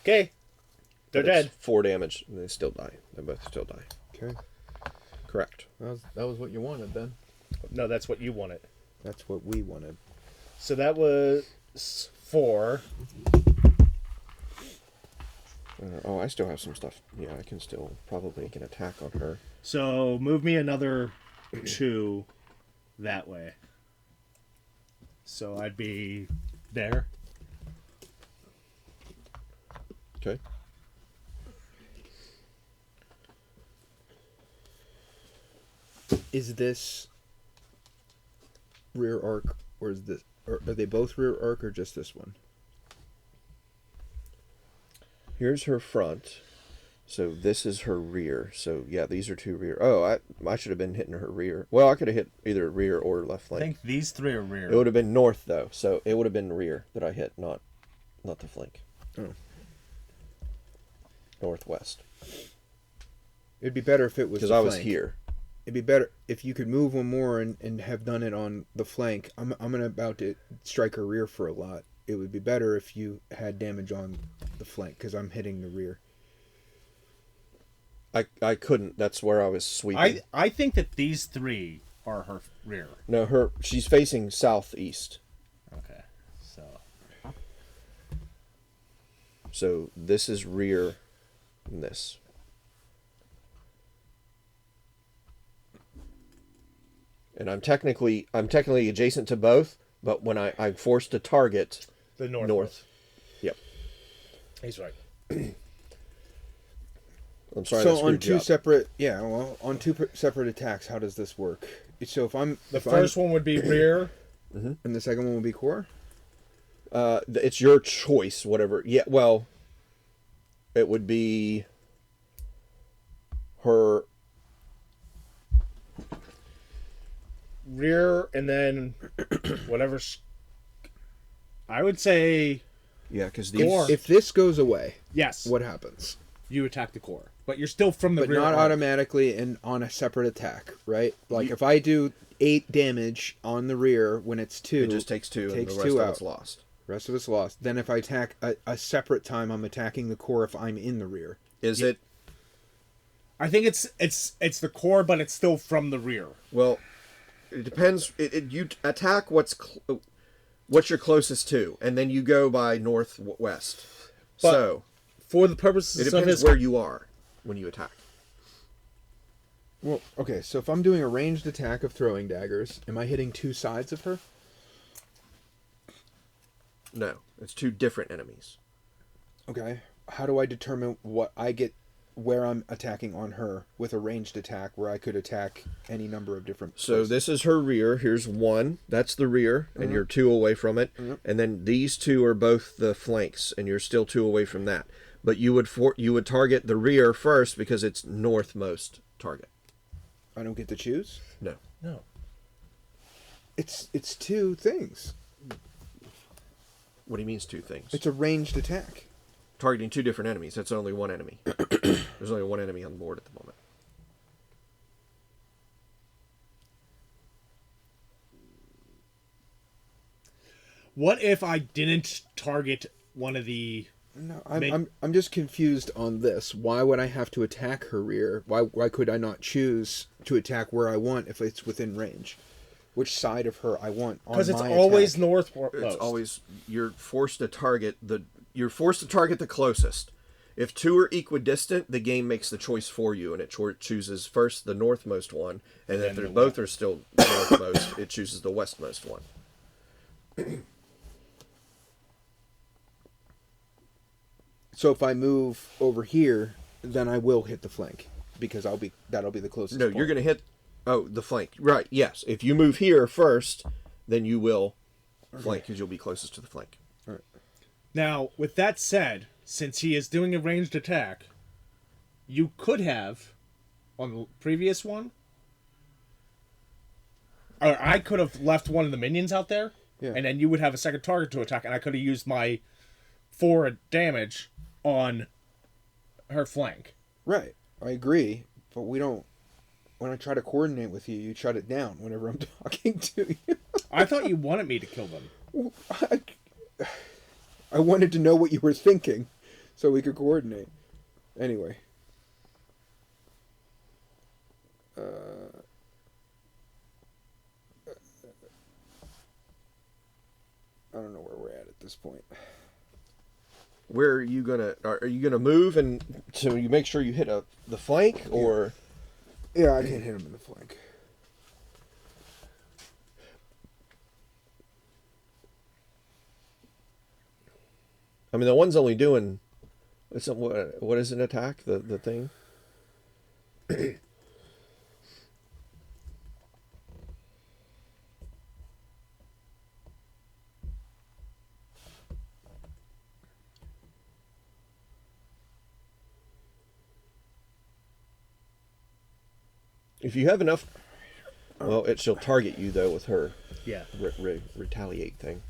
Okay. They're but it's dead. 4 damage. They still die. They both still die. Okay. Correct. That was what you wanted then. No, that's what you wanted. That's what we wanted. So that was 4. I still have some stuff. Yeah, I can still probably get attack on her. So move me another 2 that way. So I'd be there. Okay. Is this rear arc, or is this? Or are they both rear arc, or just this one? Here's her front. So this is her rear. So yeah, these are 2 rear. Oh, I should have been hitting her rear. Well, I could have hit either rear or left I flank. think these 3 are rear. It would have been north though, so it would have been rear that I hit, not the flank. Oh. Northwest. It'd be better if it was Because the I was flank. here. It'd be better if you could move 1 more and have done it on the flank. I'm about to strike her rear for a lot. It would be better if you had damage on the flank because I'm hitting the rear. I couldn't. That's where I was sweeping. I think that these 3 are her rear. No, she's facing southeast. Okay. So So this is rear and this. And I'm technically adjacent to both, but when I'm forced to target the north. Yep. He's right. I'm sorry. So that on screwed you 2 up. separate, on 2 separate attacks, how does this work? So if I'm The first one would be rear. and the second one will be core. It's your choice, whatever. Yeah, well, it would be her. Rear and then whatever's. I would say Yeah, because Core. If this goes away, yes. what happens? You attack the core, but you're still from the But rear. not arc. automatically and on a separate attack, right? Like if I do 8 damage on the rear when it's 2, it just takes 2, and takes the rest 2 of out. it's lost. Rest of it's lost. Then if I attack a separate time, I'm attacking the core if I'm in the rear. Is it? I think it's the core, but it's still from the rear. Well, it depends. You attack what's you're closest to, and then you go by northwest. But So For the it purposes of depends his where you are when you attack. Well, okay, so if I'm doing a ranged attack of throwing daggers, am I hitting 2 sides of her? No, it's 2 different enemies. Okay. How do I determine what I get where I'm attacking on her with a ranged attack where I could attack any number of different So places? this is her rear. Here's 1. That's the rear, and you're 2 away from it. And then these 2 are both the flanks, and you're still 2 away from that. But you would target the rear first because it's northmost target. I don't get to choose? No. no. It's 2 things. What do you mean it's 2 things? It's a ranged attack. Targeting 2 different enemies. That's only 1 enemy. There's only 1 enemy on the board at the moment. What if I didn't target one of the... No, I'm just confused on this. Why would I have to attack her rear? Why could I not choose to attack where I want if it's within range? Which side of her I want on my Because it's always attack? northmost. It's always you're forced to target the closest. If two are equidistant, the game makes the choice for you, and it chooses first the northmost one, and if they both are still northmost, it chooses the westmost one. So if I move over here, then I will hit the flank because that'll be the closest. No, point. you're going to hit the flank. Right, yes. If you move here first, then you will flank because you'll be closest to the flank. Now, with that said, since he is doing a ranged attack, you could have, on the previous one, or I could have left one of the minions out there, and then you would have a second target to attack, and I could have used my 4 damage on her flank. Right. I agree, but we don't. When I try to coordinate with you, you shut it down whenever I'm talking to you. I thought you wanted me to kill them. I wanted to know what you were thinking, so we could coordinate. Anyway. I don't know where we're at this point. Where are you gonna move and so you make sure you hit the flank or? Yeah, I can't hit him in the flank. I mean, the one's only doing. What is an attack? The thing. If you have enough, well, she'll target you though with her Yeah. retaliate thing.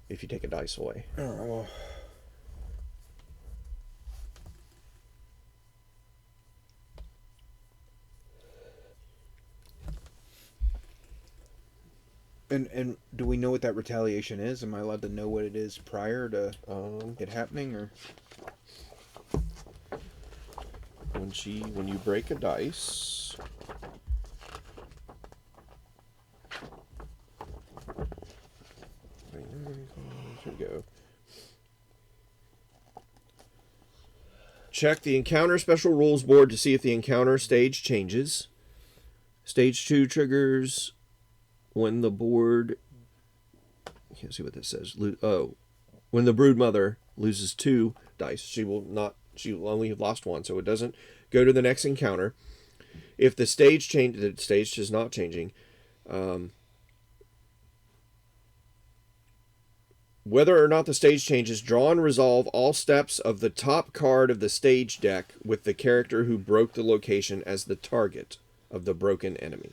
If you take a dice away. Oh. And do we know what that retaliation is? Am I allowed to know what it is prior to it happening, or? When you break a dice. Here we go. Check the encounter special rules board to see if the encounter stage changes. Stage 2 triggers when the board. I can't see what this says. When the brood mother loses 2 dice, she will only have lost 1, so it doesn't go to the next encounter. If the stage the stage is not changing. Whether or not the stage changes, draw and resolve all steps of the top card of the stage deck with the character who broke the location as the target of the broken enemy.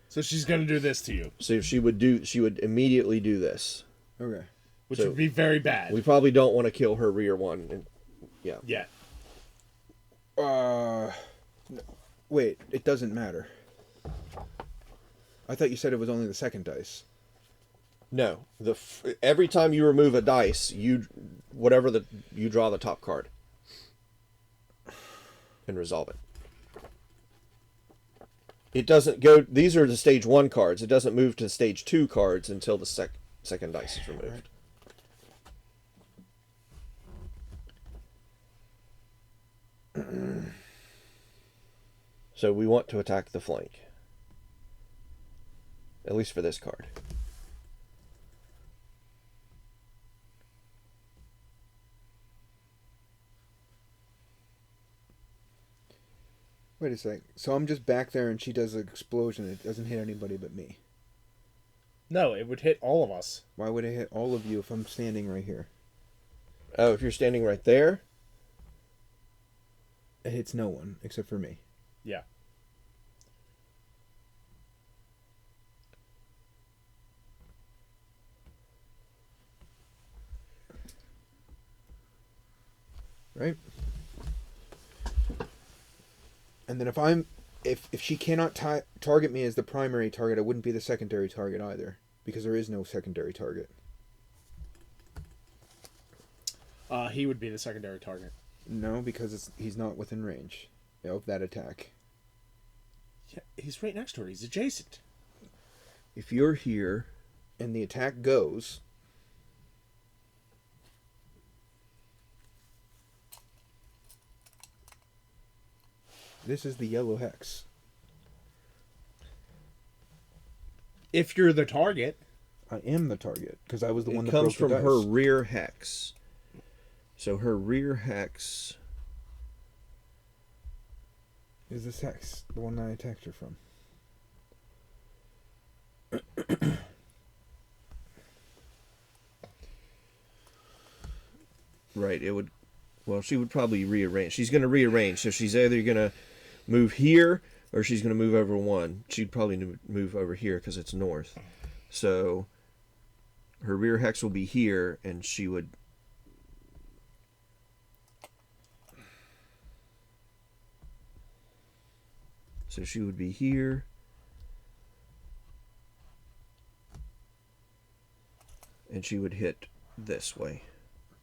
So she's going to do this to you. So if she would immediately do this. Okay. Which would be very bad. We probably don't want to kill her rear one. Yeah. Yeah. No. Wait, it doesn't matter. I thought you said it was only the second dice. No, every time you remove a dice, you draw the top card and resolve it. It doesn't go. These are the stage 1 cards. It doesn't move to stage 2 cards until the second dice is removed. So we want to attack the flank, at least for this card. Wait a sec. So I'm just back there and she does an explosion. It doesn't hit anybody but me. No, it would hit all of us. Why would it hit all of you if I'm standing right here? Oh, if you're standing right there? It hits no one except for me. Yeah. Right? And then if she cannot target me as the primary target, I wouldn't be the secondary target either because there is no secondary target. He would be the secondary target. No, because he's not within range of that attack. Yeah, he's right next to her. He's adjacent. If you're here and the attack goes, this is the yellow hex. If you're the target. I am the target because I was the one that comes broke from the dice. her rear hex. So her rear hex Is this hex the one I attacked her from? right. It would. Well, she would probably rearrange. She's going to rearrange. So she's either going to move here or she's going to move over one. She'd probably move over here because it's north. So her rear hex will be here, and she would. So she would be here. And she would hit this way.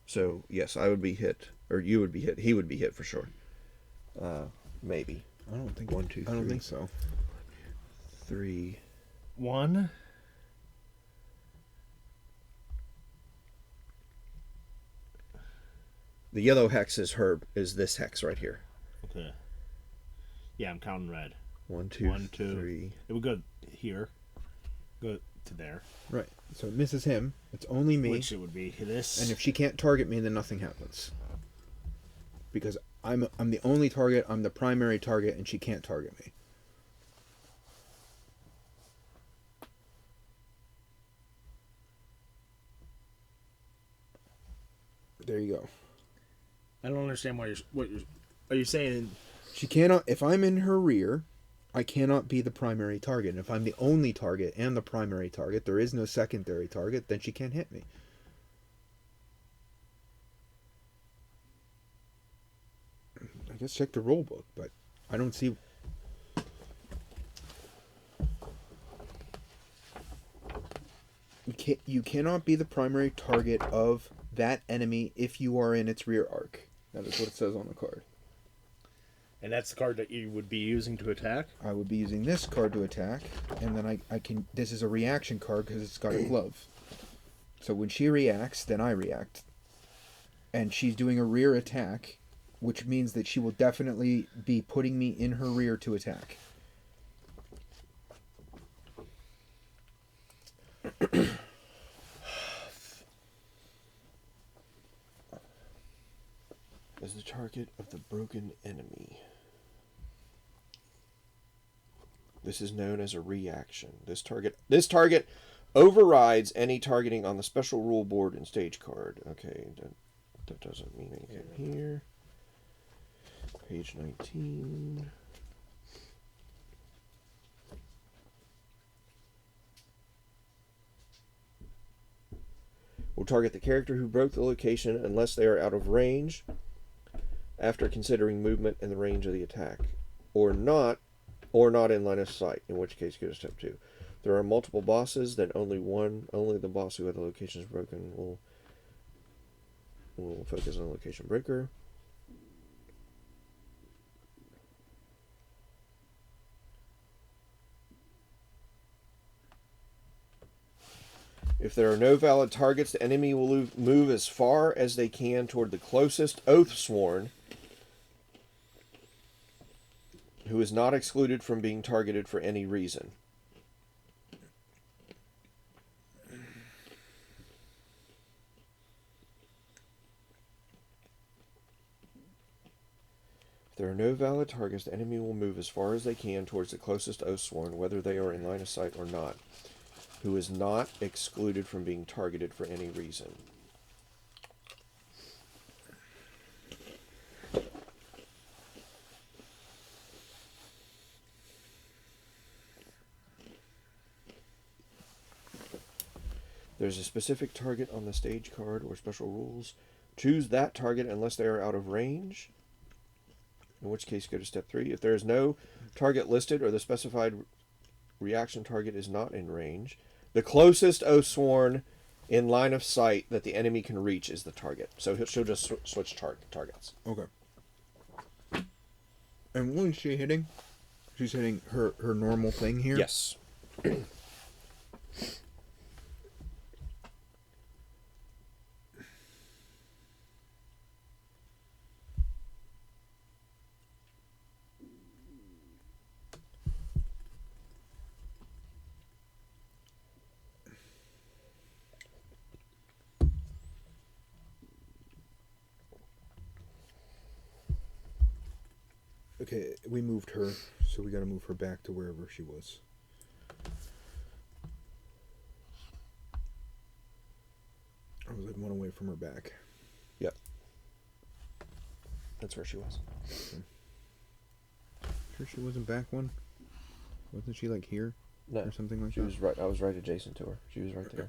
So, yes, I would be hit. Or you would be hit. He would be hit for sure. Maybe. I don't think. 1, 2, 3. I don't think so. 3. 1. The yellow hex is this hex right here. Okay. Yeah, I'm counting red. 1, 2, 1, 2. 3. It would go here. Go to there. Right. So it misses him. It's only me. Which it would be this. And if she can't target me, then nothing happens. Because I'm the only target, I'm the primary target, and she can't target me. There you go. I don't understand what you're. Are you saying? She cannot. If I'm in her rear, I cannot be the primary target. And if I'm the only target and the primary target, there is no secondary target, then she can't hit me. I guess check the rule book, but I don't see. You cannot be the primary target of that enemy if you are in its rear arc. That is what it says on the card. And that's the card that you would be using to attack? I would be using this card to attack, and then I can... This is a reaction card because it's got a glove. So when she reacts, then I react. And she's doing a rear attack, which means that she will definitely be putting me in her rear to attack. As the target of the broken enemy. This is known as a reaction. This target overrides any targeting on the special rule board and stage card. Okay, that doesn't mean anything here. Page 19. Will target the character who broke the location unless they are out of range after considering movement and the range of the attack, or not in line of sight, in which case go to step 2. There are multiple bosses, then only the boss who had the locations broken will focus on the location breaker. If there are no valid targets, the enemy will move as far as they can toward the closest Oathsworn, who is not excluded from being targeted for any reason. If there are no valid targets, the enemy will move as far as they can towards the closest Oathsworn, whether they are in line of sight or not, who is not excluded from being targeted for any reason. There's a specific target on the stage card or special rules. Choose that target unless they are out of range, in which case go to step 3. If there is no target listed or the specified reaction target is not in range, The closest Oathsworn in line of sight that the enemy can reach is the target. So she'll just switch targets. Okay. And what is she hitting? She's hitting her normal thing here? Yes. Okay, we moved her, so we gotta move her back to wherever she was. I was like one away from her back. Yep. That's where she was. Okay. Sure she wasn't back one? Wasn't she like here? No. Or something like She that? was right. I was right adjacent to her. She was right there.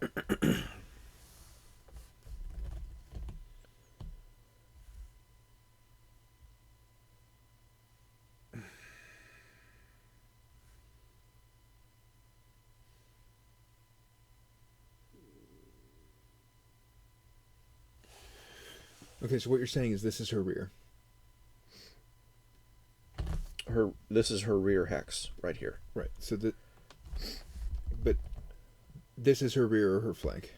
Okay, so what you're saying is this is her rear. This is her rear hex right here. Right. So but this is her rear or her flank?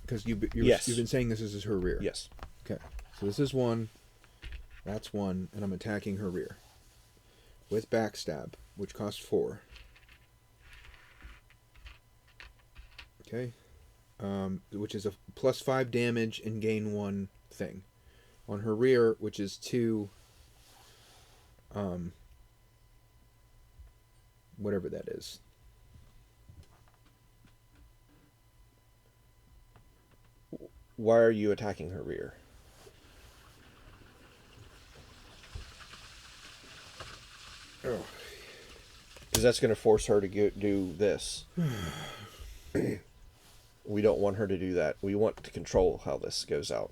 Because you've been saying this is her rear. Yes. Okay. So this is one. That's one, and I'm attacking her rear with backstab, which costs 4. Okay. Which is a +5 damage and gain 1 thing. On her rear, which is 2. Whatever that is. Why are you attacking her rear? Oh. Because that's going to force her to do this. We don't want her to do that. We want to control how this goes out.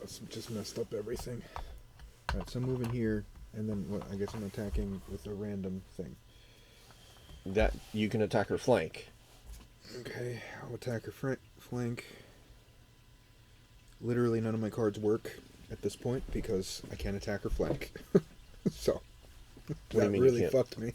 It's just messed up everything. Alright, so I'm moving here, and then I guess I'm attacking with a random thing. That you can attack her flank. Okay, I'll attack her flank. Literally none of my cards work at this point because I can't attack her flank. So, that really fucked me.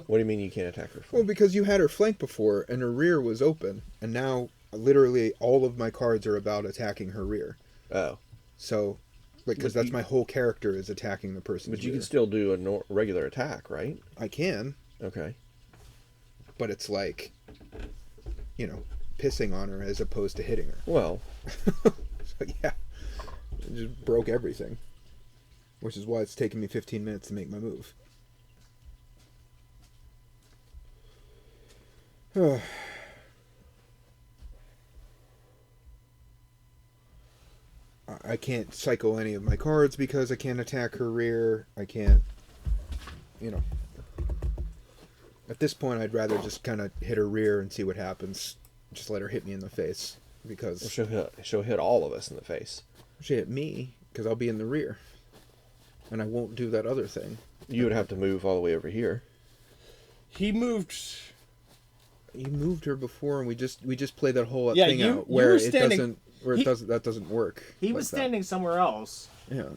What do you mean you can't attack her flank? Well, because you had her flank before, and her rear was open, and now literally all of my cards are about attacking her rear. Oh. So, because that's my whole character is attacking the person's But you rear. can still do a regular attack, right? I can, Okay. but it's like, pissing on her as opposed to hitting her. Well, So, yeah, it just broke everything. Which is why it's taken me 15 minutes to make my move. I can't cycle any of my cards because I can't attack her rear. I can't, At this point, I'd rather just kind of hit her rear and see what happens. Just let her hit me in the face. Because she'll hit all of us in the face. She hit me because I'll be in the rear. And I won't do that other thing. You would have to move all the way over here. He moved. You moved her before, and we just played that whole Yeah, thing you- out you where were it standing- doesn't, where he- it doesn't, that doesn't work. He like was that. standing somewhere else. Yeah,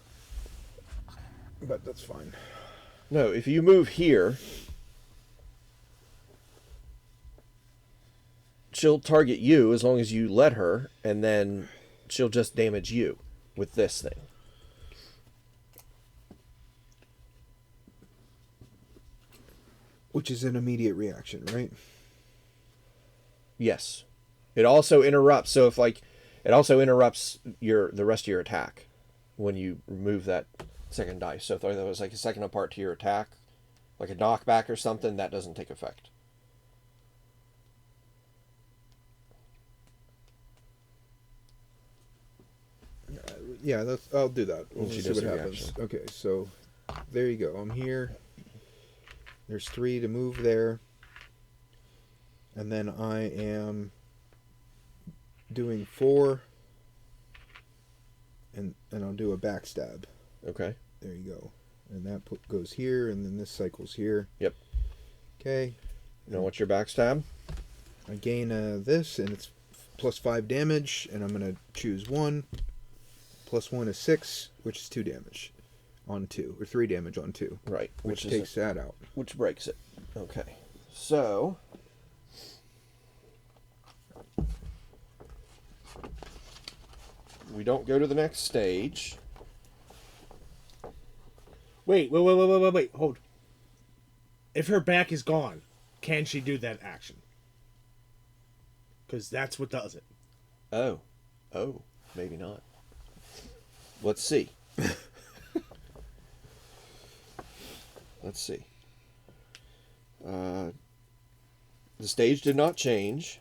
but that's fine. No, if you move here, she'll target you as long as you let her, and then she'll just damage you with this thing. Which is an immediate reaction, right? Yes. It also interrupts. So if it also interrupts the rest of your attack when you remove that second dice. So if there was like a second apart to your attack, like a knockback or something, that doesn't take effect. Yeah, I'll do that. We'll She see does what a happens. reaction. Okay, so there you go. I'm here. There's 3 to move there. And then I am doing 4. And I'll do a backstab. Okay. There you go. And that goes here, and then this cycles here. Yep. Okay. Now what's your backstab? I gain this, and it's plus 5 damage, and I'm going to choose 1. Plus 1 is 6, which is 2 damage on 2, or 3 damage on 2. Right. Which takes that out. Which breaks it. Okay. So... we don't go to the next stage. Wait, hold. If her back is gone, can she do that action? Because that's what does it. Oh, maybe not. Let's see. Let's see. The stage did not change.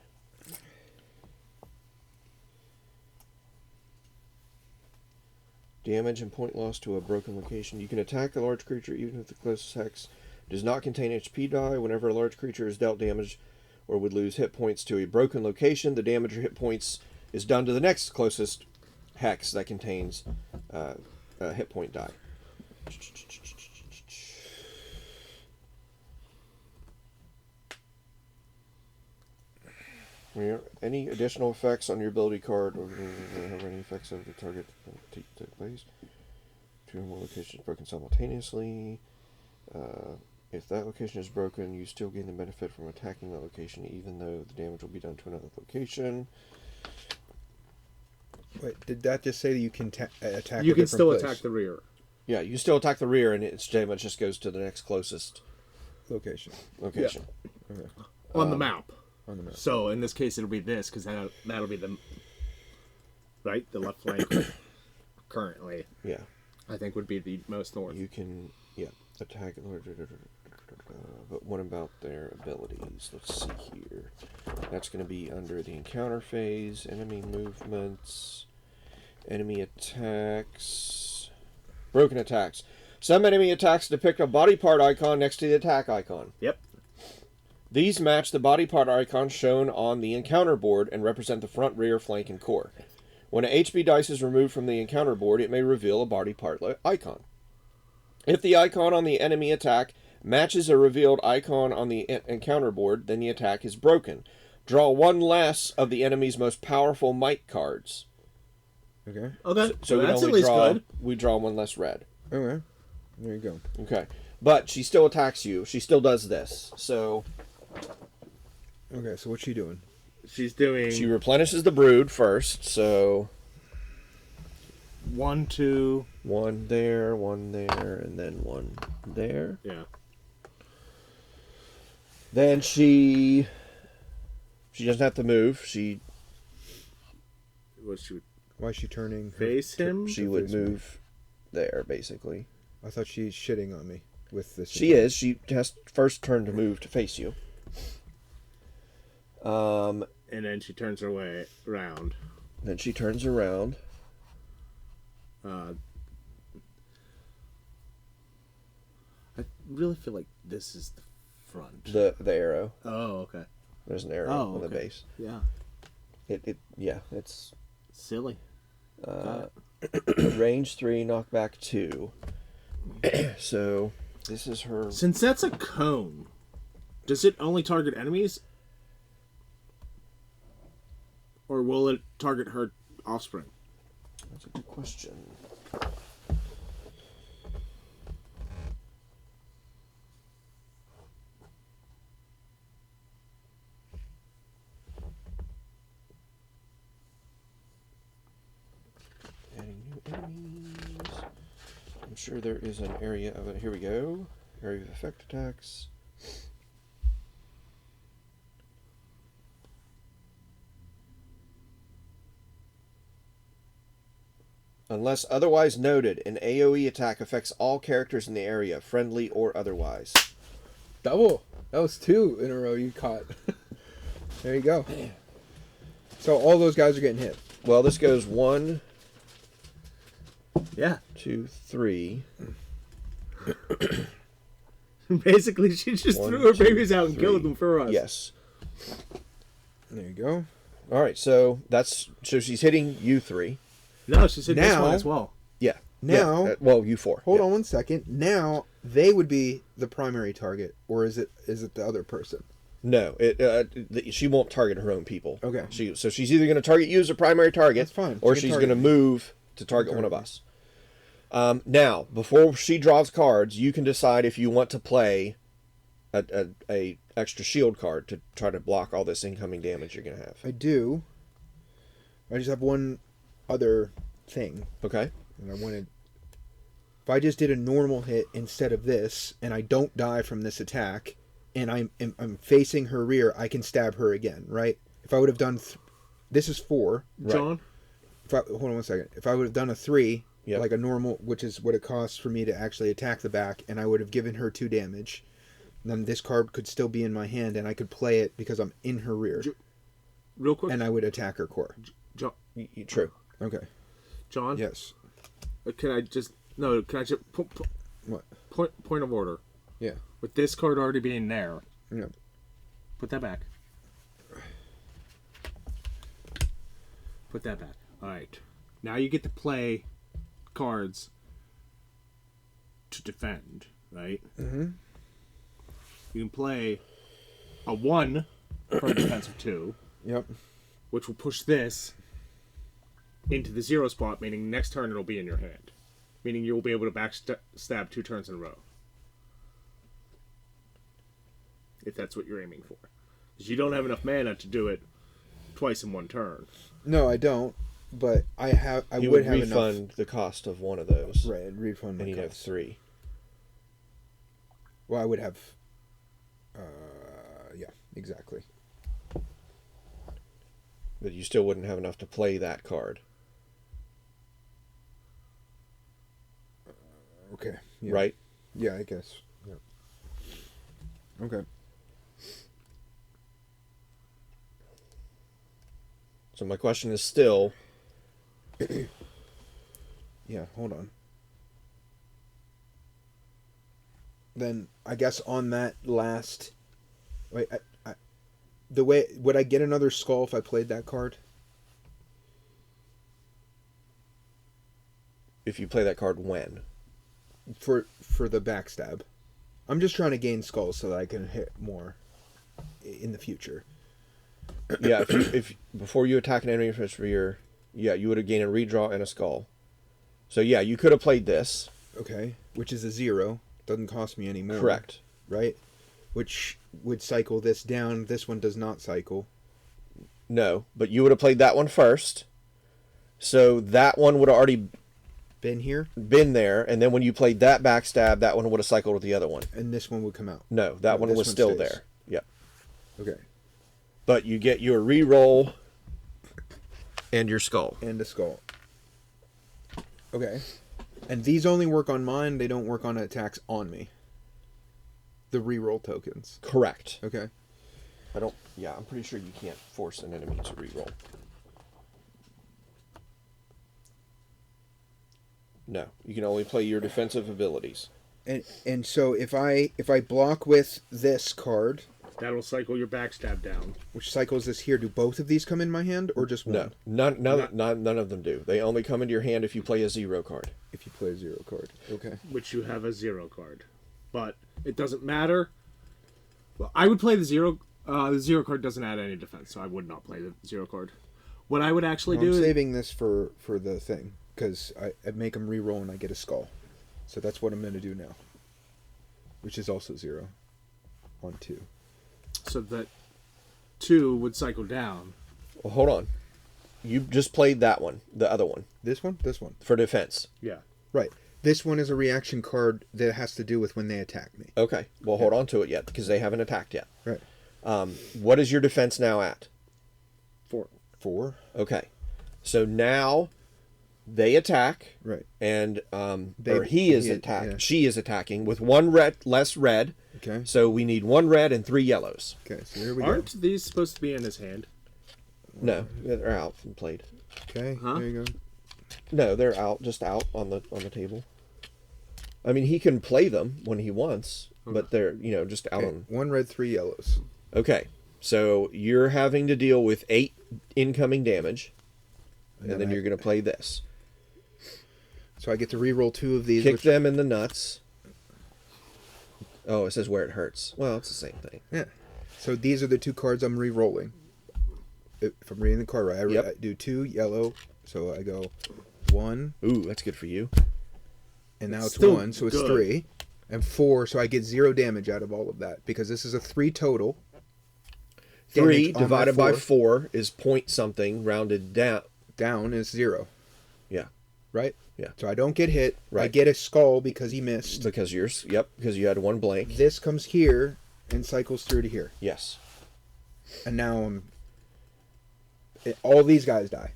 Damage and point loss to a broken location. You can attack the large creature even if the closest hex does not contain HP die. Whenever a large creature is dealt damage or would lose hit points to a broken location, the damage or hit points is done to the next closest hex that contains a hit point die. Any additional effects on your ability card or have any effects of the target take place? 2 or more locations broken simultaneously. If that location is broken, you still gain the benefit from attacking that location, even though the damage will be done to another location. Wait, did that just say that you can attack? You can still attack the rear. Yeah, you still attack the rear, and its damage just goes to the next closest location. Okay. On the map. On the map. So in this case, it'll be this because that'll be the left flank. Currently, Yeah, I think would be the most north. you can attack. But what about their abilities? Let's see here. That's going to be under the encounter phase, enemy movements, enemy attacks, broken attacks. Some enemy attacks depict a body part icon next to the attack icon. Yep. These match the body part icon shown on the encounter board and represent the front, rear, flank, and core. When an HB dice is removed from the encounter board, it may reveal a body part icon. If the icon on the enemy attack matches a revealed icon on the encounter board, then the attack is broken. Draw 1 less of the enemy's most powerful might cards. Okay. Okay. So we that's only at least draw good. we draw 1 less red. Okay. There you go. Okay. But she still attacks you. She still does this. So Okay, so what's she doing? She's doing she replenishes the brood first, so 1, 2. 1 there, and then 1 there. Yeah. Then she doesn't have to move. Why is she turning? Face him. She would move there, basically. I thought she's shitting on me with this. She is. She has first turn to move to face you. And then she turns her way around. Then she turns around. I really feel like this is the front. The arrow. Oh, okay. There's an arrow on the base. Yeah. It's Silly. range 3, knockback 2. So this is her. Since that's a cone, does it only target enemies? Or will it target her offspring? That's a good question. Adding new enemies. I'm sure there is an area of it. Here we go. Area of effect attacks. Unless otherwise noted, an AoE attack affects all characters in the area, friendly or otherwise. Double. That was 2 in a row you caught. There you go. So all those guys are getting hit. Well, this goes 1, Yeah. 2, 3. Basically, she just 1, threw her 2, babies out and 3. killed them for us. Yes. There you go. All right, so she's hitting you 3. No, she's hitting this Now- one as well. Yeah. Now, Yeah, well, you 4. hold Yeah. on one second. Now they would be the primary target, or is it the other person? No, she won't target her own people. Okay. So she's either going to target you as a primary target, That's fine. or She can she's target going to me. move to target one of us. Now, before she draws cards, you can decide if you want to play a extra shield card to try to block all this incoming damage you're going to have. I do. I just have one other thing, Okay. and I wanted. If I just did a normal hit instead of this, and I don't die from this attack, and I'm facing her rear, I can stab her again, right? If I would have done, this is 4, John? hold on one second. If I would have done a 3, Yep. like a normal, which is what it costs for me to actually attack the back, and I would have given her 2 damage, then this card could still be in my hand, and I could play it because I'm in her rear, Real quick. and I would attack her core. John? True. Okay. John? Yes. Can I just What? point of order? Yeah. With this card already being there, Yeah. put that back. Put that back. All right. Now you get to play cards to defend, right? Mm-hmm. You can play a 1 for a defense of 2, Yep. which will push this into the 0 spot, meaning next turn it'll be in your hand. Meaning you'll be able to backstab 2 turns in a row. If that's what you're aiming for. Because you don't have enough mana to do it twice in one turn. No, I don't. But I You would would have refund enough. the cost of one of those. Right, and refund And my you'd have costs. 3. Well, I would have. Yeah, exactly. But you still wouldn't have enough to play that card. Okay. Yeah. Right? Yeah, I guess. Yeah. Okay. So my question is still, Yeah, hold on. Then I guess on that last. Wait, the way would I get another skull if I played that card? if you play that card when? For the backstab. I'm just trying to gain skulls so that I can hit more in the future. Yeah, if before you attack an enemy for your, you would have gained a redraw and a skull. So yeah, you could have played this. Okay, which is a 0. Doesn't cost me any more. Correct. Right? Which would cycle this down. This one does not cycle. No, but you would have played that one first. So that one would have already Been here, been there, and then when you played that backstab, that one would have cycled with the other one. and this one would come out. No, that No, one this was one still stays. there. Yep. Okay. But you get your reroll and your skull. And a skull. Okay. And these only work on mine, they don't work on attacks on me. The reroll tokens. Correct. Okay. I'm pretty sure you can't force an enemy to reroll. No, you can only play your defensive abilities. And so if I block with this card, That'll cycle your backstab down. which cycles this here, do both of these come in my hand or just one? No, none of them do. They only come into your hand if you play a 0 card. If you play a 0 card. Okay. Which you have a 0 card. But it doesn't matter. Well, I would play the 0. The 0 card doesn't add any defense, so I would not play the 0 card. What I would actually I'm do is... saving this for the thing, because I make them reroll and I get a skull. So that's what I'm going to do now. Which is also 0 on 2. So that 2 would cycle down. Well, hold on. You just played that one, the other one, This one? This one. for defense. Yeah. Right. This one is a reaction card that has to do with when they attack me. Okay. Well, hold on to it yet, because they haven't attacked yet. Right. What is your defense now at? 4. 4. Okay. So now they attack, Right. and They- she is attacking with 1 less red. Okay. So we need 1 red and 3 yellows. Okay, so here we Aren't these supposed to be in his hand? No, they're out and played. go. Okay, Huh? there you go. No, they're out, just out on the table. I mean, he can play them when he wants, but they're just out Okay, on. 1 red, 3 yellows. Okay, so you're having to deal with 8 incoming damage, and then you're going to play this. So I get to re-roll 2 of these. Kick them in the nuts. Oh, it says where it hurts. Well, it's the same thing. Yeah. So these are the 2 cards I'm re-rolling. If I'm reading the card right, I do 2 yellow. So I go 1. Ooh, that's good for you. And now it's still 1, so it's good. 3. And 4, so I get 0 damage out of all of that. Because this is a 3 total. 3 Damage on my divided by 4. 4 is point something, rounded down. Down is 0. Yeah. Right? Yeah. So I don't get hit. I Right. get a skull because he missed. Because yours, because you had 1 blank. This comes here and cycles through to here. Yes. And now all these guys die.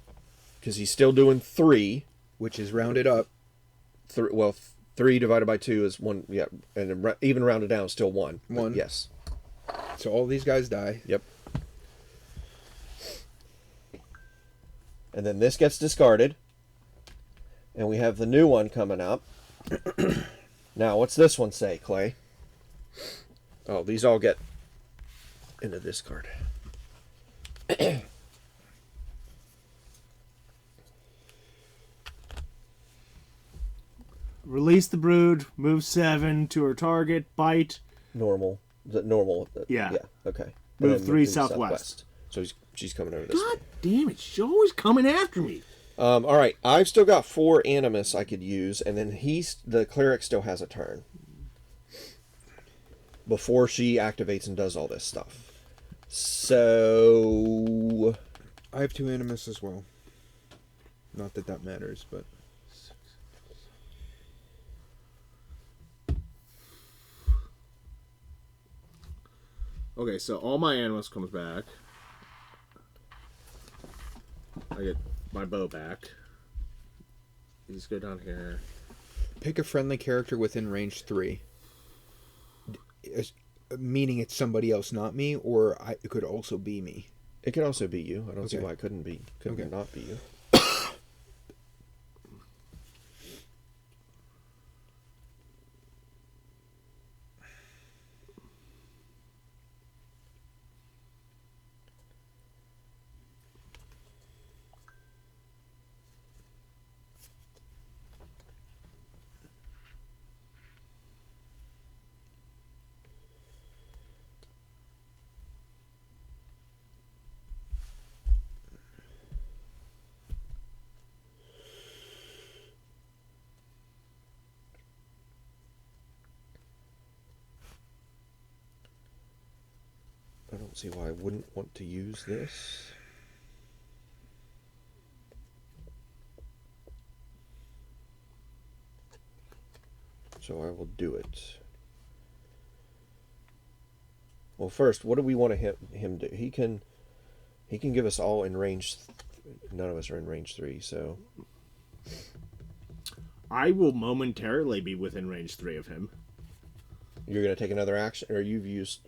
Because he's still doing 3. Which is rounded up. 3 divided by 2 is 1. Yeah. And then even rounded down is still 1. 1. Yes. So all these guys die. Yep. And then this gets discarded. And we have the new one coming up. Now, what's this one say, Clay? Oh, these all get into this card. Release the brood, move 7 to her target, bite. Normal. Is it normal? Yeah. Yeah, okay. Move And then 3 to the southwest. So she's coming over this God way. damn it, she's always coming after me. All right, I've still got 4 animus I could use, and then the cleric still has a turn before she activates and does all this stuff. So I have 2 animus as well. Not that that matters, but... Okay, so all my animus comes back. I get my bow back. You just go down here. Pick a friendly character within range 3. Meaning it's somebody else, not me, or it could also be me. it can also be you. I don't see Okay. why it couldn't Okay. not be you. I don't see why I wouldn't want to use this. So I will do it. Well, first, what do we want to him do? He can give us all in range. None of us are in range 3, so I will momentarily be within range 3 of him. you're going to take another action, or you've used.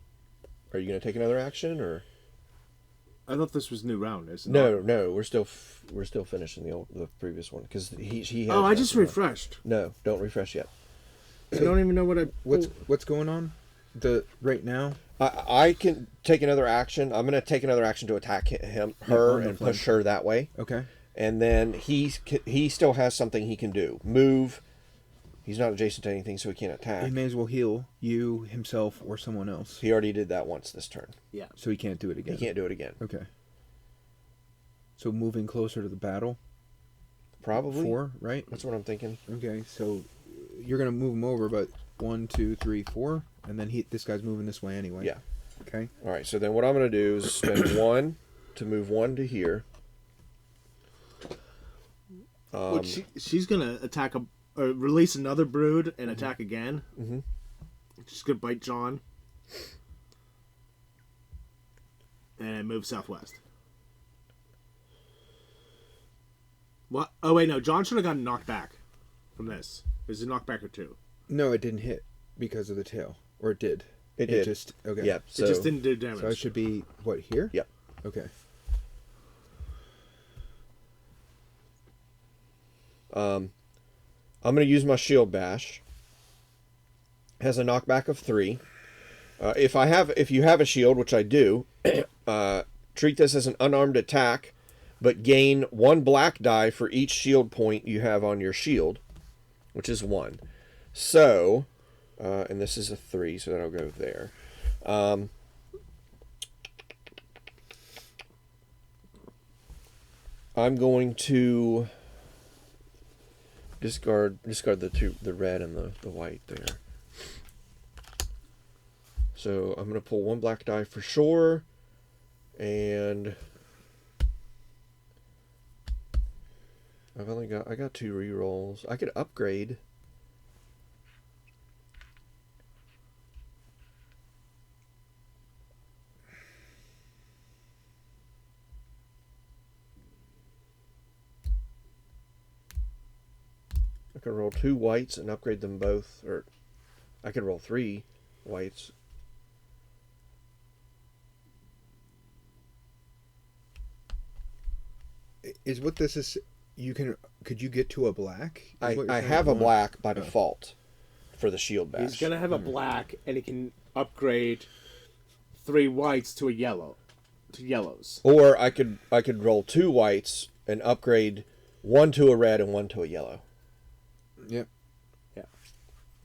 Are you going to take another action, or? I thought this was new round. It's No, not. we're still finishing the previous one because he. Oh, I has just one. refreshed. No, don't refresh yet. I don't even know what I. What's going on? Right now? I can take another action. I'm going to take another action to attack her, and push her that way. Okay. And then he still has something he can do. Move. He's not adjacent to anything, so he can't attack. He may as well heal you, himself, or someone else. He already did that once this turn. Yeah. So he can't do it again. He can't do it again. Okay. So moving closer to the battle? Probably. 4, right? That's what I'm thinking. Okay, so you're going to move him over, but 1, 2, 3, 4, and then this guy's moving this way anyway. Yeah. Okay. All right, so then what I'm going to do is spend 1 to move 1 to here. She's gonna attack release another brood and attack again. Mhm. She's gonna bite John and move southwest. What? Oh wait, no. John should have gotten knocked back from this. There's a knockback or 2. No, it didn't hit because of the tail. Or it did. It did. Just, okay. Yeah. So It just didn't do damage. So I should be, what, here? Yep. Okay. I'm going to use my shield bash. Has a knockback of 3. If you have a shield, which I do, treat this as an unarmed attack, but gain 1 black die for each shield point you have on your shield. which is 1. So, and this is a 3, so that'll go there. I'm going to discard the red and the white there. So I'm going to pull 1 black die for sure, and I got 2 rerolls. I could upgrade. I could roll 2 whites and upgrade them both, or I could roll 3 whites. Is what this is? Could you get to a black? I have a black by default for the shield bash. He's gonna have a black, and he can upgrade 3 whites to a yellow, to yellows. Or I could roll 2 whites and upgrade 1 to a red and 1 to a yellow. Yep. Yeah.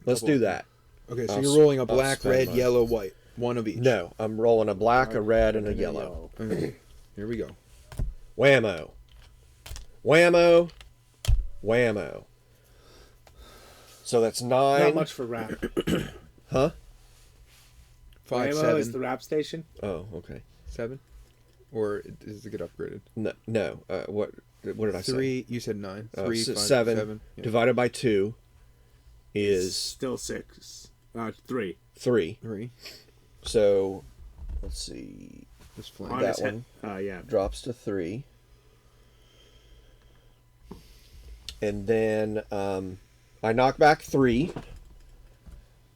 Let's do that. Okay, so you're rolling a black, red, yellow, white. 1 of each. No, I'm rolling a black, a red, and a yellow. Okay. Here we go. Whammo. Whammo. Whammo. So that's 9. Not much for rap. Huh? 5, Whammo 7. is the rap station. Oh, okay. 7? Or does it get upgraded? No. What did I say? 3, you said 9. 3, 5, 7, 7. Yeah. divided by 2 is Still 6. 3. 3. 3. So, let's see. This flank. On That his head. one. Yeah. Drops to 3. And then I knock back 3,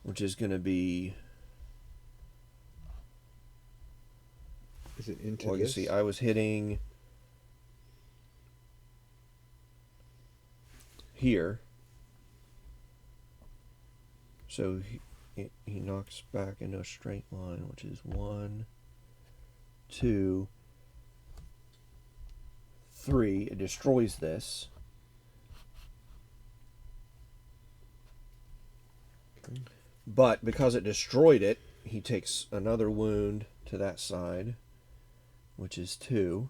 which is going to be... Is it into Well, you this? see, I was hitting here. So he knocks back into a straight line, which is 1, 2, 3. It destroys this. Okay. But because it destroyed it, he takes another wound to that side, which is 2.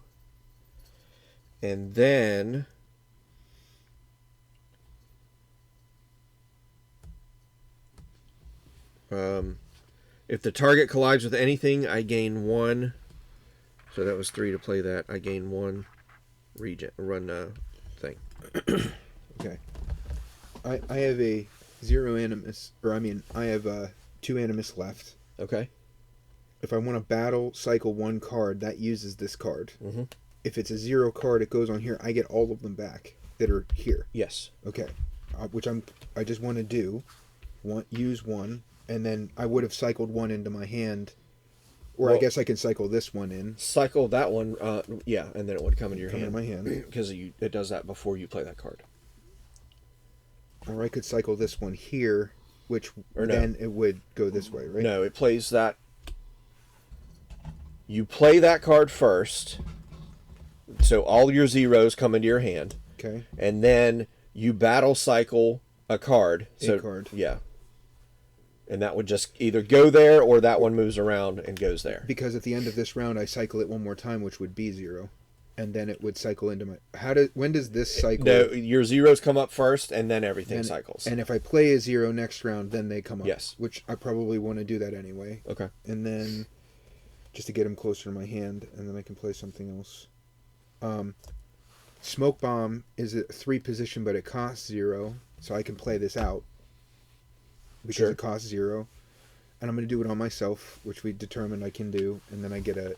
And then if the target collides with anything, I gain 1. So that was 3 to play that. I gain 1 run thing. Okay. I have a 0 animus, or I have 2 animus left. Okay. If I want to battle cycle 1 card, that uses this card. Mm-hmm. If it's a 0 card, it goes on here. I get all of them back that are here. Yes. Okay. Which I just want to do. Use 1, and then I would have cycled 1 into my hand. Or I guess I can cycle this one in. Cycle that one, yeah, and then it would come into your hand. Into my hand. Because it does that before you play that card. Or I could cycle this one here, which Or no. then it would go this way, right? No, it plays that. You play that card first, so all your zeros come into your hand, Okay. and then you battle cycle a card. A card. Yeah. And that would just either go there or that one moves around and goes there. Because at the end of this round, I cycle it one more time, which would be 0, and then it would cycle into my. When does this cycle? No, your zeros come up first, and then everything and, cycles. And if I play a 0 next round, then they come up. Yes. Which I probably want to do that anyway. Okay. And then, just to get them closer to my hand, and then I can play something else. Smoke Bomb is a 3 position, but it costs 0, so I can play this out. Because Sure. it costs 0. And I'm going to do it on myself, which we determined I can do, and then I get a.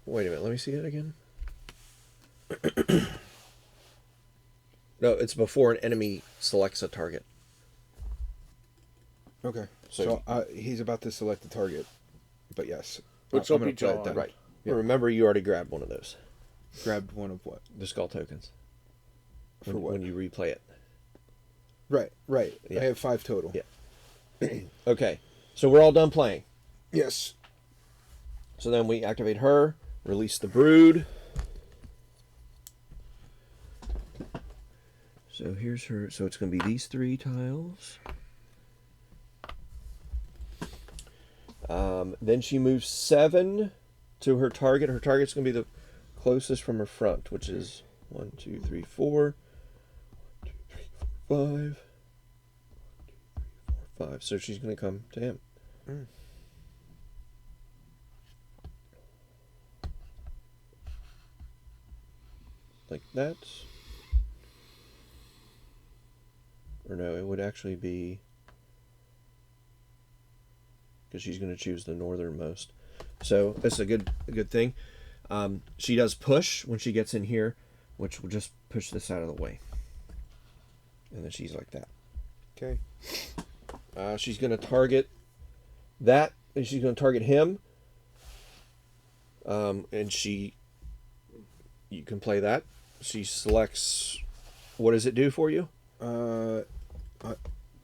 Wait a minute, let me see that again. No, it's before an enemy selects a target. Okay. So- So he's about to select the target, but yes. Which I'm will be gonna play it John. then. Right. Yeah. Remember, you already grabbed one of those. Grabbed one of what? The skull tokens. For when, what? when you replay it. Right. Yeah. I have 5 total. Yeah. Okay, so we're all done playing. Yes. So then we activate her, release the brood. So here's her. So it's going to be these 3 tiles. Then she moves 7 to her target. Her target's going to be the closest from her front, which is 1, 2, 3, 4. 1, 2, 3, 4, 5. 1, 2, 3, 4, 5. So she's going to come to him. Like that. Or no, it would actually be, because she's going to choose the northernmost. So this is a good thing. She does push when she gets in here, which will just push this out of the way. And then she's like that. Okay. She's going to target that, and she's going to target him. And you can play that. She selects, what does it do for you?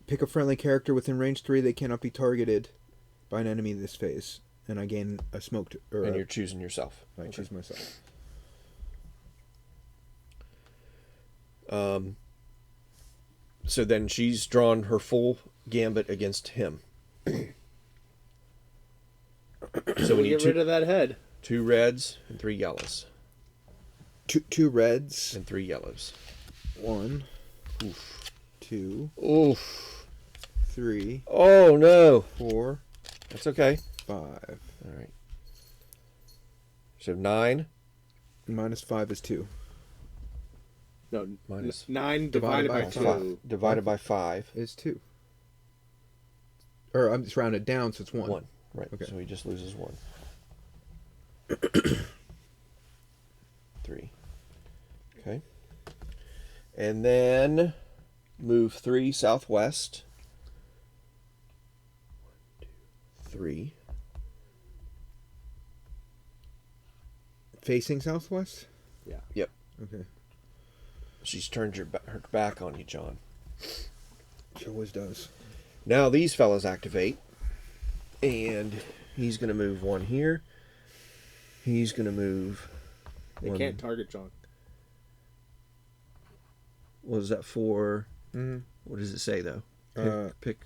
Pick a friendly character within range 3. They cannot be targeted by an enemy this phase, and I gain a smoked. And you're choosing yourself. I choose myself. So then she's drawn her full gambit against him. So we need get rid of that head. 2 reds and 3 yellows. Two reds And 3 yellows. 1, Oof. 2, Oof. 3, Oh no. 4, That's okay. 5. All right. So 9. -5 is 2. No, Minus- 9 divided by 2. Divided by 5. Is 2. Or I'm just rounded down, so it's 1. 1. Right. Okay. So he just loses 1. 3. Okay. And then move 3 southwest. 1, 2, 3. Facing southwest? Yeah. Yep. Okay. She's turned her back on you, John. She always does. Now these fellas activate. And he's going to move 1 here. He's going to move... They one- can't target John. What is that for? Mm-hmm. What does it say, though? Pick.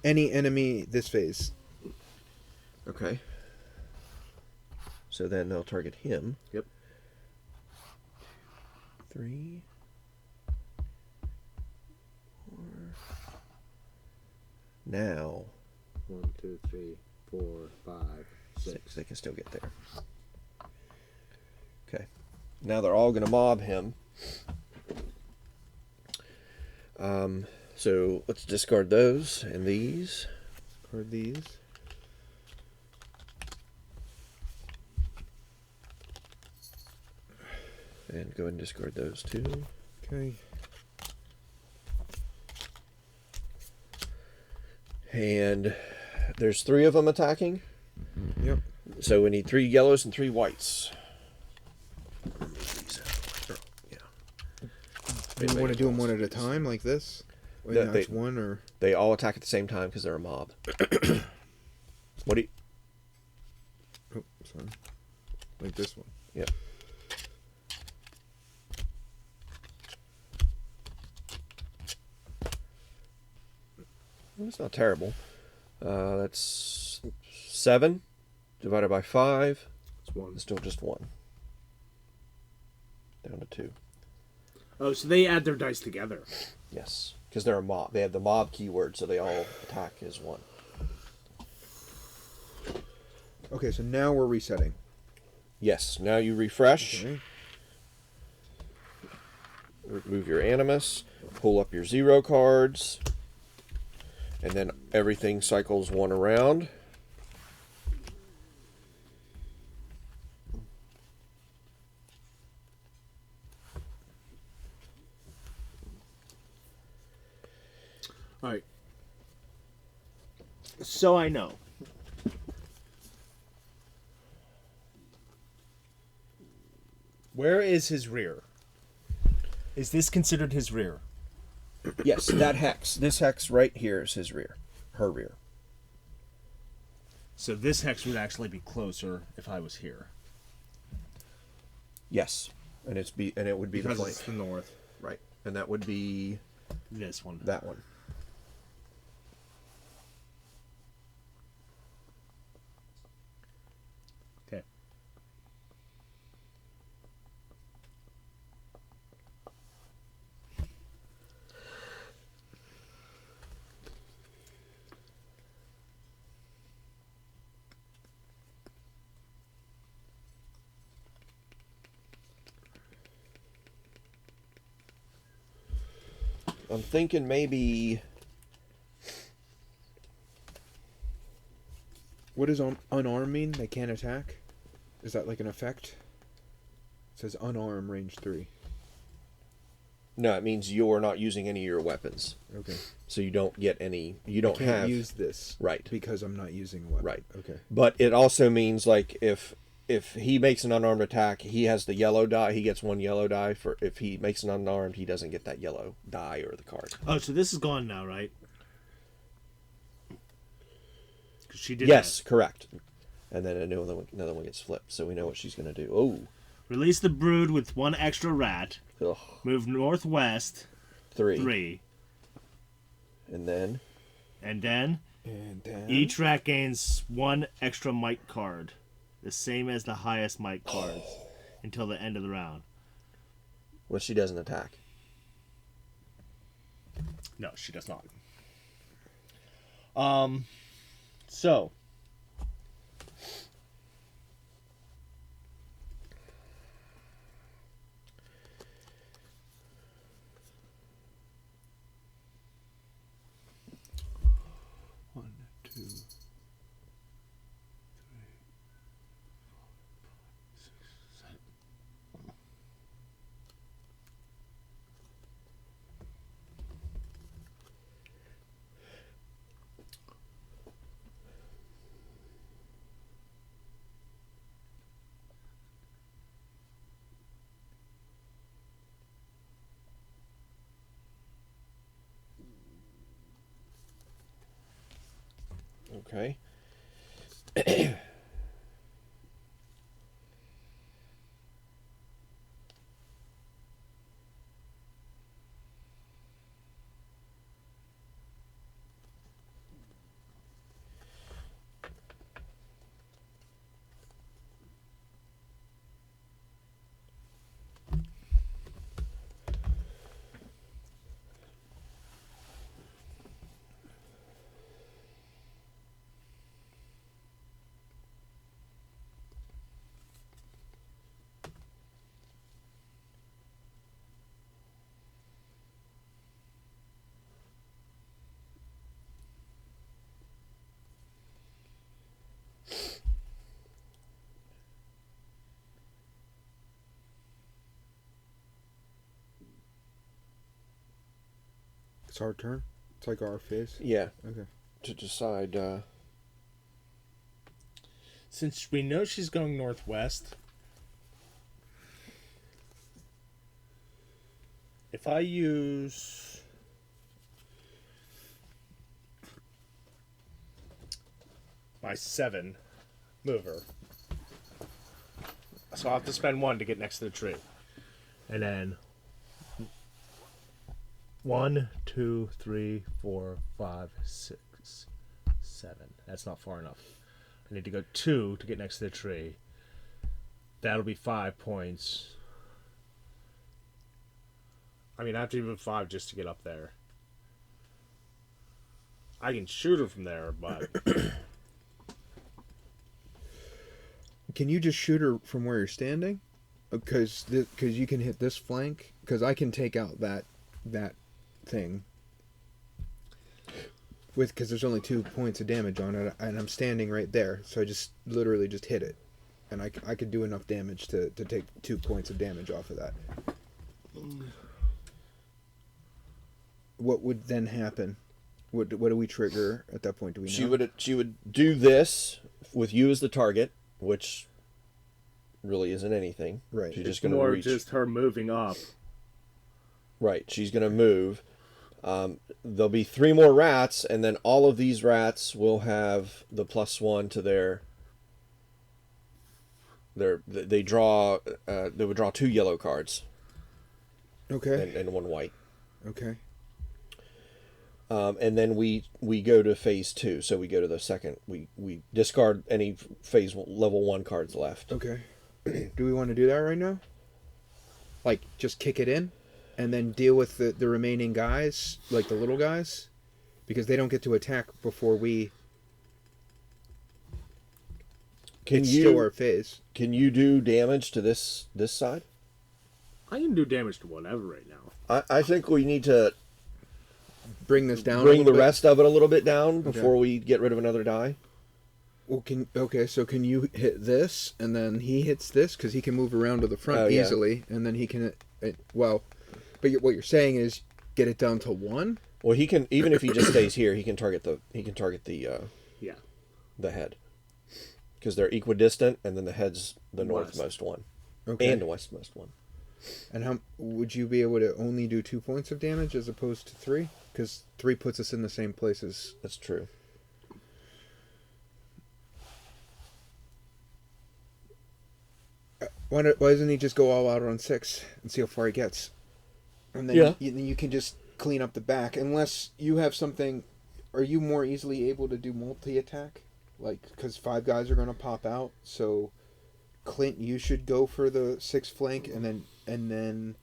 Any enemy this phase. Okay. So then they'll target him. Yep. 3, 4. Now 1, 2, 3, 4, 5, 6. 6. They can still get there. Okay. Now they're all going to mob him. So let's discard those and these. Or these. And go ahead and discard those too. Okay. And there's 3 of them attacking. Yep. So we need 3 yellows and 3 whites. Yeah. Do you want to do them one at a time like this? Wait, No, that's one or... They all attack at the same time because they're a mob. What do you... Oh, sorry. Like this one. Yep. That's not terrible. That's 7 divided by 5. It's 1. It's still just 1. Down to 2. Oh, so they add their dice together. Yes, because they're a mob. They have the mob keyword, so they all attack as 1. Okay, so now we're resetting. Yes. Now you refresh. Okay. Remove your animus. Pull up your 0 cards. And then everything cycles 1 around. All right. So I know. Where is his rear? Is this considered his rear? Yes, that hex. This hex right here is his rear. Her rear. So this hex would actually be closer if I was here. Yes. And it would be Because the it's flank. the north. Right. And that would be This one. that one. Okay. I'm thinking maybe... What does unarmed mean? They can't attack? Is that like an effect? It says unarmed, range 3. No, it means you're not using any of your weapons. Okay. So you don't get any... You I don't can't have... use this. Right. Because I'm not using a weapon. Right. Okay. But it also means, like, if he makes an unarmed attack, he has the yellow die. He gets 1 yellow die. For if he makes an unarmed, he doesn't get that yellow die or the card. Oh, so this is gone now, right? 'Cause she did Yes, that. correct. And then another one gets flipped, so we know what she's going to do. Oh. Release the brood with 1 extra rat. Ugh. Move northwest 3. 3. And then... And then And then... each rat gains 1 extra might card. The same as the highest might cards until the end of the round. Well, she doesn't attack. No, she does not. So One, two, three, 4, 5, 6, 7. Okay. It's our turn? It's like our phase? Yeah. Okay. To decide... since we know she's going northwest, if I use my 7 mover, so I'll have to spend 1 to get next to the tree. And then 1, 2, 3, 4, 5, 6, 7. That's not far enough. I need to go 2 to get next to the tree. That'll be 5 points. I mean, I have to move 5 just to get up there. I can shoot her from there, but... Can you just shoot her from where you're standing? Because you can hit this flank. Because I can take out that thing. Because there's only 2 points of damage on it, and I'm standing right there. So I just literally just hit it. And I could do enough damage to take 2 points of damage off of that. What would then happen? What do we trigger at that point? Do we know? She would do this with you as the target, which really isn't anything. Right. She's It's just going to more reach. just her moving up. Right. She's going to move. There'll be 3 more rats, and then all of these rats will have the +1 to their. They would draw 2 yellow cards. Okay. and 1 white. Okay. And then we go to phase 2. So we go to the second. We discard any phase level 1 cards left. Okay. Do we want to do that right now? Like, just kick it in, and then deal with the remaining guys, like the little guys, because they don't get to attack before we. It's still our phase. Can you do damage to this side? I can do damage to whatever right now. I think we need to Bring this down. bring the rest of it a little bit down before Okay. we get rid of another die. Well, so can you hit this, and then he hits this, because he can move around to the front yeah. easily, and then he can. But what you're saying is get it down to 1. Well, he can, even if he just stays here, he can target the Yeah. the head, because they're equidistant, and then the head's the West. northmost one Okay. and the westmost one. And how would you be able to only do 2 points of damage as opposed to 3? Because 3 puts us in the same place as. That's true. Why doesn't he just go all out on 6 and see how far he gets? And then Yeah. you can just clean up the back. Unless you have something. Are you more easily able to do multi-attack? Like, because 5 guys are going to pop out. So, Clint, you should go for the 6 flank. And then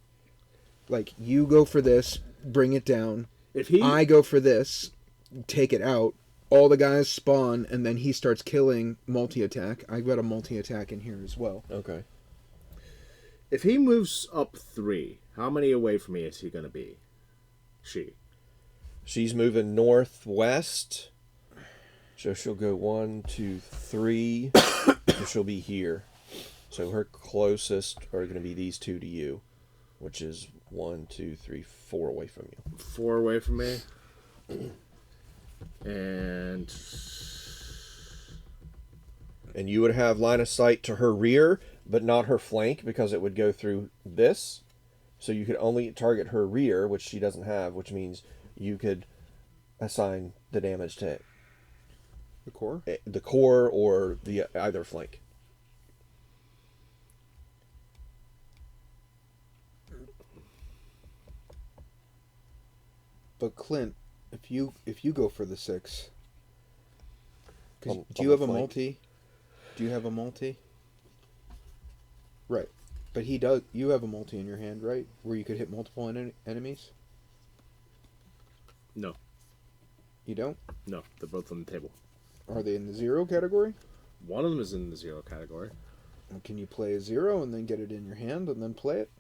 like, you go for this, bring it down. If he, I go for this, take it out. All the guys spawn, and then he starts killing multi-attack. I've got a multi-attack in here as well. Okay. if he moves up 3, how many away from me is he going to be? She's moving northwest. So she'll go 1, 2, 3. So she'll be here. So her closest are going to be these 2 to you, which is 1, 2, 3, 4 away from you. 4 away from me. And you would have line of sight to her rear, but not her flank, because it would go through this. So you could only target her rear, which she doesn't have, which means you could assign the damage to The core? the core or the either flank. But Clint, if you go for the 6, 'cause On do you the have a flank. multi? Do you have a multi? Right, but he does. You have a multi in your hand, right? Where you could hit multiple enemies. no, You don't? no, they're both on the table. Are they in the 0 category? One of them is in the 0 category. Or can you play a 0 and then get it in your hand and then play it?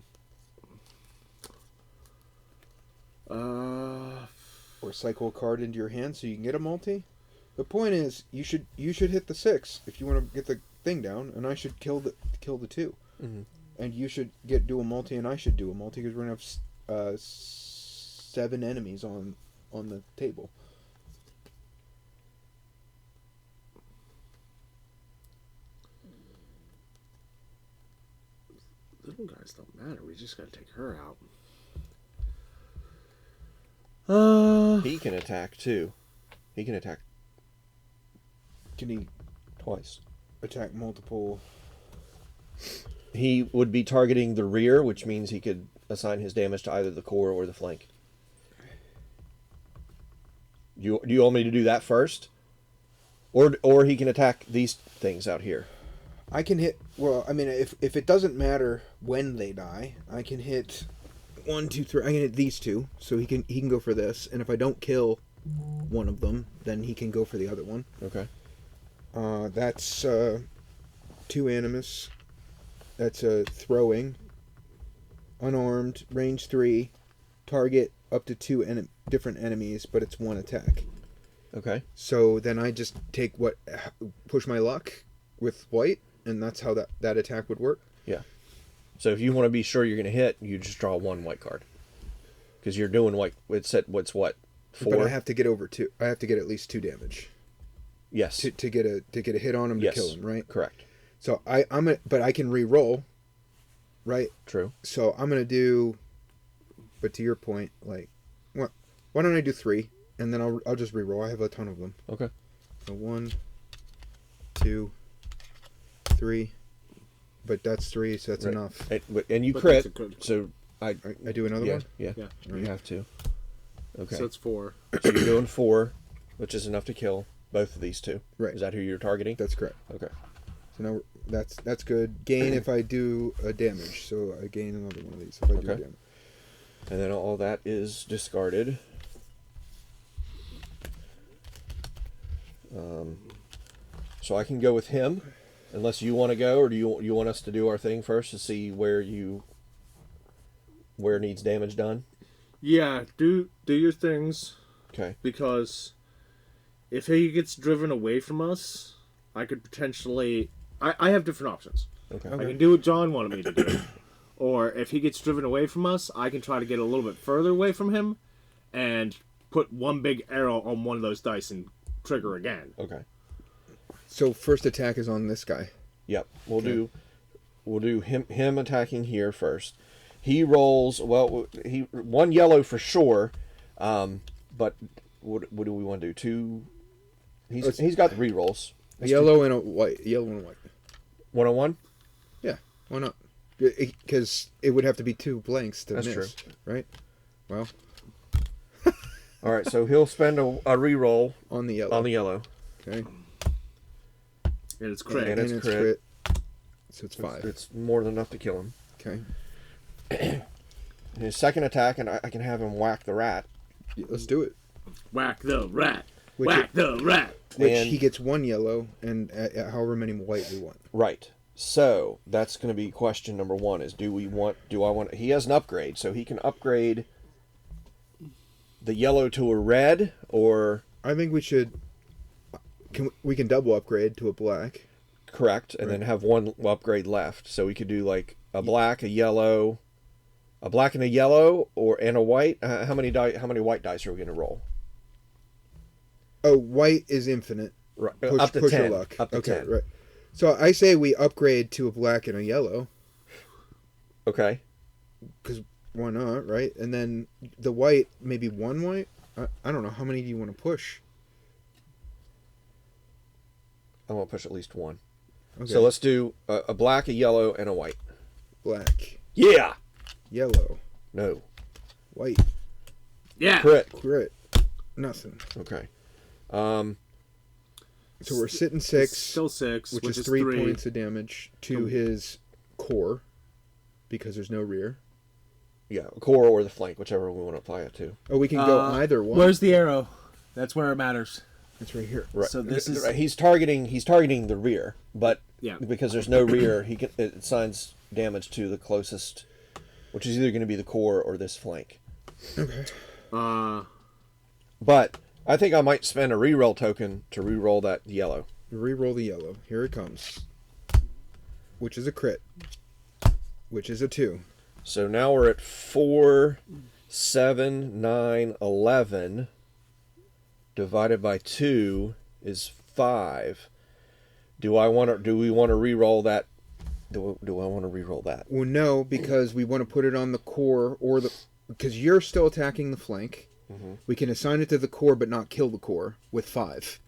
Or cycle a card into your hand so you can get a multi? The point is, you should hit the 6 if you want to get the thing down, and I should kill the 2. Mhm. And you should do a multi, and I should do a multi, because we're gonna have 7 enemies on the table. Little guys don't matter. We just gotta take her out. He can attack too. He can attack Can he twice. attack multiple? He would be targeting the rear, which means he could assign his damage to either the core or the flank. Do you want me to do that first? Or he can attack these things out here. I can hit. Well, I mean, if it doesn't matter when they die, I can hit 1, 2, 3. I can hit these 2, so he can go for this. And if I don't kill one of them, then he can go for the other one. Okay. That's 2 animus. That's a throwing. Unarmed, range 3, target up to 2 different enemies, but it's 1 attack. Okay. So then I just take push my luck with white, and that's how that attack would work. Yeah. So if you want to be sure you're going to hit, you just draw 1 white card. Because you're doing white. It's what? 4? But I have to get over 2. I have to get at least 2 damage Yes. to get a hit on him Yes. to kill him, right? Correct. So but I can re-roll, right? True. So I'm gonna do. But to your point, like, why don't I do 3, and then I'll just re-roll. I have a ton of them. Okay. So 1, 2, 3. But that's 3, so that's enough. And you But crit, that's a good- so I do another Yeah, one. yeah, Yeah. you have to. Okay, So it's 4. so you're doing 4, which is enough to kill both of these two. Right. Is that who you're targeting? That's correct. Okay. So now that's good. Gain if I do a damage. So I gain another one of these if I do Okay. damage. And then all that is discarded. So I can go with him, unless you want to go, or do you want us to do our thing first to see where needs damage done? Yeah, do your things, Okay. because if he gets driven away from us, I could potentially... I have different options. Okay. I can do what John wanted me to do. Or if he gets driven away from us, I can try to get a little bit further away from him and put one big arrow on one of those dice and trigger again. Okay. So first attack is on this guy. Yep. We'll do him attacking here first. He rolls he 1 yellow for sure. But what do we want to do? 2. He's got 3 rolls. Yellow and a white. Yellow and a white. 1-on-1? Yeah. Why not? Because it would have to be 2 blanks to That's miss. true. Right. Well, All right. So he'll spend a reroll on the yellow. on the yellow. Okay. And it's crit. And it's crit. So it's 5. It's more than enough to kill him. Okay. His second attack, and I can have him whack the rat. Yeah, let's do it. Whack the rat. Which Whack the rat. Which And- he gets 1 yellow and however many white we want. Right. So that's going to be question number 1: is do I want? He has an upgrade, so he can upgrade the yellow to a red, or I think we should. We can double upgrade to a black. correct, and then have 1 upgrade left. So we could do like a black, a yellow, a black and a yellow, and a white. How many white dice are we going to roll? Oh, white is infinite. Right. Push, Up to push 10. your luck. Up to okay, 10. right. So I say we upgrade to a black and a yellow, Okay. because why not, right? And then the white, maybe 1 white. I don't know. How many do you want to push? I want to push at least 1. Okay. So let's do a black, a yellow, and a white. Black, Yeah. yellow, No. white, Yeah. Crit. crit, nothing. Okay. So we're sitting It's 6, still 6, which which is is 3 3. points of damage to his core, because there's no rear. Yeah, core or the flank, whichever we want to apply it to. Oh, we can go either one. Where's the arrow? That's where it matters. It's right here. Right. So this is- Right, he's targeting the rear, but Yeah. because there's no rear, it assigns damage to the closest, which is either going to be the core or this flank. Okay. But I think I might spend a reroll token to reroll that yellow. Reroll the yellow. Here it comes. Which is a crit. Which is a 2. So now we're at 4, 7, 9, 11. Divided by 2 is 5. Do we want to reroll that? Do I want to reroll that? Well, no, because we want to put it on the core or the... Because you're still attacking the flank. Mm-hmm. We can assign it to the core but not kill the core with 5.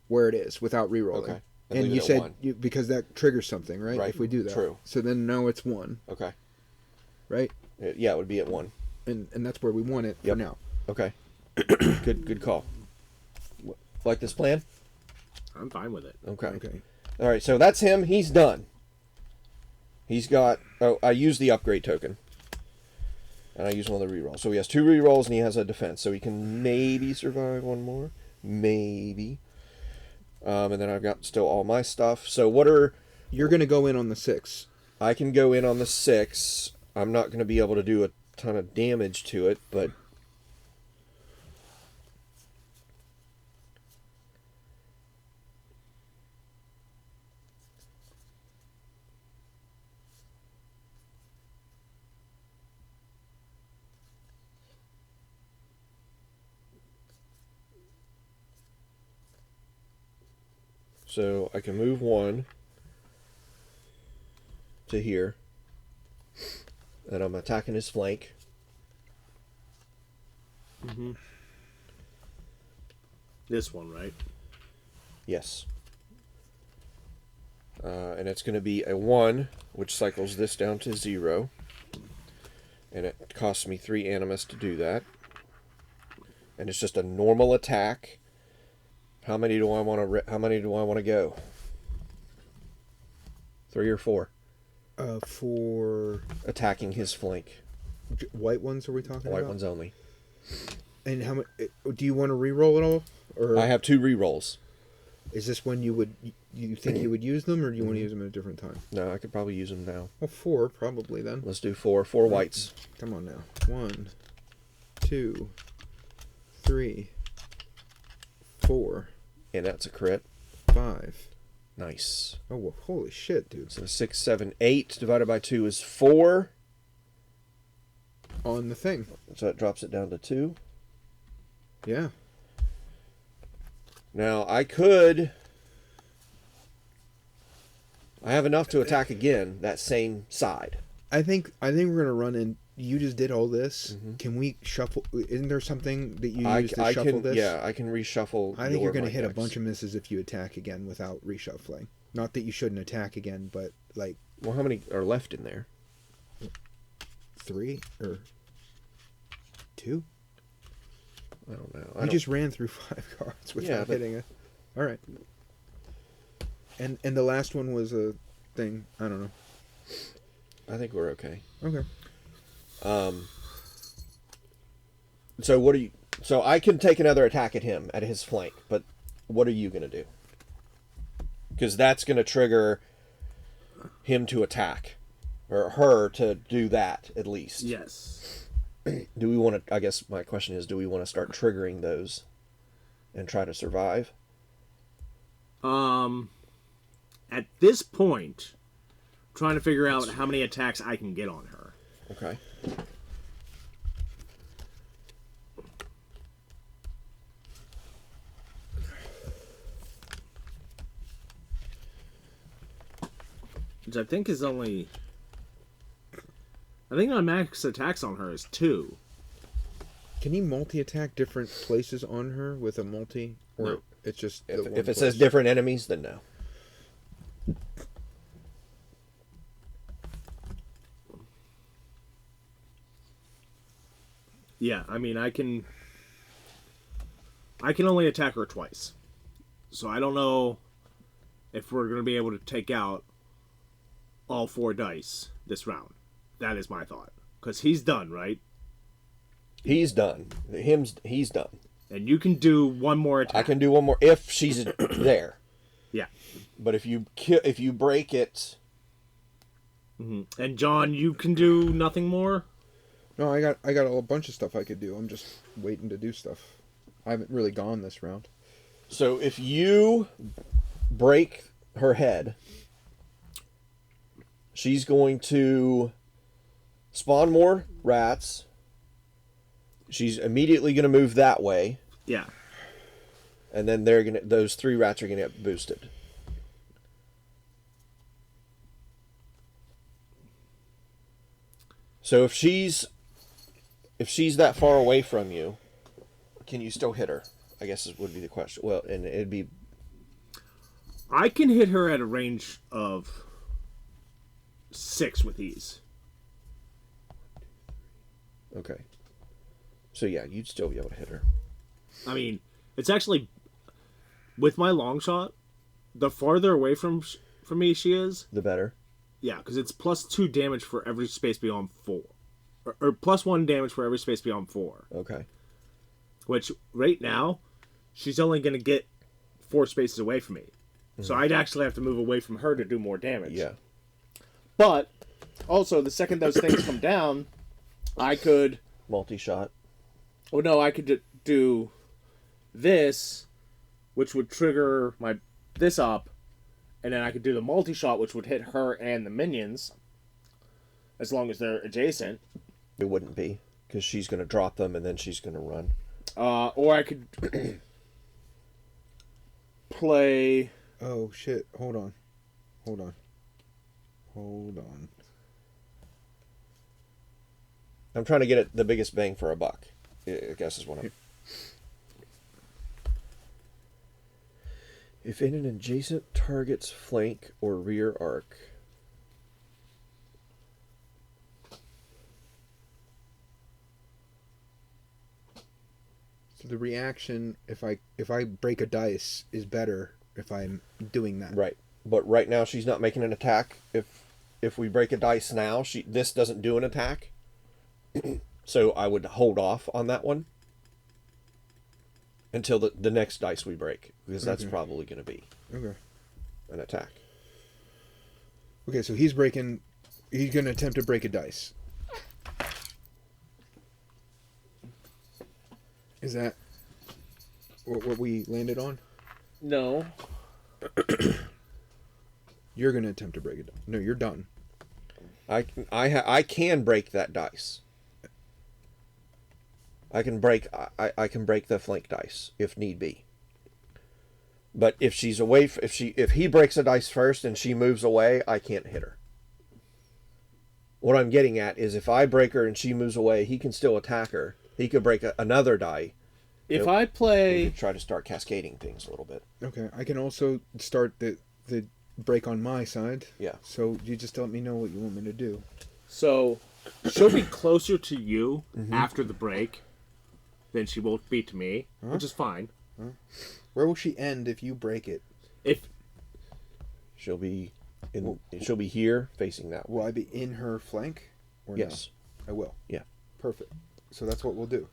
Where it is, without rerolling. Okay. And leave you it at said... 1. because that triggers something, right? Right. If we do that. True. So then now it's 1, Okay. right? Yeah, it would be at 1. And that's where we want it Yep. for now. Okay. Good call. Like this plan? I'm fine with it. Okay. Okay. All right, so that's him. He's done. He's got... Oh, I used the upgrade token. And I used one of the rerolls. So he has 2 rerolls and he has a defense. So he can maybe survive 1 more. Maybe. And then I've got still all my stuff. So what are... You're going to go in on the 6. I can go in on the 6. I'm not going to be able to do a ton of damage to it, but... So I can move 1 to here. And I'm attacking his flank. This one, right? Yes. And it's going to be a 1, which cycles this down to 0. And it costs me 3 animus to do that. And it's just a normal attack. How many do I want to go? 3 or 4? For Attacking his flank. white ones are we talking about? White ones only. And how much do you want to re-roll it all? Or I have 2 re-rolls. is this when you think you would use them, or do you want to use them at a different time? No, I could probably use them now. Well, 4 probably then. Let's do 4. 4 whites. Come on now. 1, 2, 3, 4, And that's a crit. 5. Nice. Oh, well, holy shit, dude! So 6, 7, 8 divided by 2 is 4. On the thing. So that drops it down to 2. Yeah. Now I have enough to attack again that same side. I think we're gonna run in. You just did all this. Mm-hmm. Can we shuffle? Isn't there something that you use to shuffle this? Yeah, I can reshuffle. I think you're gonna my hit a decks. bunch of misses if you attack again without reshuffling. Not that you shouldn't attack again, but like Well, how many are left in there? 3 or 2. I don't know. You just ran through 5 cards without hitting it. All right. And the last one was a thing. I don't know. I think we're okay. Okay. So what are you? So I can take another attack at him at his flank, but what are you gonna do? Because that's gonna trigger him to attack, or her to do that at least. Yes. Do we want to? I guess my question is, do we want to start triggering those and try to survive? At this point, trying to figure out how many attacks I can get on her. Okay. Which I think is only... I think my max attacks on her is 2. Can he multi-attack different places on her with a multi, or No. it's just the If one it place? says different enemies, then no. Yeah, I mean, I can only attack her twice. So I don't know if we're going to be able to take out all 4 dice this round. That is my thought. Because he's done, right? He's done. He's done. And you can do one more attack. I can do one more if she's there. Yeah. But if you break it, Mm-hmm. And John, you can do nothing more? No, I got a bunch of stuff I could do. I'm just waiting to do stuff. I haven't really gone this round. so if you break her head, she's going to spawn more rats. She's immediately going to move that way, Yeah. and then those 3 rats are going to get boosted. So if she's that far away from you, can you still hit her? I guess would be the question. Well, and it'd be I can hit her at a range of 6 with ease. okay. So yeah, you'd still be able to hit her. I mean, it's actually... With my long shot, the farther away from me she is... The better. Yeah, because it's +2 damage for every space beyond 4. Or +1 damage for every space beyond 4. Okay. Which, right now, she's only going to get 4 spaces away from me. So I'd actually have to move away from her to do more damage. Yeah. But, also, the second those things come down, I could... Multi-shot. Oh, no, I could do this, which would trigger this up, and then I could do the multi-shot, which would hit her and the minions, as long as they're adjacent. It wouldn't be, because she's going to drop them and then she's going to run. Or I could play... Oh shit! Hold on. I'm trying to get the biggest bang for a buck, I guess is what I'm... If in an adjacent target's flank or rear arc, So the reaction, if I break a dice, is better if I'm doing that. Right. But right now she's not making an attack. If we break a dice now, this doesn't do an attack. So I would hold off on that one until the next dice we break, because that's probably going to be an attack. Okay, so he's going to attempt to break a dice. Is that what we landed on? No. You're going to attempt to break it. No, you're done. I can break that dice. I can break the flank dice if need be. But if she's away, if he breaks a dice first and she moves away, I can't hit her. What I'm getting at is if I break her and she moves away, he can still attack her. He could break another die. If I play... We could try to start cascading things a little bit. Okay, I can also start the break on my side. Yeah. So you just let me know what you want me to do. So, she'll be closer to you after the break than she will be to me, which is fine. Where will she end if you break it? She'll be here facing that way. Will I be in her flank? Or Yes. No? I will. Yeah. Perfect. So that's what we'll do.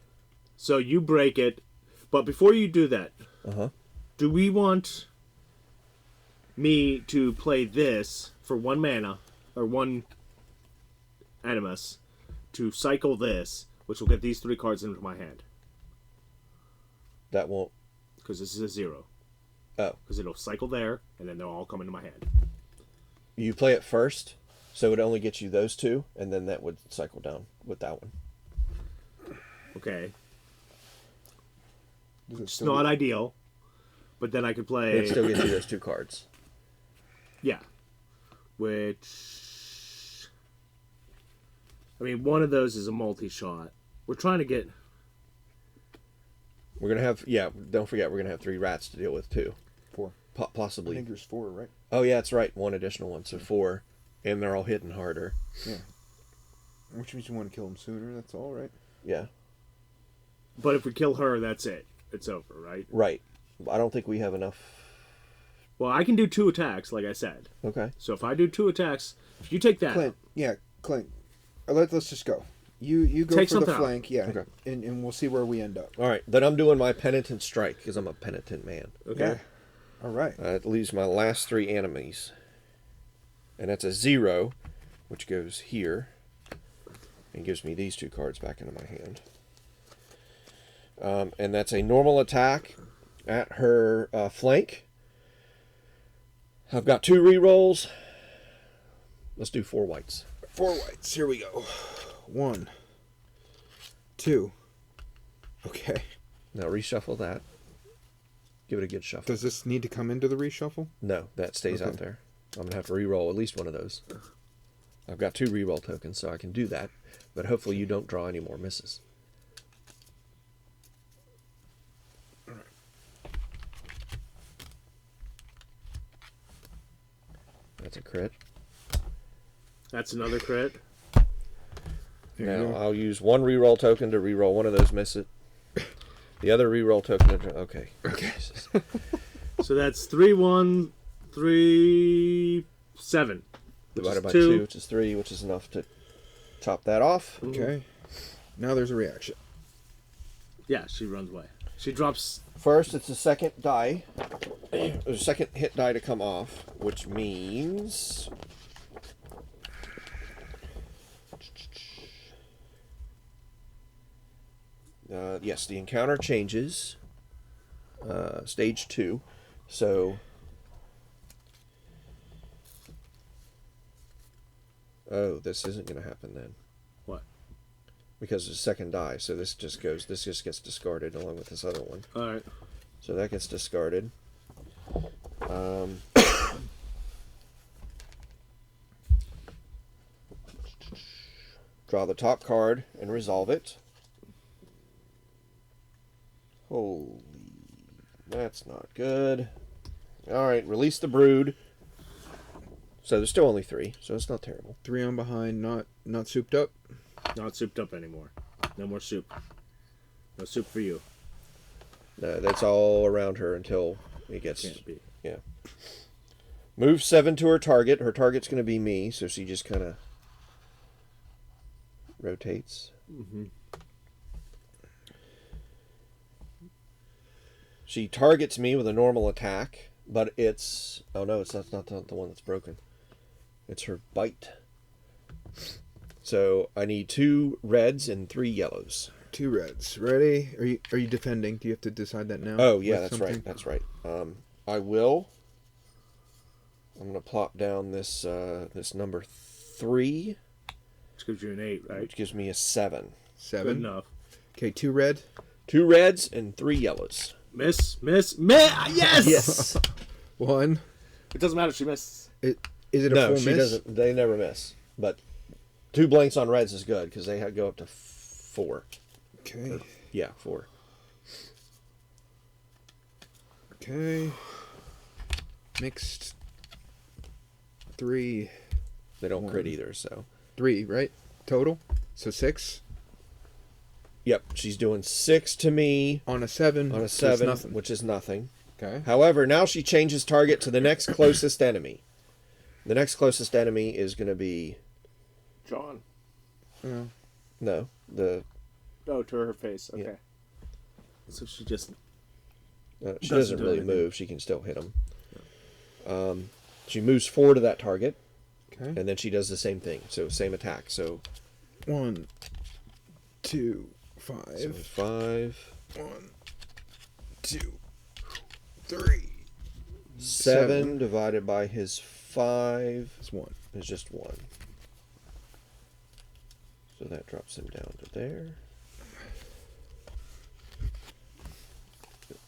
So you break it, but before you do that, do we want me to play this for 1 mana, or 1 animus, to cycle this, which will get these 3 cards into my hand? That won't... Because this is a 0. Oh. Because it'll cycle there, and then they'll all come into my hand. You play it first, so it only gets you those 2, and then that would cycle down with that one. Okay. It's Not ideal, but then I could play... It still gets you those 2 cards. Yeah. Which... I mean, one of those is a multi-shot. We're trying to get... We're going to have... Yeah, don't forget, we're going to have 3 rats to deal with, too. 4. Possibly. I think there's 4, right? Oh, yeah, that's right. 1 additional one, so 4. And they're all hitting harder. Yeah. Which means you want to kill them sooner, that's all, right? Yeah. But if we kill her, that's it. It's over, right? Right. I don't think we have enough... Well, I can do 2 attacks, like I said. Okay. So if I do 2 attacks, if you take that... Clint. Let's just go. You go Take for the something out. flank, yeah. Okay. And we'll see where we end up. All right. Then I'm doing my penitent strike, because I'm a penitent man. Okay. Yeah. All right. It leaves my last 3 enemies. And that's a 0, which goes here. And gives me these 2 cards back into my hand. And that's a normal attack at her flank. I've got 2 rerolls. Let's do 4 whites. 4 whites. Here we go. 1, 2. Okay. Now reshuffle that. Give it a good shuffle. Does this need to come into the reshuffle? No, that stays out there. I'm going to have to reroll at least one of those. I've got 2 reroll tokens, so I can do that. But hopefully you don't draw any more misses. That's a crit. That's another crit. Now I'll use 1 reroll token to reroll one of those misses. The other reroll token to... Okay. Jesus. So that's 3, 1, 3, 7. Divided by 2, which is 3, which is enough to top that off. Okay. Now there's a reaction. Yeah, she runs away. She drops... First, it's the second die. There's a second hit die to come off, which means... yes, the encounter changes. Stage 2. So... Oh, this isn't going to happen then. What? Because it's a second die, so this just gets discarded along with this other one. Alright. So that gets discarded. Draw the top card and resolve it. Holy, that's not good. Alright, release the brood. So there's still only 3, so it's not terrible. 3 on behind, not souped up. Not souped up anymore. No more soup. No soup for you. No, that's all around her until it gets. Can't be. Yeah. Move 7 to her target. Her target's going to be me, so she just kind of rotates. Mm-hmm. She targets me with a normal attack, but it's... Oh no, that's not the one that's broken. It's her bite. So I need 2 reds and 3 yellows. 2 reds. Ready? Are you defending? Do you have to decide that now? Oh yeah, with that's something? right. That's right. I will. I'm gonna plop down this this number 3, Which gives you an 8, right? which gives me a 7. Good 7. enough. Okay, 2 red. 2 reds and 3 yellows. Miss. Yes! Yes. 1. It doesn't matter if she misses. Is it a No, full she miss? doesn't. They never miss. But 2 blanks on reds is good because they go up to 4. Okay. Yeah, 4. Okay. Mixed. 3. They don't crit 1. either. So. 3, right? Total? So 6? Yep, she's doing 6 to me On a 7. on a so it's 7, nothing. which is nothing. Okay. However, now she changes target to the next closest enemy. The next closest enemy is going to be John. no the Oh, to her face. Okay. Yeah. So she just... she Doesn't doesn't do really anything. move. She can still hit him. She moves 4 to that target, Okay. and then she does the same thing. So same attack. So 1, 2, 5. 5, 1, 2, 3. 7 divided by his 5 It's 1. is just 1. So that drops him down to there.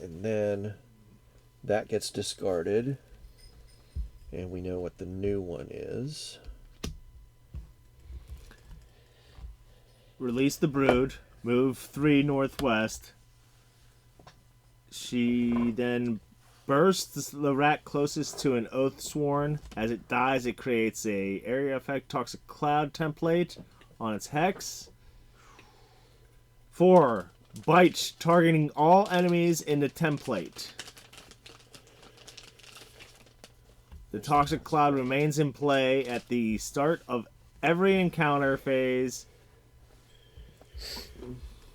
And then that gets discarded. And we know what the new one is. Release the brood. Move 3 northwest. She then bursts the rat closest to an Oathsworn. As it dies, it creates a area effect toxic cloud template on its hex. 4. Bite, targeting all enemies in the template. The toxic cloud remains in play at the start of every encounter phase.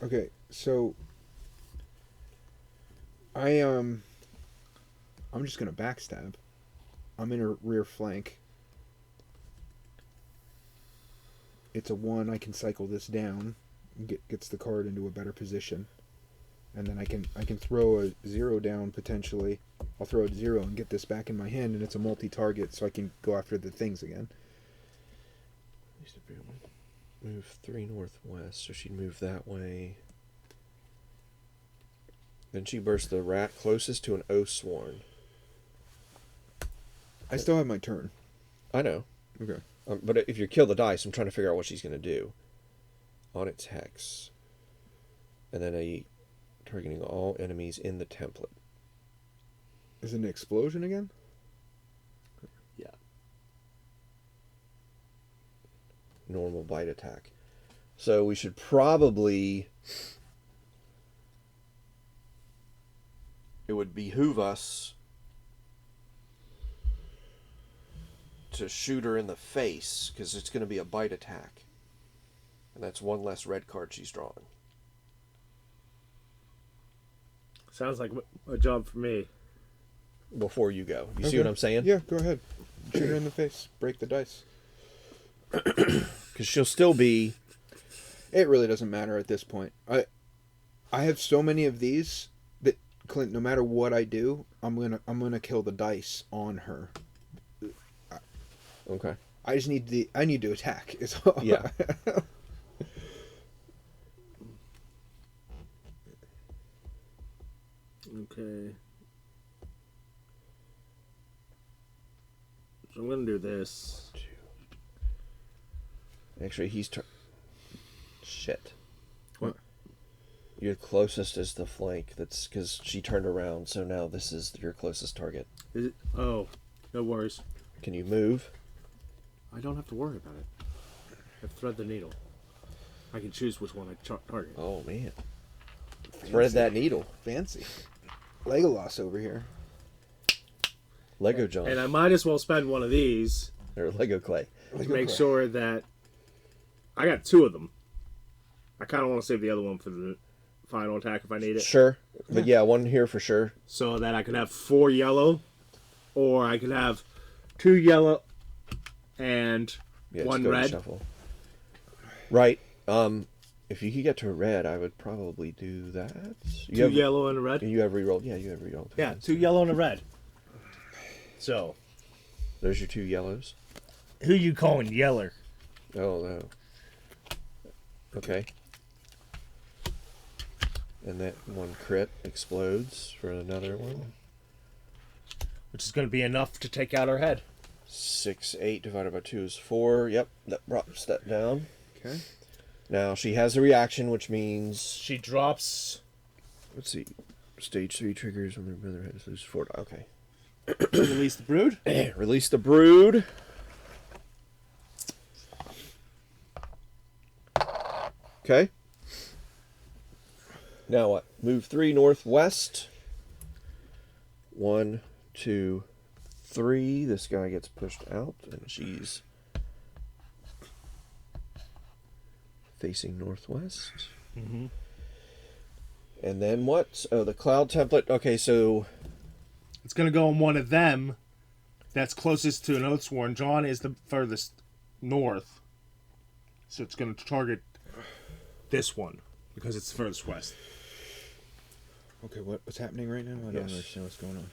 Okay, so I'm just gonna backstab. I'm in her rear flank. It's a 1. I can cycle this down. Gets the card into a better position, and then I can throw a 0 down potentially. I'll throw a 0 and get this back in my hand, and it's a multi-target, so I can go after the things again. Move 3 northwest, so she'd move that way. Then she bursts the rat closest to an Oathsworn. I still have my turn. I know. Okay. But if you kill the dice, I'm trying to figure out what she's going to do. On its hex. And then targeting all enemies in the template. Is it an explosion again? Yeah. Normal bite attack. So we should probably... It would behoove us to shoot her in the face, because it's going to be a bite attack. And that's 1 less red card she's drawing. Sounds like a job for me. Before you go. You see Okay. what I'm saying? Yeah, go ahead. Shoot her in the face. Break the dice. Because she'll still be... It really doesn't matter at this point. I have so many of these that, Clint, no matter what I do, I'm gonna kill the dice on her. Okay. I just need to attack. Is all. Yeah. Okay. So I'm gonna do this. Actually, shit. What? Your closest is the flank. That's because she turned around, so now this is your closest target. Is it? Oh, no worries. Can you move? I don't have to worry about it. I thread the needle. I can choose which one I target. Oh, man. Thread that needle. Fancy. Legolas over here. Lego John. And I might as well spend one of these Or Lego clay. to make sure that I got 2 of them. I kind of want to save the other one for the final attack if I need it. Sure. But yeah, one here for sure. So that I could have 4 yellow, or I could have 2 yellow and Yeah, 1 just go to red. Shuffle. Right. If you could get to a red, I would probably do that. 2 yellow and a red. You have rerolled. Yeah, you have rerolled. Yeah, 2 yellow and a red. So, There's your 2 yellows. who you calling yeller? Oh no. Okay. And that one crit explodes for another one. Which is going to be enough to take out her head. 6, 8 divided by 2 is 4. Yep, that drops that down. Okay. Now she has a reaction, which means She drops. let's see. Stage 3 triggers when their brother has lose 4. Okay. Release the brood. Release the brood. Okay. Now what? Move 3 northwest. 1, 2, 3. This guy gets pushed out, and she's facing northwest. Mm-hmm. And then what? Oh, the cloud template. Okay, so It's going to go on one of them that's closest to an Oathsworn. John is the furthest north. So it's going to target this one because it's the furthest west. Okay, what's happening right now? I don't Yes. understand what's going on.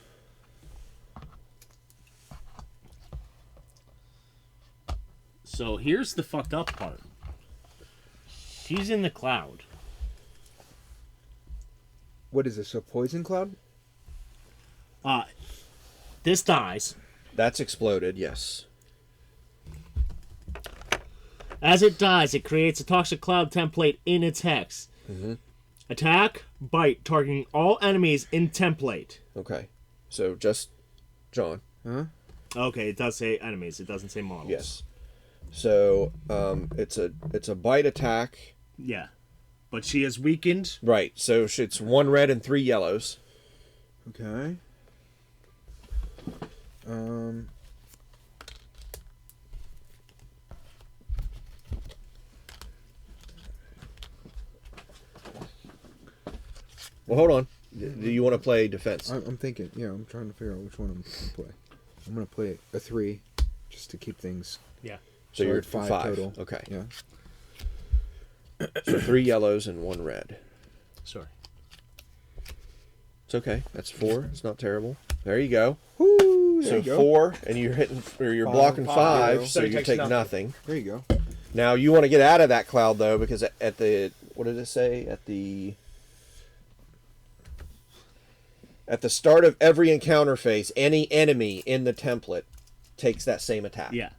So here's the fucked up part. She's in the cloud. What is this, a poison cloud? This dies. that's exploded, yes. As it dies, it creates a toxic cloud template in its hex. Mm-hmm. Attack, bite, targeting all enemies in template. Okay. So just John. Huh? Okay, it does say enemies. It doesn't say models. Yes. So it's a bite attack. Yeah. But she is weakened. Right. So it's 1 red and 3 yellows. Okay. Well, hold on. Do you want to play defense? I'm thinking, yeah, I'm trying to figure out which one I'm going to play. I'm going to play a 3 just to keep things. Yeah. So you're at 5 total. Okay. Yeah. So 3 yellows and 1 red. Sorry. It's okay. That's 4. It's not terrible. There you go. Woo! There So you go. 4, and you're hitting, or you're Five, blocking 5, five. so So you it take takes nothing. There you go. Now you want to get out of that cloud though, because at the what did it say? At the start of every encounter phase, any enemy in the template takes that same attack. Yeah.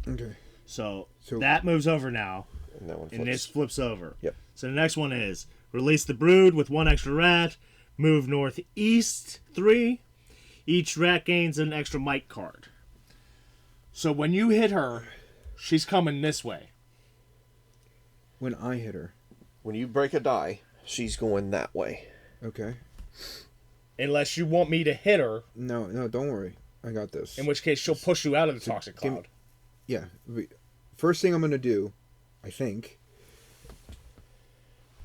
Okay. So, So- that moves over now, And that one and flips. this flips over. Yep. So the next one is release the brood with 1 extra rat, move northeast 3. Each rat gains an extra might card. So when you hit her, she's coming this way. When I hit her. When you break a die, she's going that way. Okay. Unless you want me to hit her, No, don't worry. I got this. in which case she'll push you out of the toxic give me- cloud. Yeah. First thing I'm going to do, I think,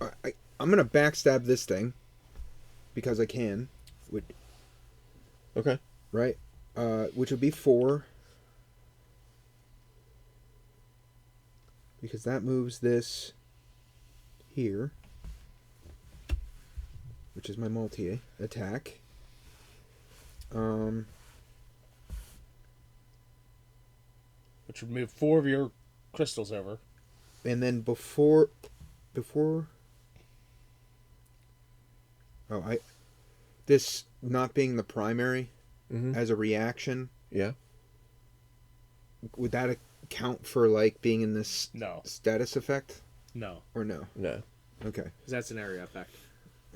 I'm going to backstab this thing because I can, Okay. right? Which would be 4. Because that moves this here, which is my multi-attack. Which would move 4 of your crystals over. And then before this not being the primary Mm-hmm. as a reaction, Yeah. would that account for like being in this No. status effect No. or no? No. Okay. Because that's an area effect.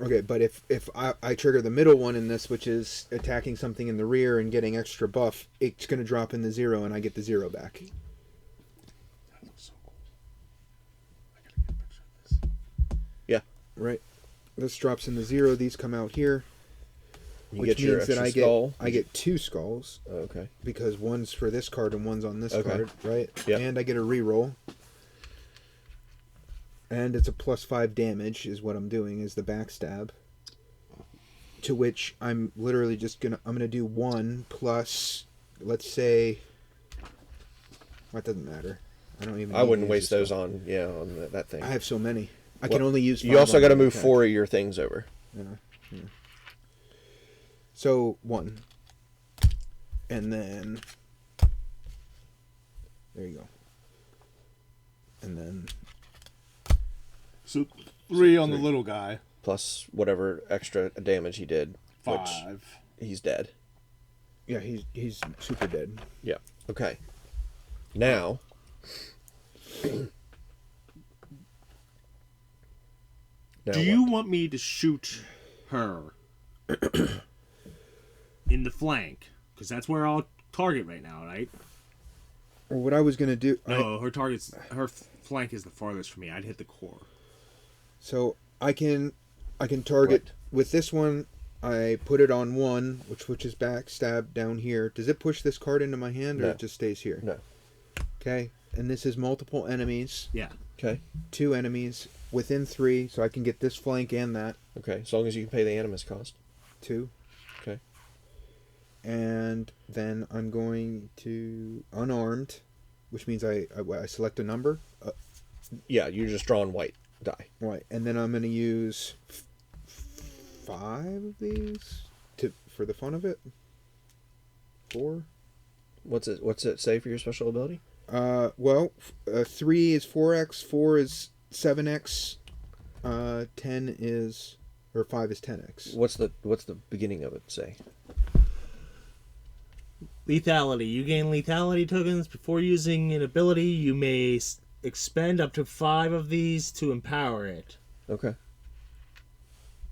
Okay, but if I trigger the middle one in this, which is attacking something in the rear and getting extra buff, it's going to drop into 0 and I get the 0 back. That looks so cool. I gotta get a picture of this. Yeah. Right? This drops into 0. These come out here. You Which get your means that extra skull. I get 2 skulls. Oh, okay. Because one's for this card and one's on this Okay. card, right? Yep. And I get a reroll. And it's a +5 damage is what I'm doing, is the backstab. To which I'm literally just I'm gonna do 1 plus, let's say, well, it doesn't matter. I don't even. I wouldn't waste this those stuff. on that thing. I have so many. I Well, can only use. 5 you also on got to one move attack. 4 of your things over. Yeah. So 1, and then there you go, and then So 3 on the little guy. Plus whatever extra damage he did. 5. Which he's dead. yeah, he's super dead. Yeah. Okay. Now. Do you want me to shoot her in the flank? Because that's where I'll target right now, right? Or what I was gonna do. No, her flank is the farthest from me. I'd hit the core. So I can target with this one. I put it on 1, which pushes backstab down here. Does it push this card into my hand, or No. it just stays here? No. Okay, and this is multiple enemies. Yeah. Okay. 2 enemies within 3, so I can get this flank and that. Okay. As long as you can pay the animus cost. 2. Okay. And then I'm going to unarmed, which means I select a number. Yeah, you're just drawing white die. Right, and then I'm going to use 5 of these for the fun of it. 4. What's it say for your special ability? 3 is 4x, 4 is 7x, 10 is, or 5 is 10x. What's the beginning of it say? Lethality. You gain lethality tokens before using an ability. You may expend up to 5 of these to empower it. Okay.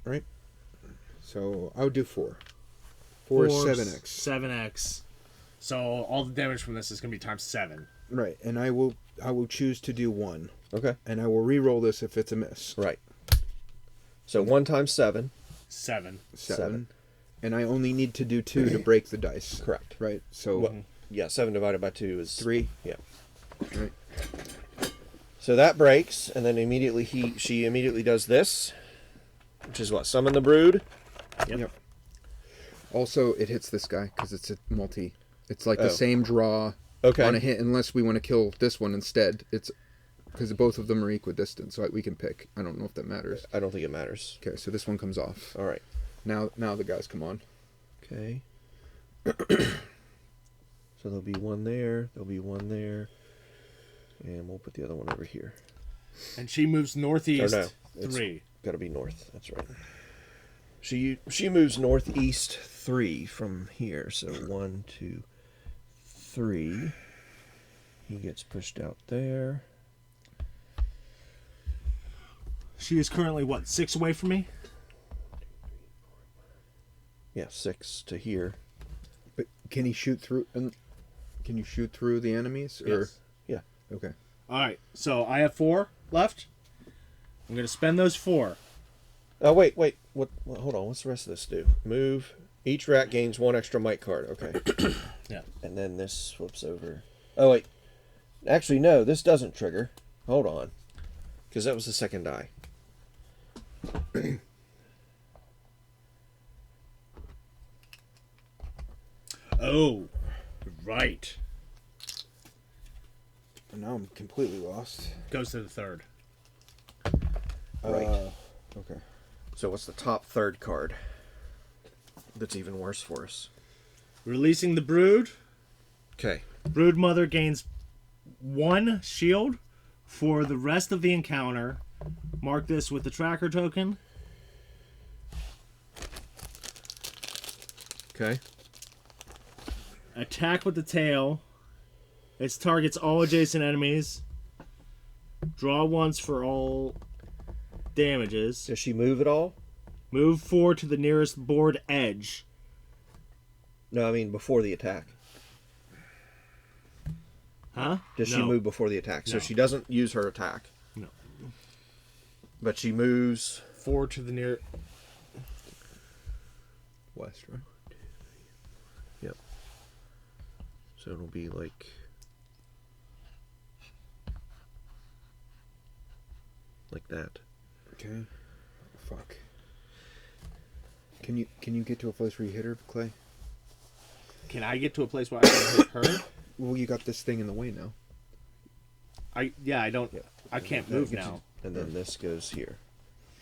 Right? So I would do 4. 4 is 7x. 7x. So all the damage from this is going to be times 7. Right, and I will choose to do 1. Okay. And I will re-roll this if it's a miss. Right. So 1 times 7. 7. 7. And I only need to do 2 to break the dice. Correct. Right, so Well, yeah, 7 divided by 2 is 3. Yeah. Right. So that breaks, and then she immediately does this, which is what? Summon the brood. Yep. Also, it hits this guy because it's a multi. It's like Oh. the same draw Okay. on a hit, unless we want to kill this one instead. It's because both of them are equidistant, so we can pick. I don't know if that matters. I don't think it matters. Okay, so this one comes off. All right. Now the guys come on. Okay. So there'll be 1 there. There'll be 1 there. And we'll put the other one over here. And she moves northeast. Or no, it's 3. got to be north. That's right. She moves northeast 3 from here. So 1, 2, 3. He gets pushed out there. She is currently, 6 away from me? Yeah, 6 to here. But can he shoot through? And can you shoot through the enemies? Or Yes. Yeah. okay. Alright, so I have 4 left. I'm going to spend those 4. Oh, wait. What? Hold on. What's the rest of this do? Move. Each rat gains 1 extra might card. Okay. Yeah. And then this flips over. Oh, wait. Actually, no. This doesn't trigger. Hold on. Because that was the second die. Oh, right. And now I'm completely lost. Goes to the 3rd. Right. Okay. So what's the top 3rd card? That's even worse for us. Releasing the brood. Okay. Brood Mother gains 1 shield for the rest of the encounter. Mark this with the tracker token. Okay. Attack with the tail. It targets all adjacent enemies. Draw once for all damages. Does she move at all? Move 4 to the nearest board edge. No, I mean before the attack. Huh? Does she No. move before the attack? So No. she doesn't use her attack. No. But she moves 4 to the near. West, right? Yep. So it'll be like that. Okay. Fuck. Can you get to a place where you hit her, Clay? Can I get to a place where I can hit her? Well, you got this thing in the way now. I don't. Yeah. I can't move Gets now. you- And then this goes here.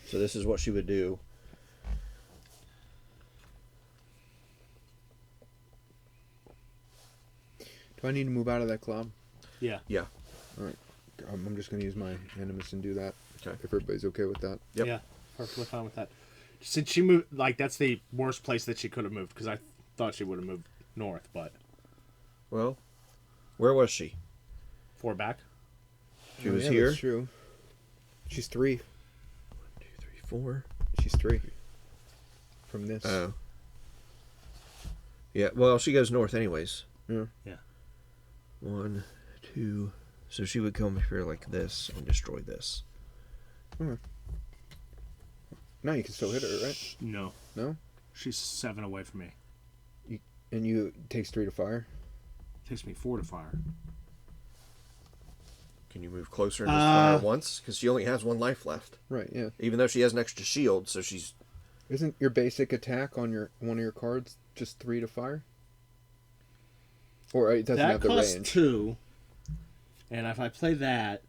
So this is what she would do. Do I need to move out of that club? Yeah. Yeah. All right. I'm just going to use my animus and do that. Okay. If everybody's okay with that. Yep. Yeah. Perfectly fine with that. Since she moved, like that's the worst place that she could have moved because I thought she would have moved north, but Well, where was she? 4 back. She Oh, was yeah, here. That's true. She's 3. 1, 2, 3, 4. She's 3. From this. Oh. Yeah. Well, she goes north anyways. Yeah. Yeah. 1, 2. So she would come here like this and destroy this. Now you can still hit her, right? No. No? She's 7 away from me. And it takes 3 to fire? Takes me 4 to fire. Can you move closer and just fire once? Because she only has 1 life left. Right, yeah. Even though she has an extra shield, so she's... Isn't your basic attack on one of your cards just 3 to fire? Or it doesn't That have the costs range? 2. And if I play that,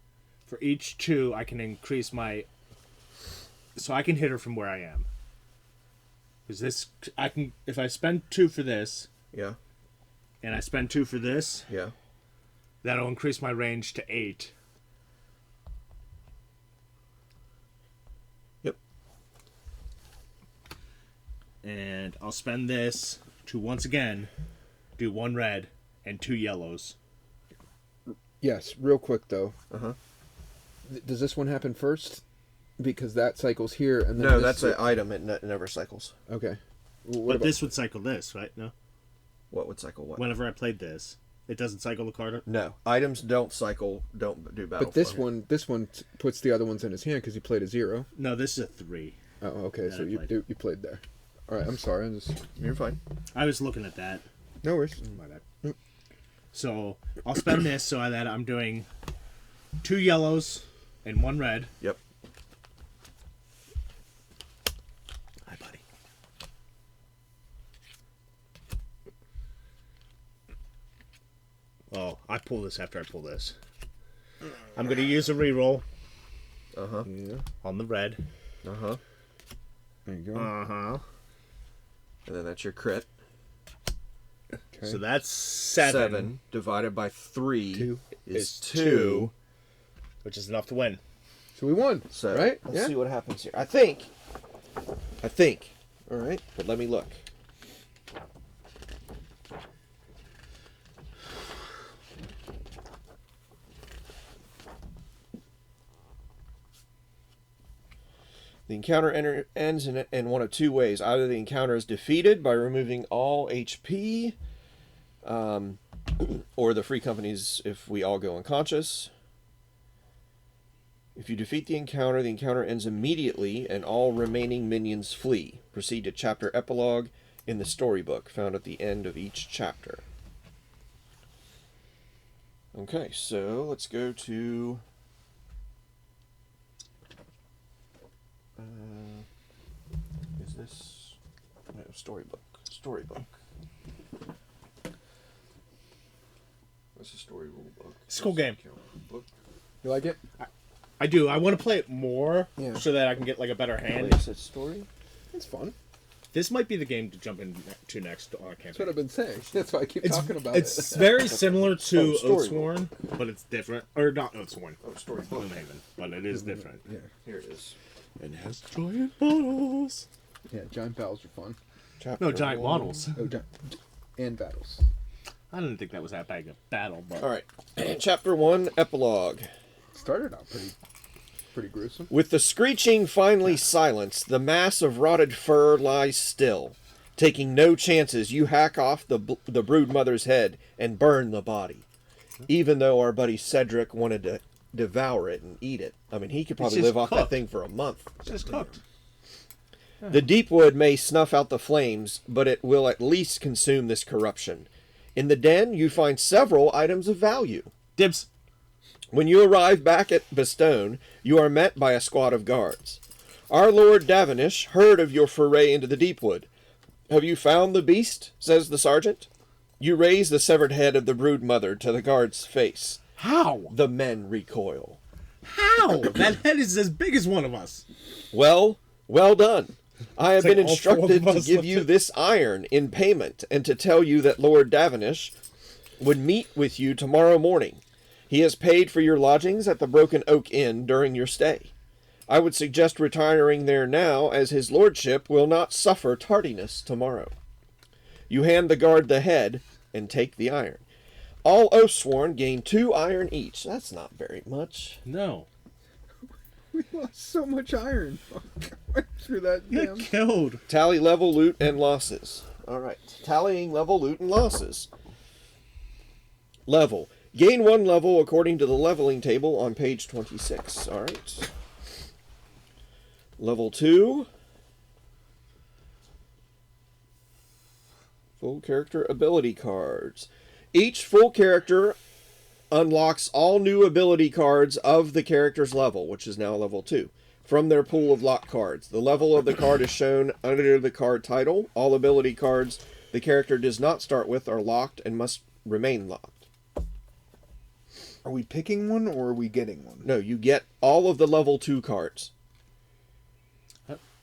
for each 2, I can increase my... So I can hit her from where I am. Because this... I can... If I spend 2 for this, Yeah. and I spend 2 for this, Yeah. that'll increase my range to 8. Yep. And I'll spend this to once again do 1 red and 2 yellows. Yes, real quick though. Uh-huh. Does this one happen first? Because that cycles here and then No, this that's an item. It never cycles. Okay. Well, what But about... this would cycle this, right? No? What would cycle what? Whenever I played this, it doesn't cycle the card? No. Items don't cycle, don't do battle But this for. one puts the other ones in his hand because he played a 0. No, this is a 3. Oh, okay. That So I you played. you played there. All right. I'm sorry. I'm just You're fine. I was looking at that. no worries. My bad. So I'll spend this so that I'm doing 2 yellows and 1 red. Yep. Hi, buddy. Oh, I pull this after I pull this. I'm going to use a reroll Uh-huh. Yeah. on the red. Uh-huh. There you go. Uh-huh. And then that's your crit. Okay. So that's 7. divided by 3 2. is is 2. Which is enough to win. So we won. So right? let's Yeah. see what happens here. I think. All right, but let me look. The encounter ends in one of 2 ways. Either the encounter is defeated by removing all HP, or the free companies if we all go unconscious. If you defeat the encounter ends immediately and all remaining minions flee. Proceed to chapter epilogue in the storybook, found at the end of each chapter. Okay, so let's go to... is this... No, storybook. Storybook. What's the story rule book? It's a cool game. Book. You like it? I do. I want to play it more Yeah. so that I can get like a better hand. Wait, is it story? It's fun. This might be the game to jump into next on That's what campaign. I've been saying. That's why I keep talking about It's it. very similar to Oh, story Oathsworn, but it's different. Or not Oathsworn. Oh, story book. Gloomhaven, but it is different. Yeah. Here it is. It has giant models. Yeah. Giant battles are fun. Chapter No, giant 1. models. Oh, and battles. I didn't think that was that big a battle, but All right. Chapter 1, epilogue. Started out pretty gruesome. With the screeching finally silenced, the mass of rotted fur lies still. Taking no chances, you hack off the brood mother's head and burn the body. Even though our buddy Cedric wanted to devour it and eat it. I mean, he could probably just live off that cooked. thing for a month. it's just cooked. The Deepwood may snuff out the flames, but it will at least consume this corruption. In the den, you find several items of value. Dibs. When you arrive back at Bastogne, you are met by a squad of guards. Our Lord Davenish heard of your foray into the Deepwood. Have you found the beast? Says the sergeant. You raise the severed head of the brood mother to the guard's face. How? The men recoil. How? That head is as big as one of us. Well done. I have It's like been all four of instructed to us give left you it. this iron in payment and to tell you that Lord Davenish would meet with you tomorrow morning. He has paid for your lodgings at the Broken Oak Inn during your stay. I would suggest retiring there now, as his lordship will not suffer tardiness tomorrow. You hand the guard the head and take the iron. All Oathsworn gain 2 iron each. That's not very much. No. We lost so much iron. Went through that Get damn. killed. Tally level loot and losses. All right. Tallying level loot and losses. Level. Gain 1 level according to the leveling table on page 26. All right. Level 2. Full character ability cards. Each full character unlocks all new ability cards of the character's level, which is now level 2, from their pool of locked cards. The level of the card is shown under the card title. All ability cards the character does not start with are locked and must remain locked. Are we picking one or are we getting one? No, you get all of the level 2 cards.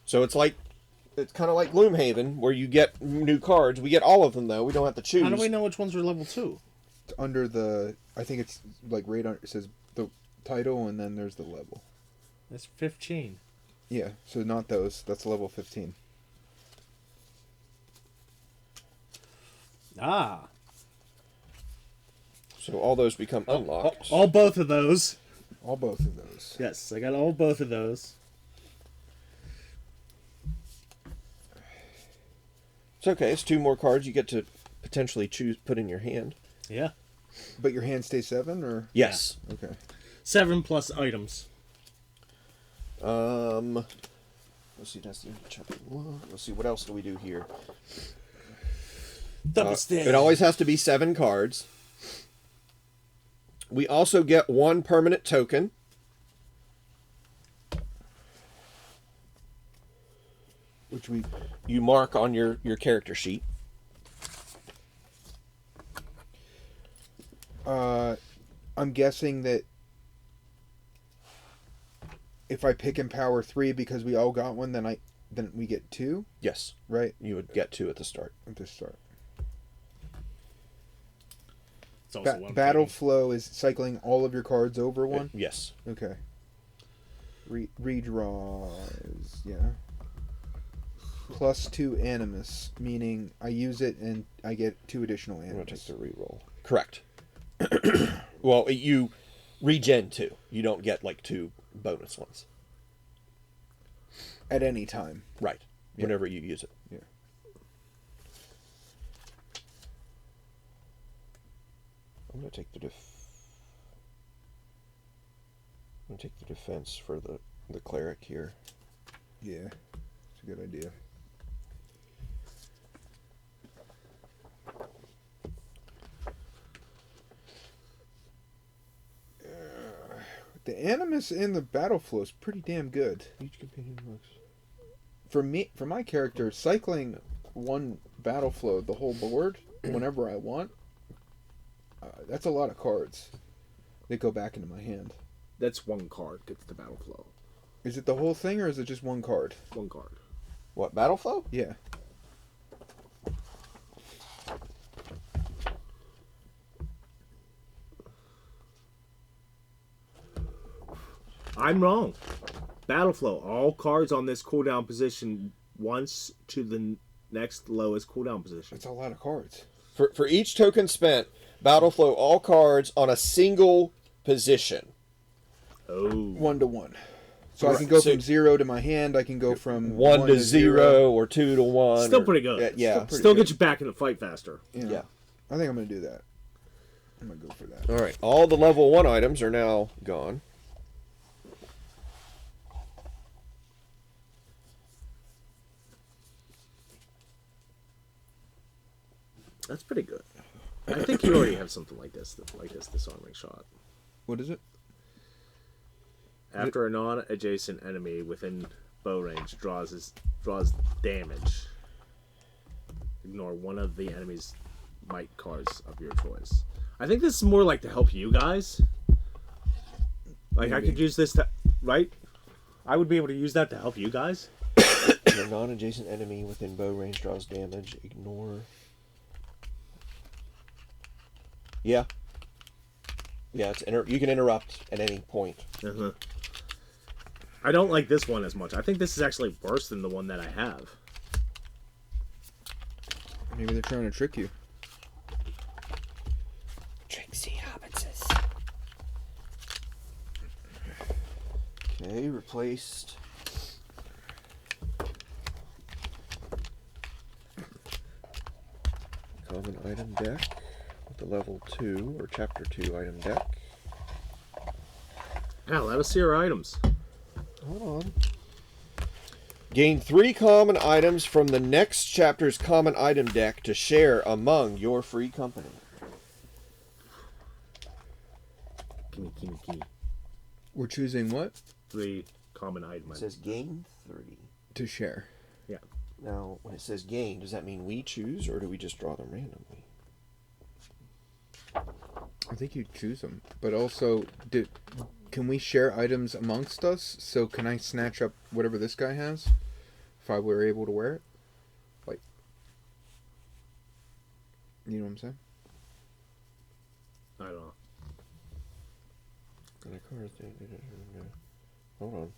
So it's kind of like Gloomhaven, where you get new cards. We get all of them, though. We don't have to choose. How do we know which ones are level 2? Under the, I think it's like right on. It says the title and then there's the level. That's 15. Yeah, so not those. That's level 15. Ah. So all those become unlocked. All both of those. All both of those. Yes, I got all both of those. It's okay. It's 2 more cards you get to potentially put in your hand. Yeah. But your hand stays 7 or? Yes. Okay. 7 plus items. Let's see. That's the chapter 1. Let's see. What else do we do here? Double stick. It always has to be 7 cards. We also get 1 permanent token. Which we You mark on your character sheet. I'm guessing that if I pick Empower 3 because we all got one, then we get 2, Yes. right? You would get 2 at the start. At the start. It's also one Battle penny. flow is cycling all of your cards over one. Yes. Okay. Redraw is yeah. +2 animus, meaning I use it and I get 2 additional I'm going to take animus. the reroll. Correct. Well, you regen 2. You don't get like 2 bonus ones. At any time. Right. Yeah. Whenever you use it. Yeah. I'm going to take the defense for the cleric here. Yeah. It's a good idea. The animus in the battle flow is pretty damn good. Each companion looks. For my character, cycling one battle flow the whole board whenever I want, that's a lot of cards that go back into my hand. That's 1 card gets the battle flow. Is it the whole thing or is it just one card? 1 card. What, battle flow? Yeah. I'm wrong. Battle flow. All cards on this cooldown position once to the next lowest cooldown position. That's a lot of cards. For each token spent, battle flow all cards on a single position. Oh. 1 to 1. So I can go So- from 0 to my hand. I can go from 1 to 0 or 2 to 1. Still or- pretty good. Yeah. Still get you back in the fight faster. Yeah. I think I'm going to do that. I'm going to go for that. All right. All the level 1 items are now gone. That's pretty good. I think you already have something like this disarming shot. What is it? After a non-adjacent enemy within bow range draws damage, ignore one of the enemy's might cards of your choice. I think this is more like to help you guys. Like, I could use this to... Right? I would be able to use that to help you guys. A non-adjacent enemy within bow range draws damage. Ignore. Yeah. Yeah, you can interrupt at any point. Uh-huh. I don't like this one as much. I think this is actually worse than the one that I have. Maybe they're trying to trick you. Trixie Hobbitses. Okay, replaced. Common item deck with the level 2 or chapter 2 item deck. Now, let us see our items. Hold on. Gain 3 common items from the next chapter's common item deck to share among your free company. Gimme. We're choosing what? 3 common items. It says gain 3. To share. Yeah. Now, when it says gain, does that mean we choose or do we just draw them randomly? I think you choose them. But also, can we share items amongst us? So can I snatch up whatever this guy has? If I were able to wear it? Like... You know what I'm saying? I don't know. And a card thing. Hold on.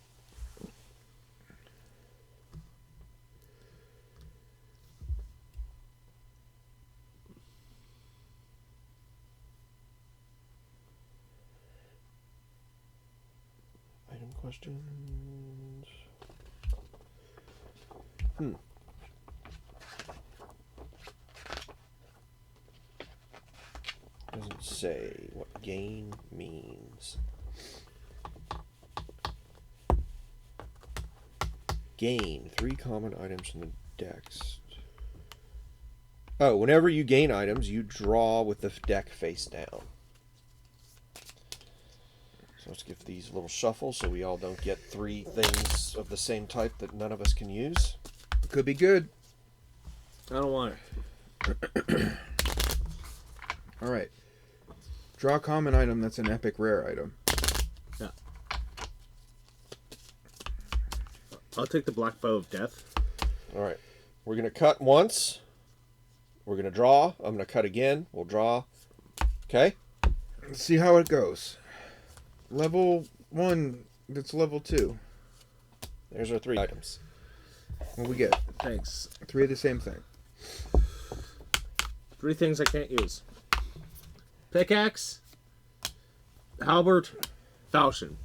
Item questions. Doesn't say what gain means. Gain 3 common items from the decks. Oh, whenever you gain items, you draw with the deck face down. So let's give these a little shuffle so we all don't get 3 things of the same type that none of us can use. Could be good. I don't want it. Alright. Draw a common item that's an epic rare item. Yeah. I'll take the Black Bow of Death. Alright. We're going to cut once. We're going to draw. I'm going to cut again. We'll draw. Okay? Let's see how it goes. Level 1, that's level 2. There's our 3 items. What we get? Thanks. 3 of the same thing. 3 things I can't use. Pickaxe, halberd, falchion.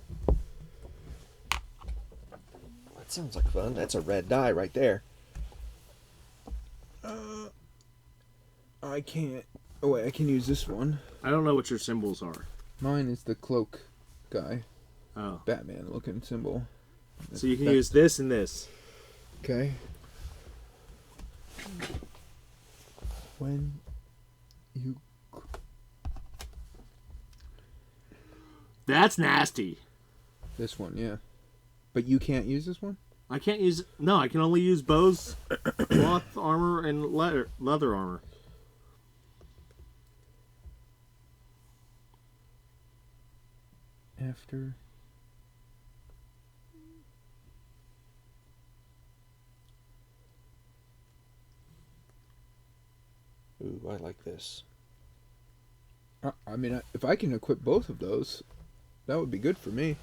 That sounds like fun. That's a red die right there. I can't... Oh wait, I can use this one. I don't know what your symbols are. Mine is the cloak guy. Oh. Batman looking symbol. So you can use this and this. Okay. When you... That's nasty. This one, yeah. But you can't use this one? I can't use... No, I can only use bows, cloth armor, and leather armor. After... Ooh, I like this. I mean, if I can equip both of those, that would be good for me.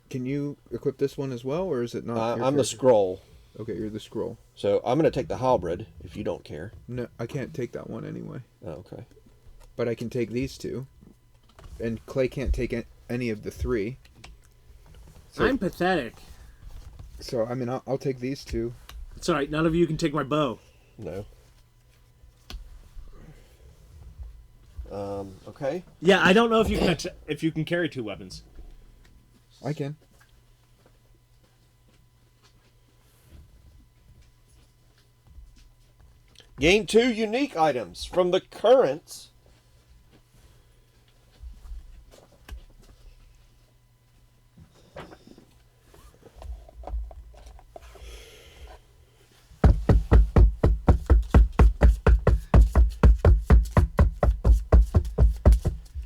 Can you equip this one as well, or is it not? your I'm the character? scroll. Okay, you're the scroll. So I'm going to take the halberd, if you don't care. No, I can't take that one anyway. Oh, okay. But I can take these 2. And Clay can't take any of the 3. So, I'm pathetic. So, I mean, I'll take these 2. It's alright, none of you can take my bow. No. Okay. Yeah, I don't know if you can carry 2 weapons. I can. Gain 2 unique items from the current.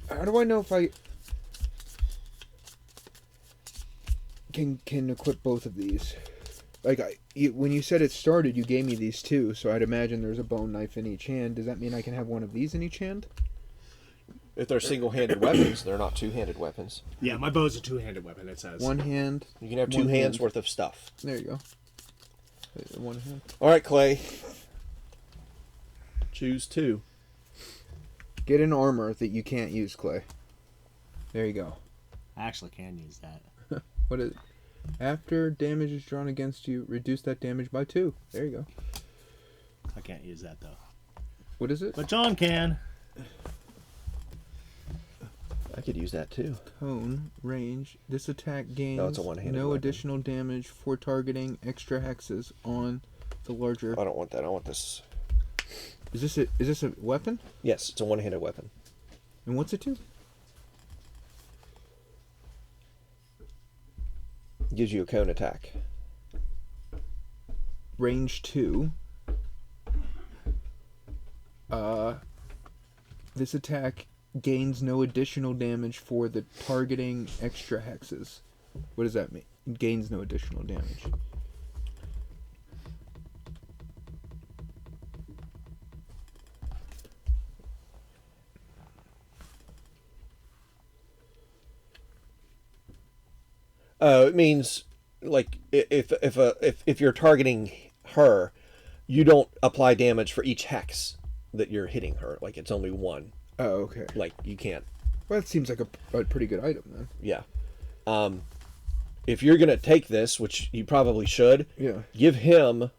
How do I know if I can equip both of these? Like, when you said it started, you gave me these two, so I'd imagine there's a bone knife in each hand. Does that mean I can have one of these in each hand? If they're single-handed weapons, they're not two-handed weapons. Yeah, my bow's a two-handed weapon, it says. One hand. You can have 2 hands worth of stuff. There you go. One hand. All right, Clay. Choose 2. Get an armor that you can't use, Clay. There you go. I actually can use that. What is it? After damage is drawn against you, reduce that damage by 2. There you go. I can't use that, though. What is it? But John can. I could use that too. Cone, range. This attack gains No, it's a one-handed no weapon. additional damage for targeting extra hexes on the larger. I don't want that. I want this. Is this a weapon? Yes, it's a one-handed weapon. And what's it do? Gives you a cone attack. Range 2. This attack gains no additional damage for the targeting extra hexes. What does that mean? Gains no additional damage. It means like if you're targeting her, you don't apply damage for each hex that you're hitting her. Like it's only one. Oh, okay. Like you can't. Well, that seems like a pretty good item then. Yeah. If you're gonna take this, which you probably should, Yeah. give him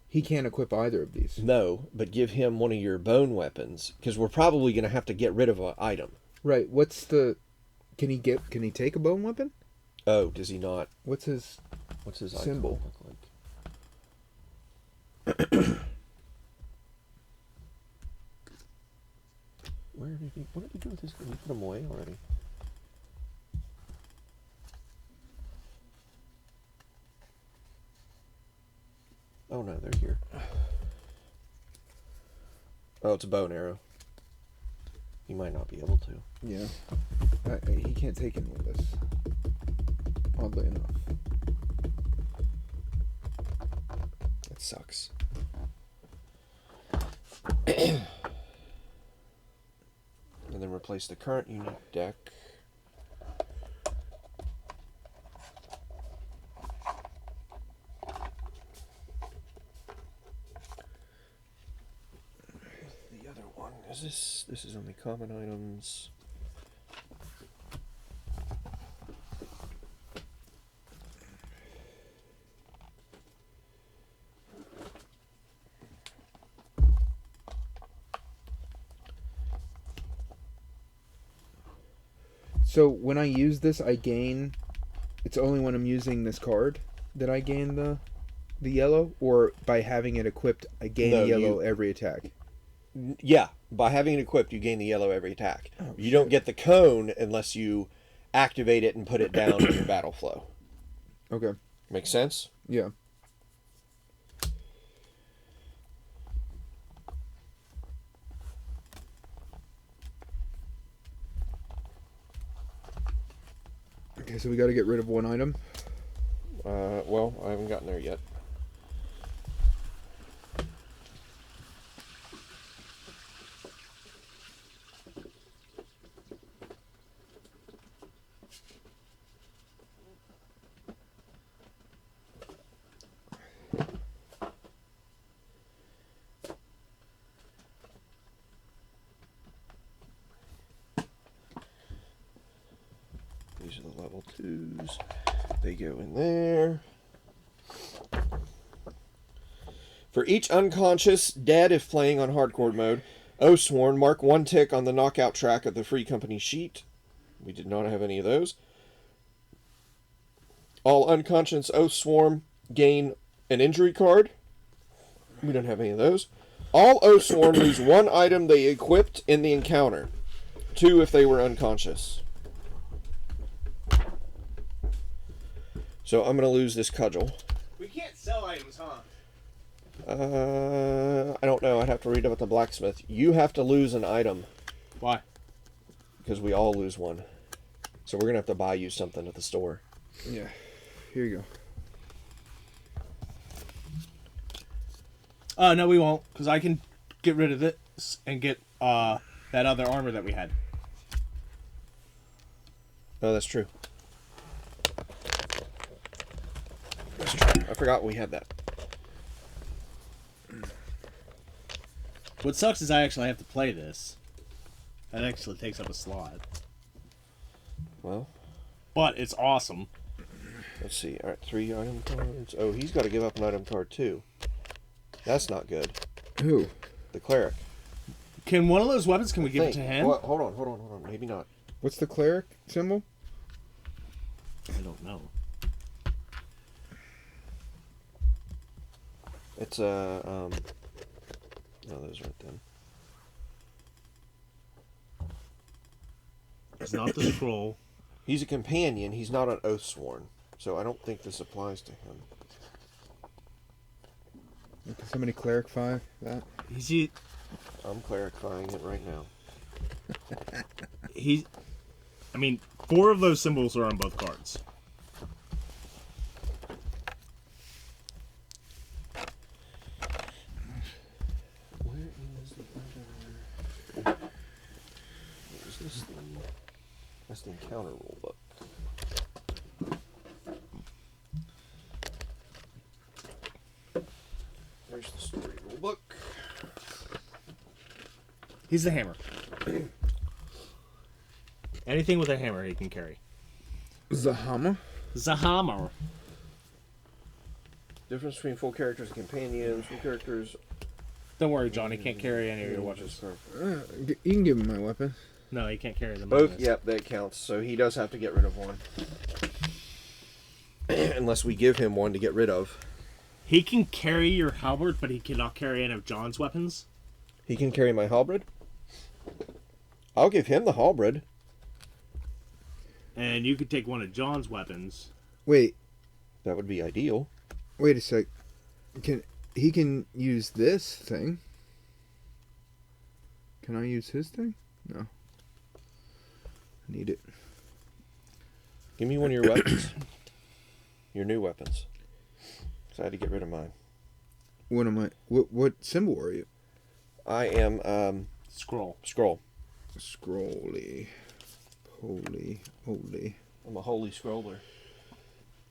He can't equip either of these. no, but give him one of your bone weapons because we're probably gonna have to get rid of an item. Right. What's the? Can he take a bone weapon? Oh, does he not? What's his? What's his Symbol. icon look like? Where did he? What did he do with his? Did he put them away already? Oh no, they're here. Oh, it's a bow and arrow. He might not be able to. Yeah. He can't take any of this. Oddly enough. That sucks. And then replace the current unique deck. The other one is this. This is only common items. So when I use this, I gain. It's only when I'm using this card that I gain the yellow, or by having it equipped, I gain No, yellow every attack. Yeah, by having it equipped, you gain the yellow every attack. Oh, you don't get the cone unless you activate it and put it down in your battle flow. Okay. Makes sense? Yeah. Okay, so we got to get rid of one item. Well, I haven't gotten there yet. These are the level 2s. They go in there. For each unconscious, dead if playing on hardcore mode, Oathsworn, mark 1 tick on the knockout track of the free company sheet. We did not have any of those. All unconscious Oathsworn gain an injury card. We don't have any of those. All Oathsworn lose 1 item they equipped in the encounter. 2 if they were unconscious. So I'm going to lose this cudgel. We can't sell items, huh? I don't know. I'd have to read about the blacksmith. You have to lose an item. Why? Because we all lose one. So we're going to have to buy you something at the store. Yeah. Here you go. No, we won't, because I can get rid of this and get that other armor that we had. Oh, that's true. That's true. I forgot we had that. What sucks is I actually have to play this. That actually takes up a slot. Well, But it's awesome. let's see. All right, 3 item cards. Oh, he's got to give up an item card too. That's not good. Who? The cleric. Can one of those weapons, can we give it to him? What? Hold on. Maybe not. What's the cleric symbol? I don't know. It's a no, those aren't them. It's not the scroll. He's a companion. He's not an Oathsworn, so I don't think this applies to him. Can somebody clerify that? He's I'm clarifying it right now. I mean, 4 of those symbols are on both cards. Where is the other? What is this thing? That's the encounter rule book. There's the story rule book. He's the hammer. Anything with a hammer he can carry. Zahama? Zahammer. Difference between full characters and companions. Full characters. Don't worry, John. He can't carry any of your weapons. You can give him my weapon. No, he can't carry them. Both, yep, that counts. So he does have to get rid of one. Unless we give him one to get rid of. He can carry your halberd, but he cannot carry any of John's weapons. He can carry my halberd? I'll give him the halberd. And you could take one of John's weapons. Wait, That would be ideal. wait a sec. He can use this thing? Can I use his thing? No. I need it. Give me one of your weapons. Your new weapons. So I had to get rid of mine. What am I? What symbol are you? I am, Scroll. scroll. Scrolly. Holy. I'm a holy scroller.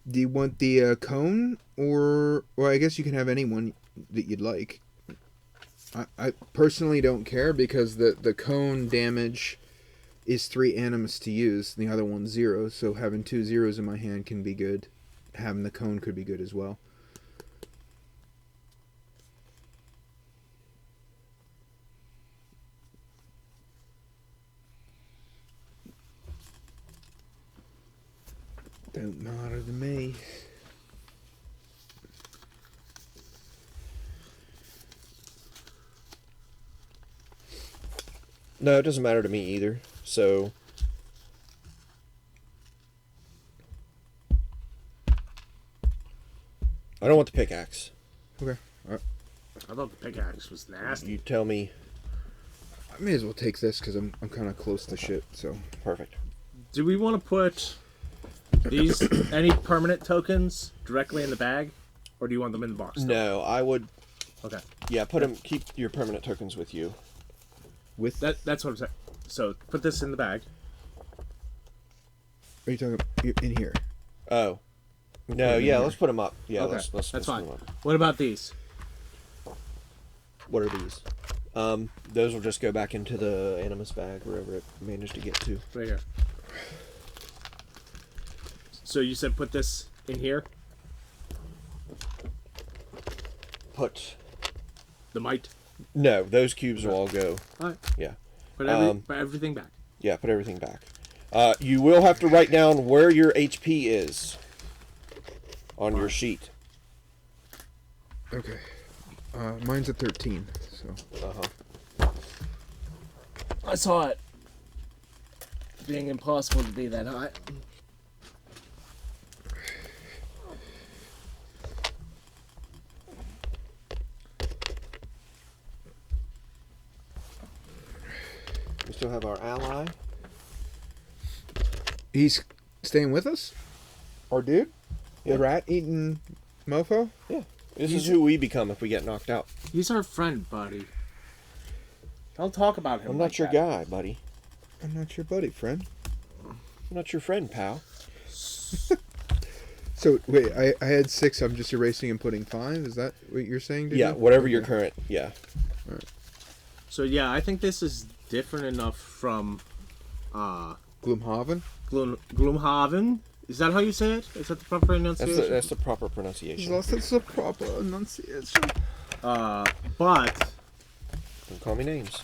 Do you want the cone, or well, I guess you can have any one that you'd like. I personally don't care because the cone damage is 3 animus to use, and the other one's 0. So having 2 zeros in my hand can be good. Having the cone could be good as well. Don't matter to me. No, it doesn't matter to me either. So I don't want the pickaxe. Okay. I thought the pickaxe was nasty. You tell me. I may as well take this because I'm kind of close to shit. So Perfect. Do we want to put these any permanent tokens directly in the bag, or do you want them in the box? No, I would. Okay. Yeah, put them. Keep your permanent tokens with you. with That's what I'm saying. So put this in the bag. are you talking in here? Oh. No, them in yeah, here. let's put them up. Yeah, Okay, let's that's put fine. 'em up. What about these? What are these? Those will just go back into the animus bag wherever it managed to get to. Right here. So you said put this in here? Put. The might? No, those cubes will all go. Alright. Yeah. Put, put everything back. Yeah, put everything back. You will have to write down where your HP is on your sheet. Okay. Mine's a 13. So I saw it being impossible to be that high. We still have our ally. he's staying with us. Our dude, Yeah. the rat-eating mofo. Yeah. This is who we become if we get knocked out. He's our friend, buddy. Don't talk about him. I'm like not your that. guy, buddy. I'm not your buddy, friend. I'm not your friend, pal. So wait, I had 6. I'm just erasing and putting 5. Is that what you're saying? Yeah, Diddy? whatever your current. Yeah. So yeah, I think this is different enough from Gloomhaven. Gloomhaven. Is that how you say it? Is that the proper pronunciation? That's the proper pronunciation. That's the proper enunciation. But Don't call me names.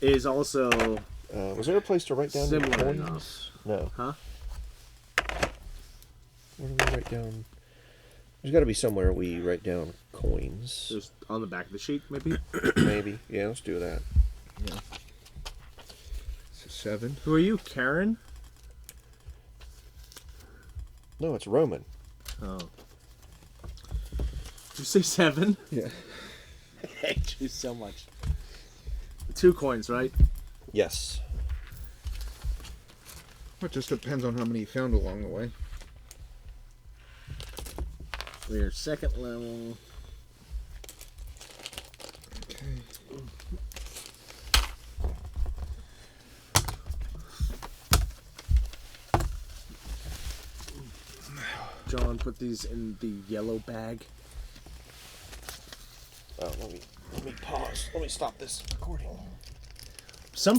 is also Was there a place to write down your similar coins? enough. No. Huh? Where do we write down? There's got to be somewhere we write down coins. Just on the back of the sheet, maybe. Maybe. Yeah, let's do that. So 7. Who are you, Karen? No, it's Roman. Oh. Did you say 7? Yeah. I hate you so much. 2 coins, right? Yes. It just depends on how many you found along the way. We're second level. Okay. John, put these in the yellow bag. Oh, let me pause. Let me stop this recording. Some